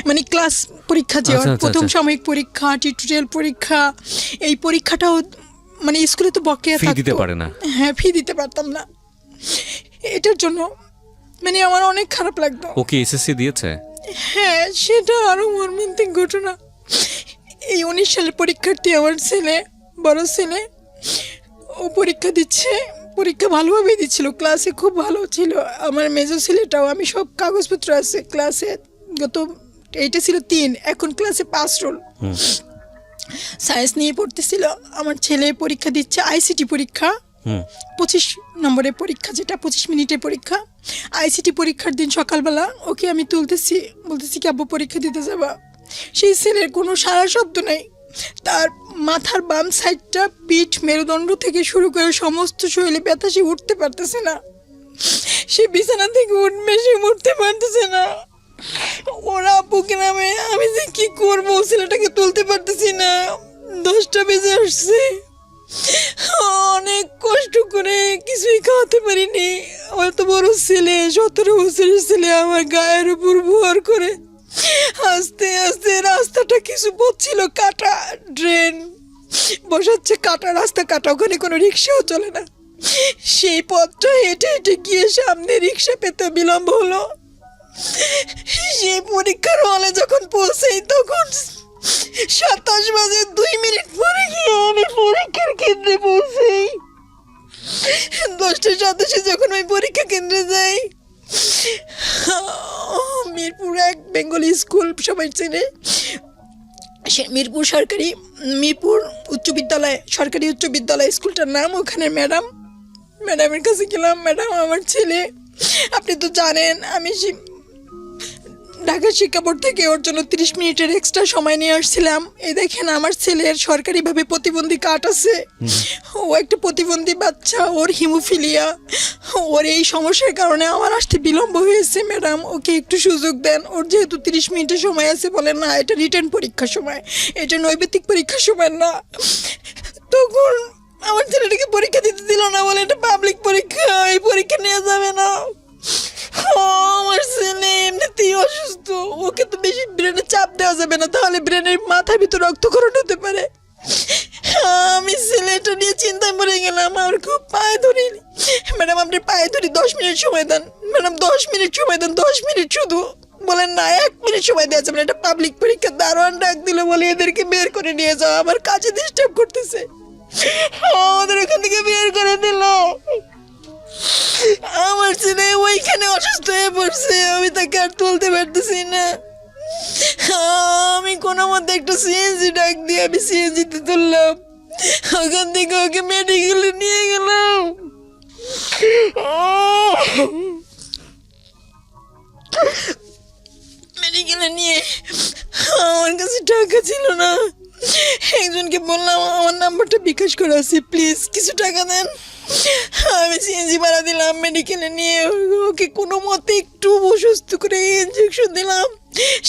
মানে ক্লাস পরীক্ষা যে প্রথম সাময়িক পরীক্ষা, টিউটোরিয়াল পরীক্ষা, এই পরীক্ষাটাও মানে স্কুলে তো বকেয়া ফি থাকতো, দিতে পারে না, হ্যাঁ ফি দিতে পারতাম না, এটার জন্য মানে আমার অনেক খারাপ লাগতো। ওকে এসএসসি দিয়েছে? হ্যাঁ সেটা আরো মর্মান্তিক ঘটনা। এই 19 সালের পরীক্ষার্থী আমার ছেলে, বড় ছেলে, ও পরীক্ষা দিচ্ছে, পরীক্ষা ভালোভাবেই দিচ্ছিল, ক্লাসে খুব ভালো ছিল। আমার মেজো ছেলেটাও, আমি সব কাগজপত্র আছে ক্লাসে, গত এইটা ছিল 3, এখন ক্লাসে 5 রোল, সায়েন্স নিয়ে পড়তেছিল। আমার ছেলে পরীক্ষা দিচ্ছে আইসিটি পরীক্ষা, 25 নম্বরের পরীক্ষা, যেটা 25 মিনিটের পরীক্ষা। আইসিটি পরীক্ষার দিন সকালবেলা ওকে আমি তুলতেছি, বলতেছি কি আব্বু পরীক্ষা দিতে যাবা, সেই ছেলের কোনো সারা শব্দ নেই, তার মাথার বাম সাইডটা, পিঠ, মেরুদণ্ড থেকে শুরু করে সমস্ত শরীরে ব্যথা, সে উঠতে পারতেছে না, সে বিছানা থেকে উঠবে, সে উঠতে পারতেছে না। ওরা আব্বুকে নামে, আমি যে কি করবো, ছেলেটাকে তুলতে পারতেছি না, 10টা বেজে আসছে, অনেক কষ্ট করে কিছুই খাওয়াতে পারিনি। অত বড় ছেলে, 17 বছরের ছেলে আমার গায়ের উপর ভর করে আস্তে আস্তে, রাস্তাটা কিছু পথ ছিল কাটা, ড্রেন বসাচ্ছে, কাটা রাস্তা, কাটা, ওখানে কোনো রিক্সাও চলে না, সেই পথটা হেঁটে হেঁটে গিয়ে সামনে রিক্সা পেতে বিলম্ব হলো। সেই পরীক্ষার হলে যখন পৌঁছেই তখন 27:02 পরে গিয়ে আমি পরীক্ষার কেন্দ্রে পৌঁছেই। 10:27 যখন আমি পরীক্ষা কেন্দ্রে যাই, মিরপুর 1 বেঙ্গলি স্কুল সবাই চেনে, মিরপুর উচ্চ বিদ্যালয়, সরকারি উচ্চ বিদ্যালয় স্কুলটার নাম। ওখানে ম্যাডামের কাছে গেলাম, ম্যাডাম আমার ছেলে, আপনি তো জানেন আমি ঢাকা শিক্ষা বোর্ড থেকে ওর জন্য 30 মিনিটের এক্সট্রা সময় নিয়ে আসছিলাম, এই দেখেন আমার ছেলের সরকারিভাবে প্রতিবন্ধী কার্ড আছে, ও একটা প্রতিবন্ধী বাচ্চা, ওর হিমোফিলিয়া, ওর এই সমস্যার কারণে আমার আসতে বিলম্ব হয়েছে, ম্যাডাম ওকে একটু সুযোগ দেন, ওর যেহেতু 30 মিনিটের সময় আছে। বলেন না এটা রিটেন পরীক্ষার সময়, এটা নৈবেদিক পরীক্ষার সময় না। তখন আমার ছেলেটাকে পরীক্ষা দিতে দিল না, বলে এটা পাবলিক পরীক্ষা, এই পরীক্ষা নেওয়া যাবে না। আমার ছেলে এমনিতেই অসুস্থ, ওকে তো বেশি ব্রেনে চাপ দেওয়া যাবে না, তাহলে ব্রেনের মাথার ভিতর রক্তক্ষরণ হতে পারে। আমি ছেলেটা ম্যাডাম আমার খুব পায়ে ধরি, ম্যাডাম আপনি পায়ে ধরি 10 মিনিট সময় দেন, ম্যাডাম 10 মিনিট সময় দেন, 10 মিনিট শুধু। বলেন না 1 মিনিট সময় দেওয়া যাবে না, এটা পাবলিক পরীক্ষা। দারোয়ান ডাক দিল বলে এদেরকে বের করে নিয়ে যাও, আমার কাজে ডিস্টার্ব করতেছে। আমাদের ওখান থেকে বের করে দিল। আমার ছেলে ওইখানে অসুস্থ হয়ে পড়ছে, আমি তাকে আর তুলতে পারতেছি না। আমি কোনো মধ্যে একটা সিএনজি ডাক দিয়ে আমি সিএনজিতে তুললাম, ওখান থেকে ওকে মেডিকেলে নিয়ে গেলাম। মেডিকেলে নিয়ে আমার কাছে টাকা ছিল না, একজনকে বললাম আমার নাম্বারটা বিকাশ করা আছে, প্লিজ কিছু টাকা দেন। আমি সিএনজি ভাড়া দিলাম, মেডিকেলে নিয়ে ওকে কোনো মতে একটু অসুস্থ করে ইঞ্জেকশন দিলাম,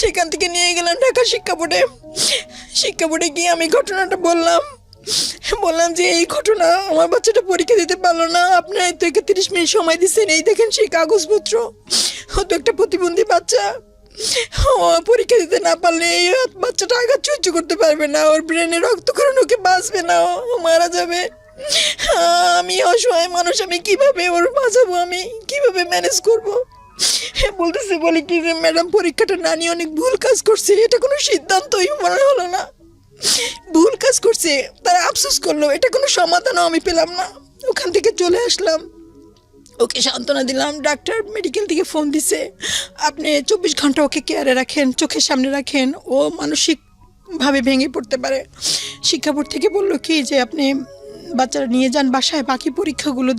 সেখান থেকে নিয়ে গেলাম ঢাকা শিক্ষা বোর্ডে গিয়ে আমি ঘটনাটা বললাম যে এই ঘটনা, আমার বাচ্চাটা পরীক্ষা দিতে পারলো না, আপনারা তো 31 মিনিট সময় দিচ্ছেন, এই দেখেন সেই কাগজপত্র, ও তো একটা প্রতিবন্ধী বাচ্চা, ও পরীক্ষা দিতে না পারলে এই বাচ্চাটা আঘাত সহ্য করতে পারবে না, ওর ব্রেনে রক্তক্ষরণ, ওকে বাঁচবে না, ও মারা যাবে। আমি অসহায় মানুষ, আমি কিভাবে ওর বাঁচাবো, আমি কিভাবে ম্যানেজ করবো? বলতেছে বলে কি যে ম্যাডাম পরীক্ষাটা না নিয়ে অনেক ভুল কাজ করছে, এটা কোনো সিদ্ধান্তই মনে হলো না, ভুল কাজ করছে, তারা আফসোস করলো, এটা কোনো সমাধানও আমি পেলাম না। ওখান থেকে চলে আসলাম, ওকে সান্ত্বনা দিলাম। ডাক্তার মেডিকেল থেকে ফোন দিছে, আপনি 24 ঘন্টা ওকে কেয়ারে রাখেন, চোখের সামনে রাখেন, ও মানসিকভাবে ভেঙে পড়তে পারে। শিক্ষা বোর্ড থেকে বললো কি যে আপনি বাচ্চারা নিয়ে যান বাসায়, বাকি পরীক্ষাগুলো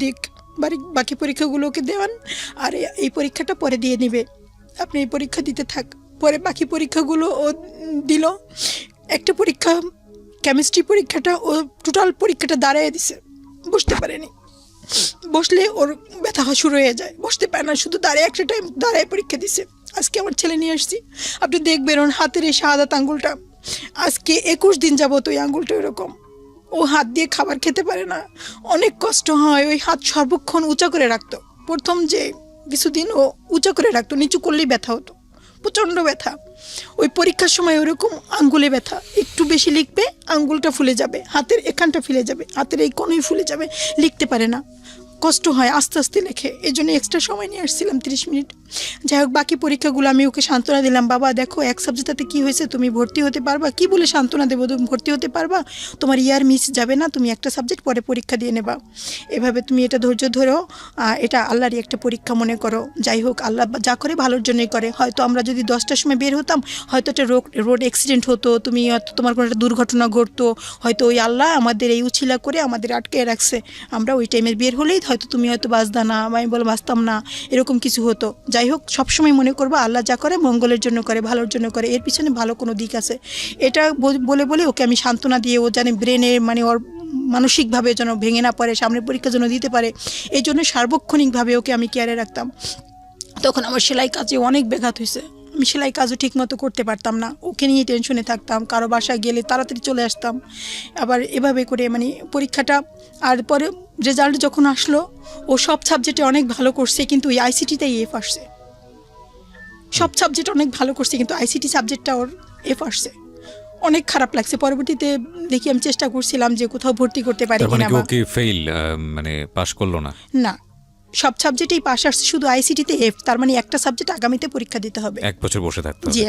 বাকি পরীক্ষাগুলো ওকে দেওয়ান, আর এই পরীক্ষাটা পরে দিয়ে নেবে, আপনি এই পরীক্ষা দিতে থাক। পরে বাকি পরীক্ষাগুলো ও দিল। একটা পরীক্ষা কেমিস্ট্রি পরীক্ষাটা ও টোটাল পরীক্ষাটা দাঁড়ায় দিছে, বসতে পারেনি, বসলে ওর ব্যথা শুরু হয়ে যায়, বসতে পারে না, শুধু একটা টাইম দাঁড়ায় পরীক্ষা দিছে। আজকে আমার ছেলে নিয়ে আসছি, আপনি দেখবেন ওর হাতের এই শাহাদাত আঙ্গুলটা, আজকে 21 দিন যাবত ওই আঙ্গুলটা এরকম, ও হাত দিয়ে খাবার খেতে পারে না, অনেক কষ্ট হয়। ওই হাত সর্বক্ষণ উঁচা করে রাখতো, প্রথম যে কিছুদিন ও উঁচা করে রাখতো, নিচু করলেই ব্যথা হতো, প্রচণ্ড ব্যথা। ওই পরীক্ষার সময় ওরকম আঙ্গুলে ব্যথা, একটু বেশি লিখবে আঙ্গুলটা ফুলে যাবে, হাতের এখানটা ফুলে যাবে, হাতের এই কোণই ফুলে যাবে, লিখতে পারে না, কষ্ট হয়, আস্তে আস্তে লেখে। এই জন্য এক্সট্রা সময় নিয়ে আসছিলাম 30 মিনিট। যাই হোক, বাকি পরীক্ষাগুলো আমি ওকে সান্ত্বনা দিলাম, বাবা দেখো এক সাবজেক্টটাতে কী হয়েছে, তুমি ভর্তি হতে পারবা, কি বলে সান্ত্বনা দেবো, তুমি ভর্তি হতে পারবা, তোমার ইয়ার মিস যাবে না, তুমি একটা সাবজেক্ট পরে পরীক্ষা দিয়ে নেবা, এভাবে তুমি এটা ধৈর্য ধরো, এটা আল্লাহরই একটা পরীক্ষা মনে করো। যাই হোক, আল্লাহ যা করে ভালোর জন্যই করে। হয়তো আমরা যদি 10টার সময় বের হতাম, হয়তো একটা রোড অ্যাক্সিডেন্ট হতো, তুমি হয়তো তোমার কোনো একটা দুর্ঘটনা ঘটতো, হয়তো ওই আল্লাহ আমাদের এই উছিলা করে আমাদের আটকে রাখছে, আমরা ওই টাইমে বের হলেই হয়তো তুমি হয়তো বাঁচতা না, আমি বলে বাঁচতাম না, এরকম কিছু হতো। যাই হোক, সবসময় মনে করবো আল্লাহ যা করে মঙ্গলের জন্য করে, ভালোর জন্য করে, এর পিছনে ভালো কোনো দিক আছে। এটা বলে ওকে আমি সান্ত্বনা দিয়ে, ও জানে ব্রেনে মানে ওর মানসিকভাবে যেন ভেঙে না পড়ে, সামনের পরীক্ষা যেন দিতে পারে, এই জন্য সার্বক্ষণিকভাবে ওকে আমি কেয়ারে রাখতাম। তখন আমার সেলাই কাজে অনেক ব্যাঘাত হয়েছে, আমি সেলাই কাজও ঠিকমতো করতে পারতাম না, ওকে নিয়ে টেনশনে থাকতাম, কারো বাসায় গেলে তাড়াতাড়ি চলে আসতাম। আবার এভাবে করে মানে পরীক্ষাটা, আর পরে রেজাল্ট যখন আসলো, ও সব সাবজেক্টে অনেক ভালো করছে, কিন্তু ওই আইসিটিতেই এফ আসছে। সব সাবজেক্ট অনেক ভালো করছে, কিন্তু আইসিটি সাবজেক্টটা ওর এফ আসছে। অনেক খারাপ লাগছে। পরবর্তীতে দেখি আমি চেষ্টা করছিলাম যে কোথাও ভর্তি করতে পারি কিনা। মানে কি ফেল, মানে পাস করলো না? না, সব সাবজেক্টেই পাস আসছে, শুধু আইসিটিতে এফ। তার মানে একটা সাবজেক্ট আগামীতে পরীক্ষা দিতে হবে। 1 বছর বসে থাকতে হবে? জি,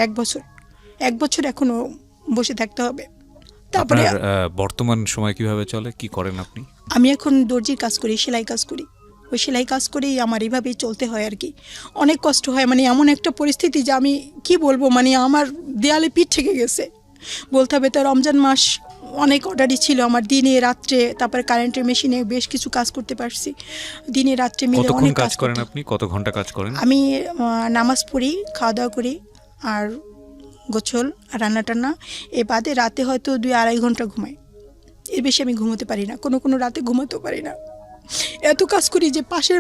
1 বছর এখনো বসে থাকতে হবে। তারপরে বর্তমান সময় কিভাবে চলে, কি করেন আপনি? আমি এখন দর্জির কাজ করি, সেলাই কাজ করি। ওই সেলাই কাজ করেই আমার এইভাবেই চলতে হয় আর কি। অনেক কষ্ট হয়, মানে এমন একটা পরিস্থিতি যে আমি কি বলবো, মানে আমার দেয়ালে পিঠ থেকে গেছে বলতে হবে। তো রমজান মাস অনেক অর্ডারই ছিল আমার, দিনে রাত্রে, তারপরে কারেন্টের মেশিনে বেশ কিছু কাজ করতে পারছি, দিনে রাত্রে মিলে অনেক কাজ করেন আপনি? কত ঘন্টা কাজ করেন? আমি নামাজ পড়ি, খাওয়া দাওয়া করি, আর গোছল আর রান্না টান্না, এ বাদে রাতে হয়তো 2-2.5 ঘন্টা ঘুমাই, এর বেশি আমি ঘুমোতে পারি না, কোনো রাতে ঘুমাতেও পারি না, এত কাজ করি যে পাশের